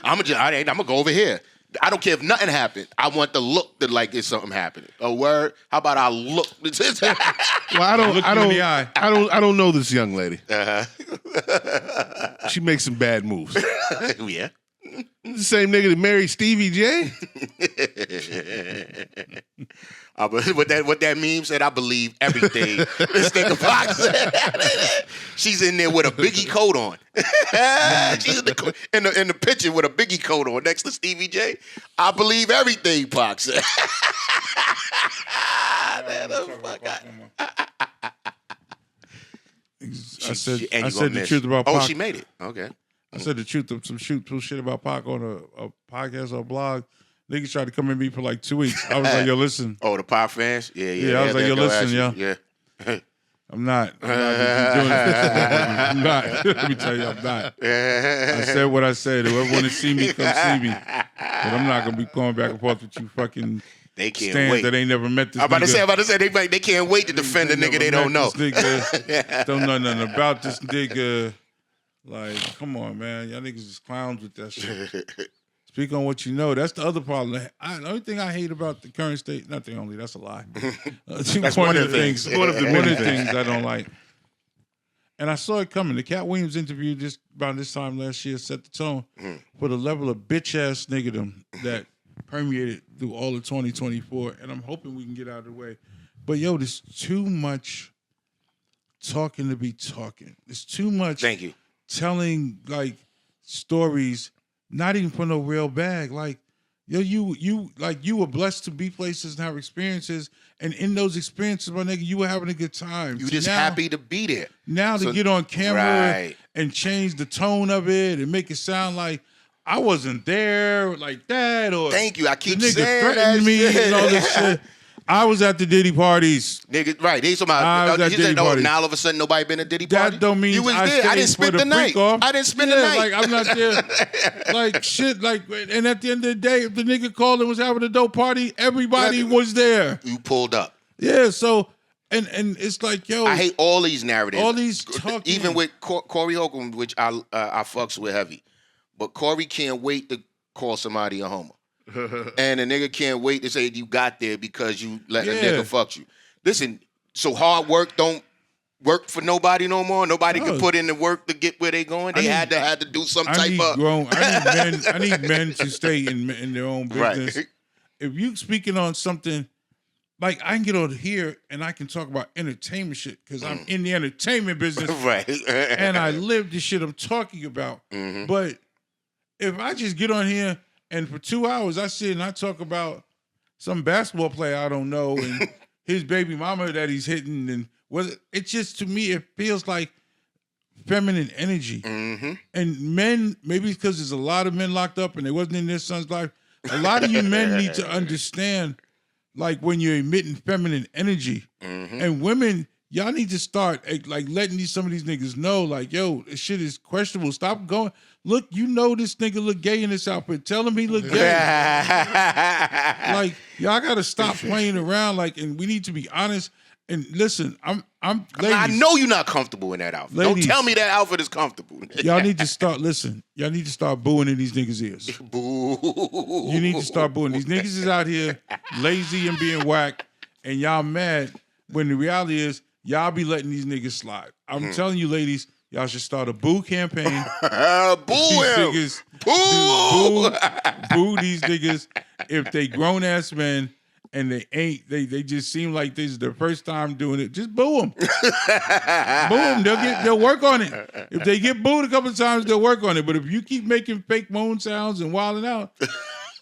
A: I'm gonna go over here. I don't care if nothing happened. I want the look that like it's something happening. A word. How about I look?
B: Well, I don't know this young lady. She makes some bad moves.
A: Yeah.
B: The same nigga that married Stevie J.
A: What that meme said, I believe everything this nigga Fox said. She's in there with a Biggie coat on. She's in the picture with a Biggie coat on next to Stevie J. I believe everything Fox said.
C: I said the truth about Pac.
A: Oh, she made it. Okay.
C: I said the truth of some shit about Pac on a podcast or a blog. Niggas tried to come at me for like 2 weeks. I was like, yo, listen.
A: Oh, the Pac fans? Yeah.
C: I was like, yo, listen, yo.
A: Yeah.
C: I'm not doing this. I'm not. Let me tell you, I'm not. I said what I said. Whoever want to see me, come see me. But I'm not going to be going back and forth with you fucking
A: they can't
C: stands
A: wait.
C: that ain't never met this
A: I'm about
C: nigga.
A: to say they can't wait to defend a nigga they don't know.
C: Don't know nothing about this nigga. Like, come on, man. Y'all niggas is clowns with that shit. Speak on what you know. That's the other problem. The only thing I hate about the current state, not the only, that's a lie.
A: That's one of the things.
C: One of the things I don't like. And I saw it coming. The Cat Williams interview just about this time last year set the tone for the level of bitch-ass niggerdom that permeated through all of 2024. And I'm hoping we can get out of the way. But, yo, there's too much talking to be talking. There's too much
A: Thank you.
C: telling, like, stories, not even for no real bag. Like, yo, you were blessed to be places and have experiences, and in those experiences, my nigga, you were having a good time.
A: You just happy to be there.
C: Now to get on camera and change the tone of it and make it sound like I wasn't there like that, or
A: thank you. I keep
C: the nigga
A: saying
C: threatened
A: that
C: me
A: shit.
C: and all this shit. I was at the Diddy parties.
A: Nigga, right. They talking about, you said, now all of a sudden nobody been at Diddy party?
C: That don't mean
A: you was there. I didn't spend the night. I didn't spend the night.
C: Like, I'm not there. Like, shit. Like, and at the end of the day, if the nigga called and was having a dope party, everybody was there.
A: You pulled up.
C: Yeah, so And it's like, yo,
A: I hate all these narratives.
C: all these talking.
A: Even with Corey Holcomb, which I fucks with heavy, but Corey can't wait to call somebody a homo, and a nigga can't wait to say you got there because you let a nigga fuck you. Listen, so hard work don't work for nobody no more. Nobody can put in the work to get where they going. They had to do some type of.
C: I need men to stay in their own business.
A: Right.
C: If you speaking on something. Like, I can get on here and I can talk about entertainment shit because I'm in the entertainment business.
A: Right.
C: And I live the shit I'm talking about. But if I just get on here and for 2 hours I sit and I talk about some basketball player I don't know and his baby mama that he's hitting, and it just, to me, it feels like feminine energy. And men, maybe because there's a lot of men locked up and they wasn't in their son's life, a lot of you men need to understand, like, when you're emitting feminine energy, and women, y'all need to start like letting some of these niggas know, like, yo, this shit is questionable. Stop going. Look, you know this nigga look gay in this outfit. Tell him he look gay. Like, y'all gotta stop playing around. Like, and we need to be honest. And listen, I'm ladies,
A: I know you're not comfortable in that outfit.
C: Ladies,
A: don't tell me that outfit is comfortable.
C: Y'all need to start. Listen, y'all need to start booing in these niggas' ears.
A: Boo.
C: You need to start booing. These niggas is out here lazy and being whack, and y'all mad when the reality is y'all be letting these niggas slide. I'm telling you, ladies, y'all should start a boo campaign.
A: Boo him.
C: Niggas,
A: Boo.
C: boo these niggas if they grown ass men and they ain't. They just seem like this is their first time doing it. Just boo them. Boo them. They'll work on it. If they get booed a couple of times, they'll work on it. But if you keep making fake moan sounds and wilding out,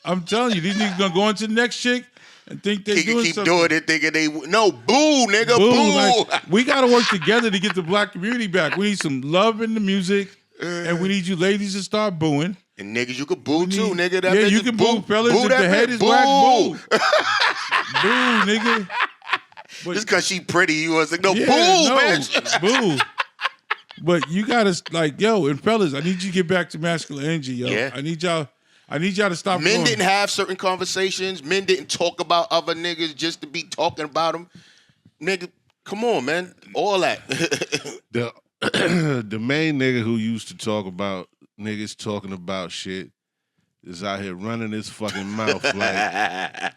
C: I'm telling you, these niggas gonna go into the next chick and think they're doing
A: keep
C: something.
A: doing it, thinking they no boo, nigga, boo.
C: Like, we gotta work together to get the black community back. We need some love in the music, and we need you ladies to start booing.
A: And niggas, you can boo too, nigga. That
C: Yeah, you can boo, fellas. If the head is whack, boo. Boo, nigga. But,
A: just because she pretty, you was like, no, boo, bitch.
C: Boo. But you gotta, like, yo, and fellas, I need you to get back to masculine energy, yo.
A: Yeah.
C: I need y'all to stop.
A: Men didn't have certain conversations. Men didn't talk about other niggas just to be talking about them. Nigga, come on, man. All that.
B: The main nigga who used to talk about niggas talking about shit is out here running his fucking mouth like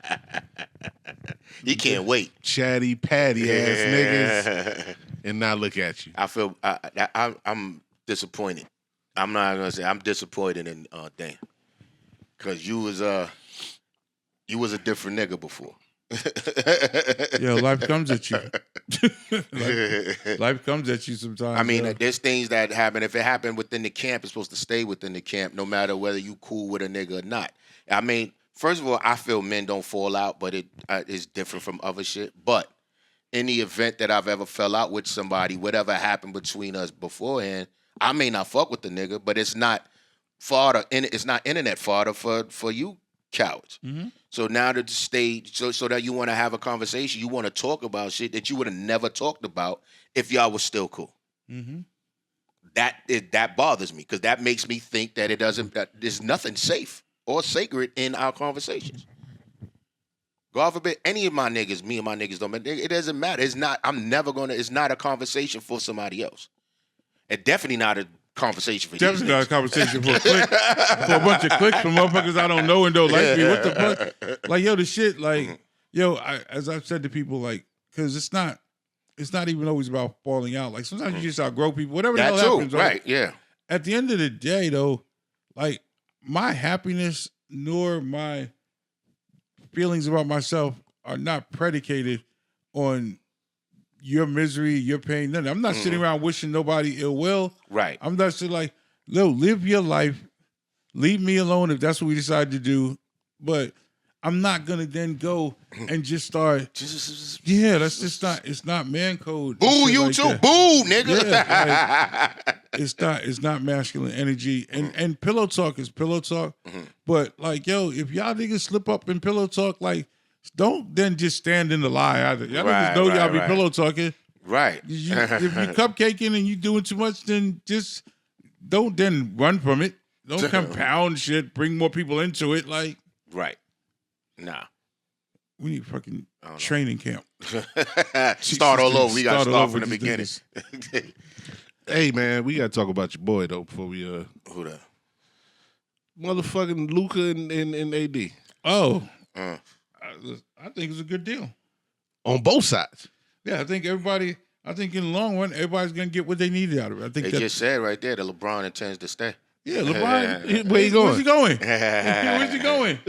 A: he can't wait.
B: Chatty patty ass niggas, and now look at you.
A: I feel I'm disappointed. I'm not gonna say I'm disappointed in Dan, because you was a different nigga before.
C: Yo, life comes at you. life comes at you sometimes.
A: I mean,
C: yo.
A: there's things that happen. If it happened within the camp, it's supposed to stay within the camp, no matter whether you cool with a nigga or not. I mean, first of all, I feel men don't fall out, but it is different from other shit. But in the event that I've ever fell out with somebody, whatever happened between us beforehand, I may not fuck with the nigga, but it's not fodder. It's not internet fodder for you cowards. Mm-hmm. So now to stay, so that you want to have a conversation, you want to talk about shit that you would have never talked about if y'all was still cool. Mm-hmm. That bothers me, because that makes me think that there's nothing safe or sacred in our conversations. God forbid any of my niggas, me and my niggas don't. It doesn't matter. It's not. It's not a conversation for somebody else. And definitely not a conversation for
C: definitely not a conversation for a click, for a bunch of clicks from motherfuckers I don't know and don't like me. What the fuck? Like, yo, the shit, like, yo, as I've said to people, like, because it's not even always about falling out. Like, sometimes you just outgrow people, whatever the hell happens.
A: Right, yeah.
C: At the end of the day, though, like, my happiness nor my feelings about myself are not predicated on your misery, your pain, nothing. I'm not sitting around wishing nobody ill will.
A: Right.
C: I'm not sitting like, no, live your life. Leave me alone if that's what we decide to do. But I'm not gonna then go and just start. Yeah, that's just not. It's not man code.
A: Boo you like too. That. Boo, nigga.
C: Yeah, like, it's not masculine energy. And pillow talk is pillow talk. Mm-hmm. But like, yo, if y'all niggas slip up in pillow talk, like, don't then just stand in the lie either. Y'all niggas know y'all be pillow talking.
A: Right.
C: If you cupcaking and you doing too much, then just don't then run from it. Don't compound shit, bring more people into it. Like,
A: right. Nah.
C: We need fucking training camp.
A: Start all over. We got to
C: Start all
A: start
C: over
A: from the
C: with
A: beginning.
C: these
B: Hey man, we gotta talk about your boy though before we
A: Who that?
B: motherfucking Luca and AD
C: Oh,
A: Uh,
C: I think it's a good deal.
B: on both sides.
C: Yeah, I think in the long run, everybody's gonna get what they needed out of it. I think
A: they
C: that.
A: just said right there that LeBron intends to stay.
C: Yeah, LeBron.
B: Where he going?
C: Where's he going? Where's he going?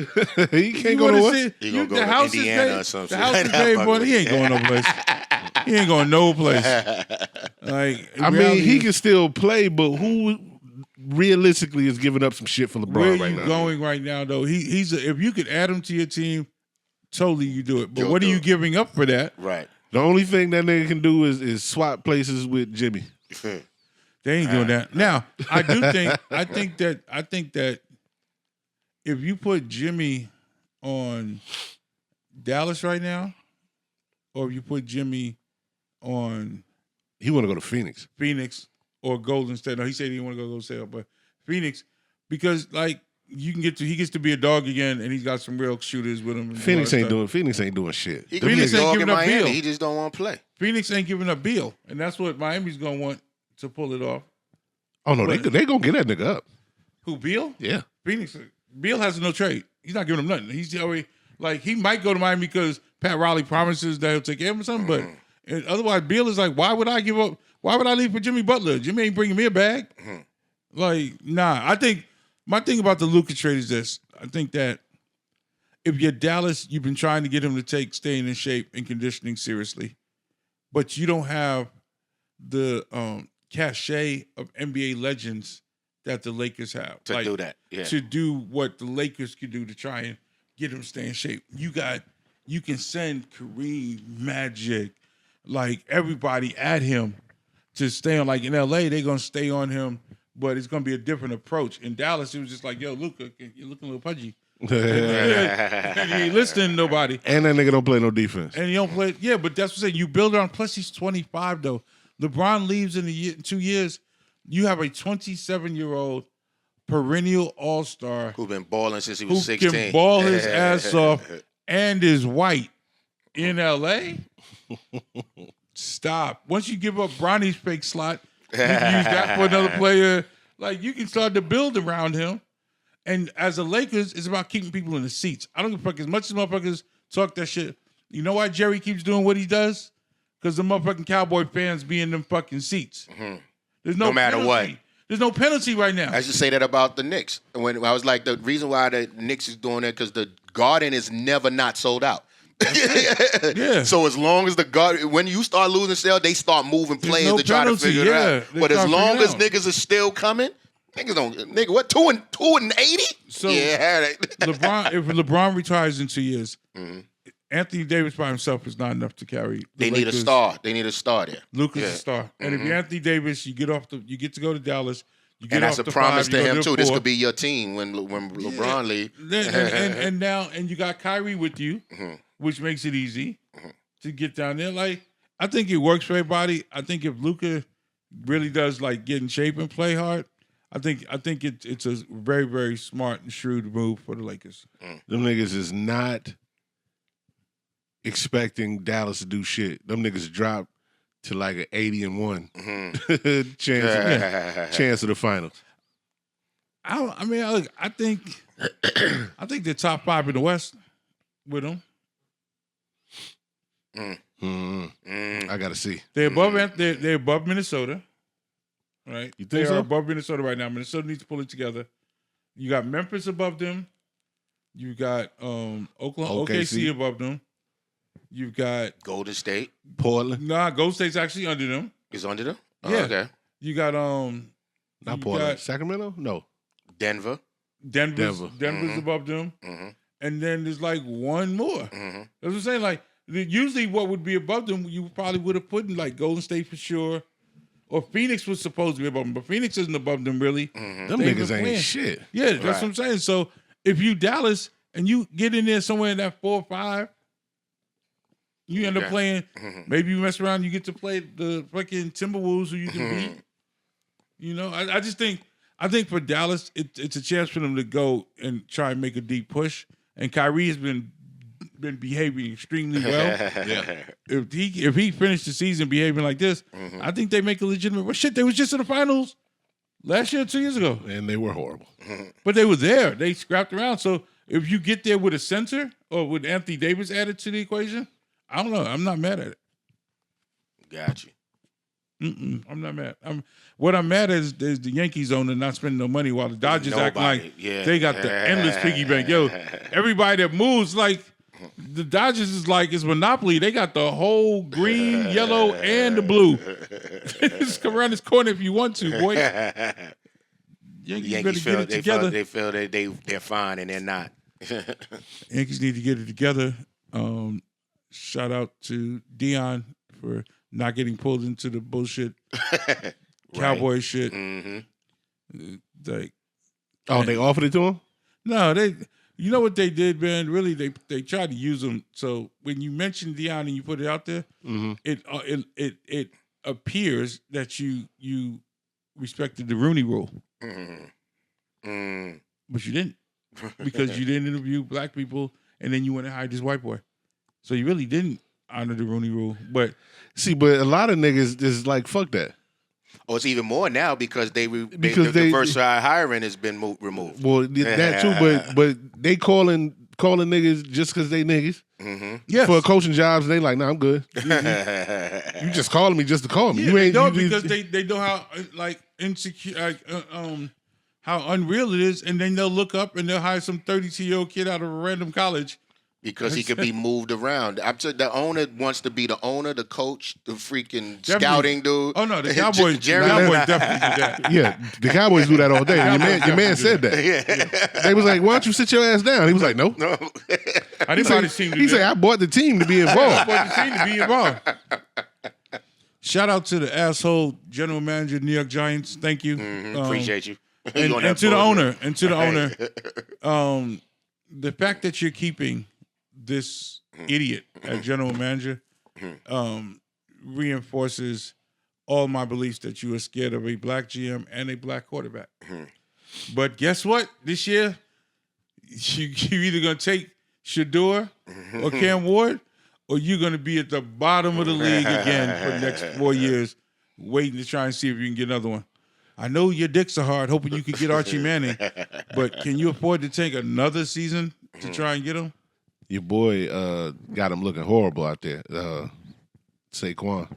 B: He can't
C: You
B: go to
C: wanna
B: what?
C: see-
A: He
C: you-
A: gonna go
C: the
A: to
C: house
A: Indiana
C: is
A: or
C: paid,
A: some
C: the
A: shit
C: house
A: like
C: is
A: that,
C: paid
A: fuck
C: for.
A: with
C: He ain't going no place. He ain't going no place. Like,
B: I mean,
C: reality
B: he
C: is,
B: can still play, but who realistically is giving up some shit for LeBron
C: where
B: right
C: you
B: now?
C: going right now, though? If you could add him to your team, totally you do it. But
A: You'll
C: what are
A: do
C: you
A: it.
C: giving up for that?
A: Right.
B: The only thing that nigga can do is swap places with Jimmy.
C: They ain't doing that. Now, I think that if you put Jimmy on Dallas right now, or if you put Jimmy on
B: He want to go to Phoenix.
C: Phoenix or Golden State. No, he said he didn't want to go Golden State, but Phoenix, because like he gets to be a dog again, and he's got some real shooters with him. and
B: Phoenix
C: all that
B: ain't
C: stuff.
B: doing shit.
A: He
B: Them
A: can be a
C: Phoenix ain't
A: dog in
C: giving up
A: Miami.
C: Beal.
A: He just don't want to play.
C: Phoenix ain't giving up Beal, and that's what Miami's gonna want to pull it off.
B: Oh no, they gonna get that nigga up.
C: Who, Beal?
B: Yeah.
C: Phoenix. Beal has no trade. He's not giving him nothing. He's already like he might go to Miami because Pat Riley promises that he'll take care of him or something. But otherwise, Beal is like, why would I give up? Why would I leave for Jimmy Butler? Jimmy ain't bringing me a bag. Like, nah. I think my thing about the Luka trade is this. I think that if you're Dallas, you've been trying to get him to take staying in shape and conditioning seriously, but you don't have the cachet of NBA legends that the Lakers have
A: To do that. Yeah.
C: to do what the Lakers could do to try and get him to stay in shape. You can send Kareem, Magic, like everybody at him to stay on. Like in LA, they're gonna stay on him, but it's gonna be a different approach. In Dallas, it was just like, yo, Luka, you're looking a little pudgy. You ain't listening to nobody.
B: And that nigga don't play no defense.
C: And you don't play. Yeah, but that's what I'm saying. You build it on. Plus, he's 25 though. LeBron leaves in 2 years. You have a 27-year-old perennial All-Star
A: Who's been balling since he
C: who
A: was 16.
C: can ball his ass off and is white in LA. Stop. Once you give up Bronny's fake slot, you can use that for another player. Like you can start to build around him. And as a Lakers, it's about keeping people in the seats. I don't give a fuck as much as motherfuckers talk that shit. You know why Jerry keeps doing what he does? Because the motherfucking Cowboy fans be in them fucking seats. There's no
A: matter
C: penalty.
A: what.
C: There's no penalty right now.
A: I should say that about the Knicks. When I was like, the reason why the Knicks is doing that because the Garden is never not sold out.
C: Yeah.
A: So as long as the Garden, when you start losing sales, they start moving players
C: no
A: to try
C: penalty,
A: to figure it
C: yeah.
A: out.
C: They
A: But as
C: start
A: long
C: figuring
A: as
C: out.
A: niggas are still coming, niggas don't. Nigga, what 2-80?
C: So
A: Yeah.
C: LeBron, if LeBron retires in 2 years, Anthony Davis by himself is not enough to carry.
A: They need a star. They need a star there.
C: Luka's
A: Yeah.
C: a star, and if you're Anthony Davis, you get to go to Dallas. You get
A: And that's
C: off
A: a
C: the
A: promise
C: 5,
A: to
C: you go
A: him
C: the
A: too. This
C: 4.
A: could be your team when LeBron leave.
C: And now you got Kyrie with you, which makes it easy to get down there. Like I think it works for everybody. I think if Luka really does like get in shape and play hard, I think it's a very, very smart and shrewd move for the Lakers.
B: Them niggas is not expecting Dallas to do shit. Them niggas dropped to like an 80-1 chance of the finals.
C: I think they're top 5 in the West with them.
B: I gotta see.
C: They're above Minnesota, right?
B: You think
C: they
B: so?
C: are above Minnesota right now. Minnesota needs to pull it together. You got Memphis above them. You got Oklahoma, OKC above them. You've got
A: Golden State
B: Portland.
C: Golden State's actually under them.
A: is under them. Oh,
C: Yeah.
A: Okay.
C: You got
B: Not Portland. Sacramento? No.
A: Denver.
C: Denver's
A: Mm-hmm.
C: above them, and then there's like one more.
A: Mm-hmm.
C: That's what I'm saying. Like usually, what would be above them, you probably would have put in like Golden State for sure, or Phoenix was supposed to be above them, but Phoenix isn't above them really.
B: Them
C: They
B: niggas
C: even
B: ain't
C: playing.
B: shit.
C: Yeah, that's
A: Right.
C: what I'm saying. So if you Dallas and you get in there somewhere in that 4 or 5, you end up
A: Okay.
C: playing. Maybe you mess around, you get to play the fucking Timberwolves who you can beat. You know, I just think for Dallas, it's a chance for them to go and try and make a deep push. And Kyrie has been been behaving extremely well.
B: Yeah.
C: If he finished the season behaving like this, I think they make a legitimate. Well, shit, they was just in the finals last year, 2 years ago,
B: And they were horrible.
C: but they were there. They scrapped around. So if you get there with a center or with Anthony Davis added to the equation, I don't know. I'm not mad at it.
A: Got you.
C: I'm not mad. What I'm mad at is the Yankees owner not spending no money while the Dodgers acting like they got the endless piggy bank. Yo, everybody that moves like the Dodgers is like it's Monopoly. They got the whole green, yellow, and the blue. Just come around this corner if you want to, boy. Yankees better get it together.
A: They feel that they're fine and they're not.
C: Yankees need to get it together. Shout out to Dion for not getting pulled into the bullshit Cowboy shit. Like,
B: They offered it to him?
C: no, you know what they did, man? Really, they tried to use him. So when you mention Dion and you put it out there, it appears that you respected the Rooney Rule, but you didn't because you didn't interview black people, and then you went and hired this white boy. So you really didn't honor the Rooney Rule. But
B: see, but a lot of niggas is like, fuck that.
A: Oh, it's even more now because the
B: they
A: versatile hiring has been removed.
B: Well, that too, but they calling niggas just because they niggas.
C: Yes.
B: For coaching jobs, they like, nah, I'm good. You just calling me just to call me.
C: Yeah,
B: you ain't
C: they don't because they know how like insecure, how unreal it is, and then they'll look up and they'll hire some 32-year-old kid out of a random college.
A: Because he could be moved around. I'm saying the owner wants to be the owner, the coach, the freaking scouting dude.
C: Oh no, the Cowboys definitely do that.
B: Yeah, the Cowboys do that all day. Your man said that. Yeah. They was like, "Why don't you sit your ass down?" He was like, "No." He said, "I bought the team to be involved."
C: I bought the team to be involved. Shout out to the asshole general manager of New York Giants. Thank you.
A: Appreciate you.
C: And to the owner. The fact that you're keeping this idiot as general manager reinforces all my beliefs that you are scared of a black GM and a black quarterback. But guess what? This year, you're either going to take Shador or Cam Ward, or you're going to be at the bottom of the league again for the next 4 years, waiting to try and see if you can get another one. I know your dicks are hard, hoping you could get Archie Manning, but can you afford to take another season to try and get him?
B: Your boy got him looking horrible out there, Saquon.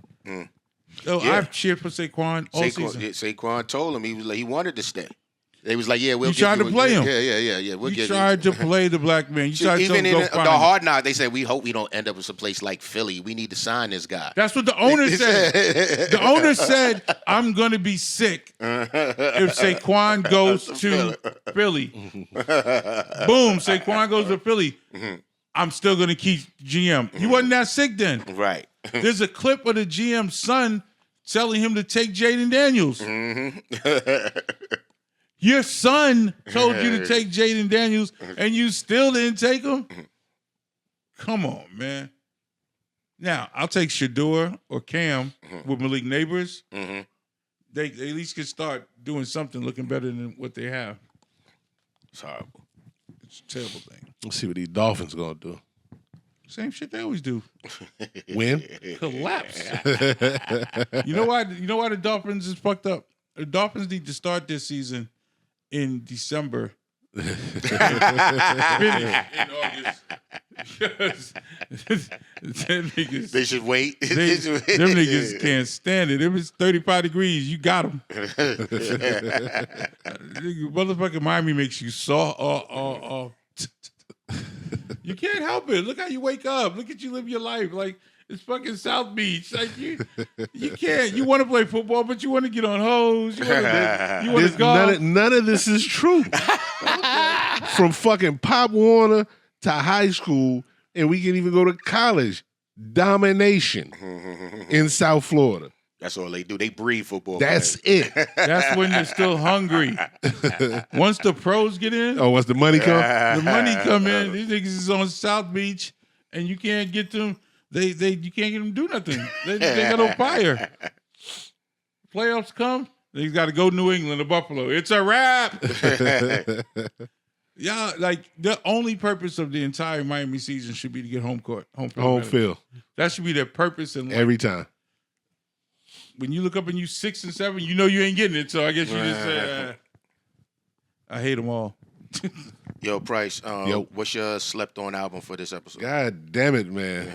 C: I've cheered for Saquon all season.
A: Saquon told him he wanted to stay. They was like, "Yeah, we'll."
C: You tried to play him.
A: Yeah.
C: You tried to play the black man. You tried
A: even
C: to
A: in
C: go
A: the hard knock, they said, "We hope we don't end up with a place like Philly. We need to sign this guy."
C: That's what the owner said. The owner said, "I'm going to be sick if Saquon goes to Philly." Boom, Saquon goes to Philly. I'm still going to keep GM. He wasn't that sick then.
A: Right.
C: There's a clip of the GM's son telling him to take Jaden Daniels. Your son told you to take Jaden Daniels, and you still didn't take him? Come on, man. Now, I'll take Shador or Cam with Malik Neighbors. They at least can start doing something looking better than what they have.
A: It's horrible.
C: It's a terrible thing.
B: Let's see what these Dolphins gonna do.
C: Same shit they always do.
B: Win?
C: Collapse. You know why the Dolphins is fucked up? The Dolphins need to start this season in December. Finish in August. Them niggas,
A: They should wait.
C: them niggas can't stand it. If it's 35 degrees, you got them. Motherfucking Miami makes you you can't help it. Look how you wake up. Look at you live your life. Like, it's fucking South Beach. Like, you can't. You want to play football, but you want to get on hoes. You want to golf.
B: None of this is true. From fucking Pop Warner to high school, and we can even go to college. Domination in South Florida.
A: That's all they do. They breed football.
B: That's it.
C: That's when you're still hungry. Once the pros get in.
B: Oh, once the money come?
C: The money come in. These niggas is on South Beach, and you can't get them. You can't get them to do nothing. They got no fire. Playoffs come, they got to go New England or Buffalo. It's a wrap. Yeah, like the only purpose of the entire Miami season should be to get home field
B: Home
C: advantage.
B: field
C: That should be their purpose in life.
B: every time.
C: When you look up and you 6 and 7, you know you ain't getting it. So I guess you just say, I hate them all.
A: Yo, Price,
B: Yo.
A: what's your slept on album for this episode?
B: God damn it, man.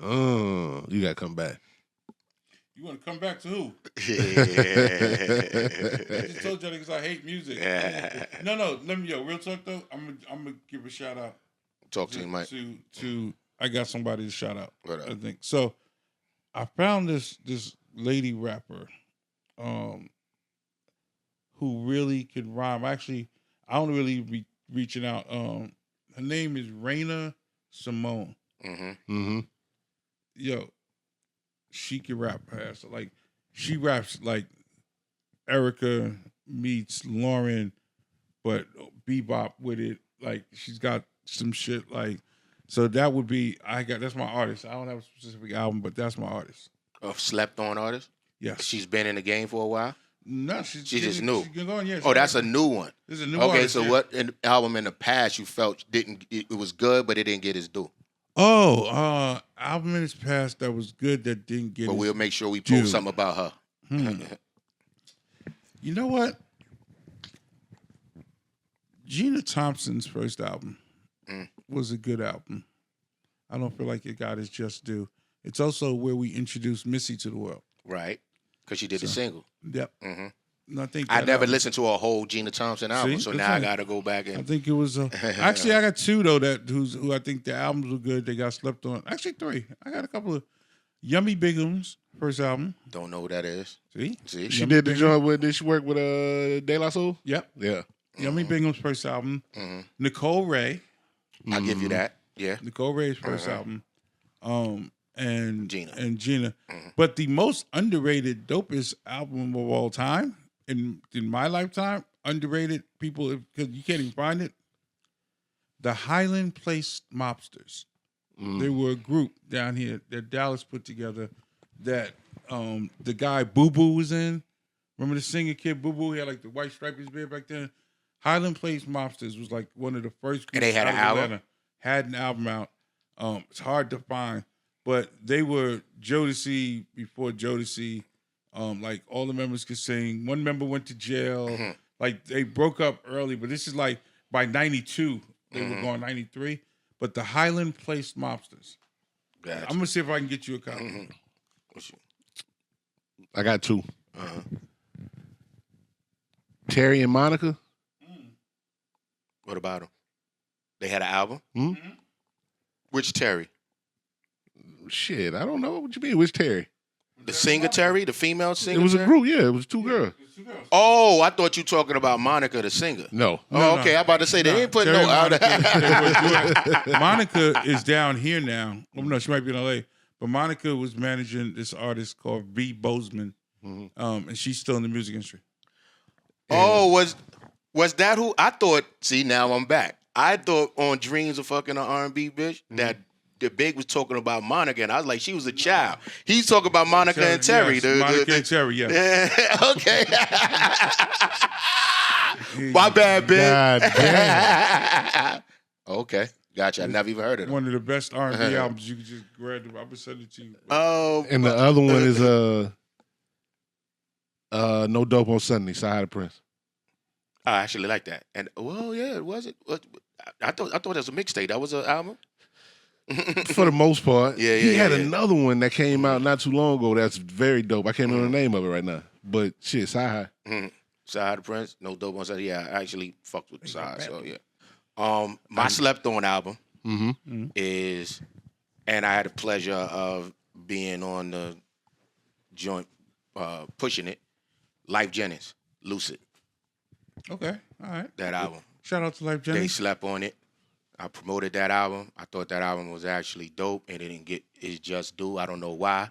B: You gotta come back.
C: You want to come back to who?
A: Yeah.
C: I just told y'all because I hate music. No, let me, real talk though. I'm gonna give a shout out.
A: Talk to you, Mike.
C: To I got somebody to shout out.
A: What up?
C: I think so. I found this lady rapper, who really can rhyme. Actually, I don't really be reaching out. Her name is Raina Simone.
B: Mm-hmm.
C: Yo, she can rap her ass. Like she raps like Erica meets Lauren, but bebop with it. Like she's got some shit like. So that would be that's my artist. I don't have a specific album, but that's my artist.
A: A slept on artist?
C: Yes.
A: She's been in the game for a while?
C: No,
A: She's just new.
C: She's been going, yeah,
A: That's a new one.
C: This is a new
A: Okay,
C: artist,
A: so
C: yeah.
A: what album in the past you felt it was good, but it didn't get its due?
C: Album in its past that was good that didn't get.
A: But we'll make sure we
C: due.
A: post something about her.
C: You know what? Gina Thompson's first album was a good album. I don't feel like it got its just due. It's also where we introduced Missy to the world.
A: Right. Because she did the single.
C: Yep.
A: Mm-hmm.
C: And I think
A: I
C: that
A: never
C: album-
A: listened to a whole Gina Thompson album,
C: See?
A: so
C: That's
A: now I
C: right.
A: got to go back
C: I
A: and.
C: think it was. Actually, I got two though who I think the albums were good. They got slept on. Actually, three. I got a couple of Yummy Bigum's first album.
A: Don't know who that is.
C: See,
B: She
C: Yummy
B: did the
C: Bigum.
B: joint with. Did she work with De La Soul?
C: Yep.
B: Yeah.
C: Yummy Bingham's first album. Nicole Ray.
A: I'll give you that. Yeah.
C: Nicole Ray's first album. And
A: Gina.
C: But the most underrated, dopest album of all time in my lifetime, underrated people because you can't even find it. The Highland Place Mobsters. They were a group down here that Dallas put together that the guy Boooo was in. Remember the singer kid Boooo? He had like the white stripe in his beard back then. Highland Place Mobsters was like one of the first groups
A: And they had
C: out
A: an
C: of
A: album?
C: Atlanta. Had an album out. It's hard to find, but they were Jodeci before Jodeci. Like all the members could sing. One member went to jail. Like they broke up early, but this is like by 92, they were going 93. But the Highland Place Mobsters.
A: Gotcha.
C: I'm gonna see if I can get you a copy.
B: I got two. Terry and Monica.
A: What about them? They had an album?
B: Mm-hmm.
A: Which Terry?
B: Shit, I don't know. What you mean? Which Terry?
A: The singer Terry? The female singer
B: It was a
A: Terry?
B: group. Yeah, it was two girls.
A: Oh, I thought you were talking about Monica, the singer.
B: No.
A: Oh, okay. I'm about to say they ain't putting
C: Terry
A: no out.
C: Monica is down here now. Oh, no, she might be in LA. But Monica was managing this artist called V. Bozeman. And she's still in the music industry.
A: Oh, was that who? I thought, see, now I'm back. I thought on Dreams of Fucking an R&B Bitch that the Big was talking about Monica, and I was like, she was a child. He's talking about Monica and Terry.
C: Yes, Monica and Terry, yes.
A: Okay. My bad, Big.
B: God damn.
A: Okay. Gotcha. I never even heard of them.
C: One of the best R&B albums you could just grab. I'm gonna send it to you.
A: Oh,
B: And the other one is No Dope on Sunday, Side of Prince.
A: I actually like that. And well, yeah, was it? I thought that was a mixtape. That was an album.
B: For the most part.
A: Yeah,
B: He had
A: yeah.
B: another one that came out not too long ago that's very dope. I can't remember the name of it right now. But shit, Side High.
A: Side of Prince, No Dope on Sunday. Yeah, I actually fucked with Side. So yeah. My Slept On album is, and I had the pleasure of being on the joint, pushing it. Life Jennings, Lucid.
C: Okay, all right.
A: That album.
C: Shout out to Life
A: They
C: Jennings.
A: slept on it. I promoted that album. I thought that album was actually dope, and it didn't get its just due. I don't know why.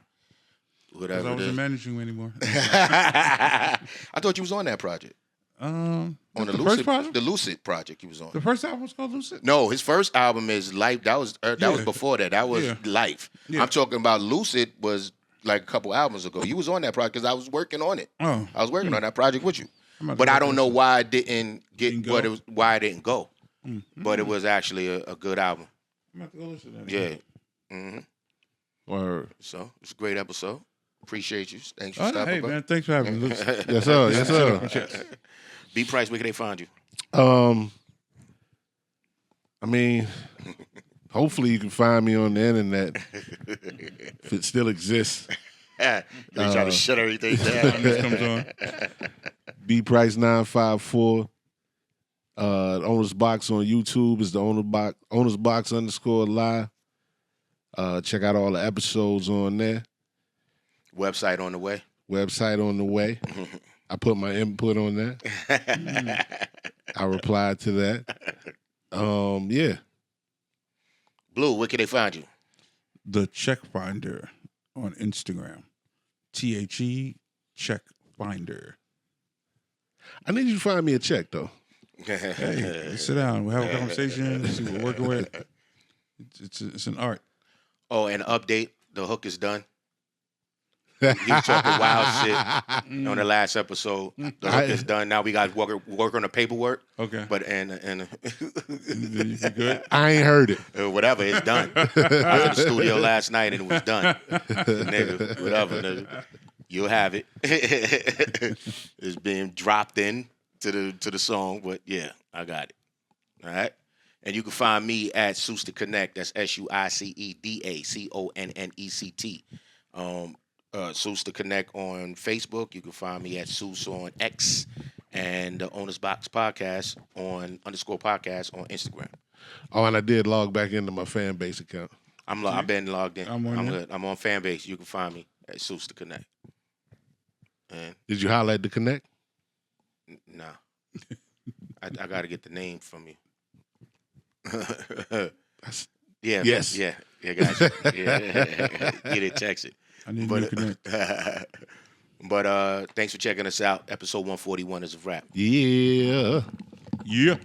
C: Because
A: Whatever
C: I
A: it
C: wasn't
A: is.
C: managing you anymore.
A: I thought you was on that project.
C: On
A: On the
C: first
A: Lucid,
C: project?
A: the Lucid project you was on.
C: The first album was called Lucid?
A: No, his first album is Life. That was
C: Yeah.
A: before that. That was
C: Yeah.
A: Life.
C: Yeah.
A: I'm talking about Lucid was like a couple albums ago. You was on that project because I was working on it.
C: Oh.
A: I was working on that project with you.
C: I'm about to
A: But I
C: look
A: don't know
C: this
A: why it didn't get
C: Didn't go?
A: what it was, why it didn't go. But it was actually a good album.
C: I'm about to go listen to that.
A: Yeah.
B: Word.
A: So it's a great episode. Appreciate you. Thanks for
C: Oh,
A: stopping
C: hey,
A: by.
C: man, thanks for having me.
B: Yes, sir. Yes, sir.
A: B Price, where can they find you?
B: I mean, hopefully you can find me on the internet if it still exists.
A: They try to shut everything down.
C: This comes on.
B: B Price 954. Owner's Box on YouTube is the Owner's Box _live. Check out all the episodes on there.
A: Website on the way.
B: Website on the way. I put my input on that. I replied to that. Yeah.
A: Blue, where can they find you?
C: The Check Finder on Instagram. THE Check Finder.
B: I need you to find me a check though.
C: Hey, let's sit down. We'll have a conversation. See what we're working with. It's an art.
A: Oh, and update. The hook is done. He was talking wild shit on the last episode. The hook is done. Now we got to work on the paperwork.
C: Okay.
A: But and
C: You good?
B: I ain't heard it.
A: whatever, it's done. I was in the studio last night and it was done. Nigga, whatever, nigga. You'll have it. It's being dropped in to the song, but yeah, I got it. All right. And you can find me at Suiced Connect. That's SUICEDACONNECT. Suiced Connect on Facebook. You can find me at Seuss on X and the Owner's Box Podcast on _podcast on Instagram.
B: Oh, and I did log back into my fan base account.
A: I've been logged in.
C: I'm on there.
A: good. I'm on Fanbase. You can find me at Suiced Connect. And
B: Did you highlight the connect?
A: nah, I got to get the name from you. Yeah.
B: Yes.
A: Yeah. Gotcha. Yeah. Get it, text it.
C: I need a new connect.
A: But thanks for checking us out. Episode 141 is a wrap.
B: Yeah.
C: Yeah.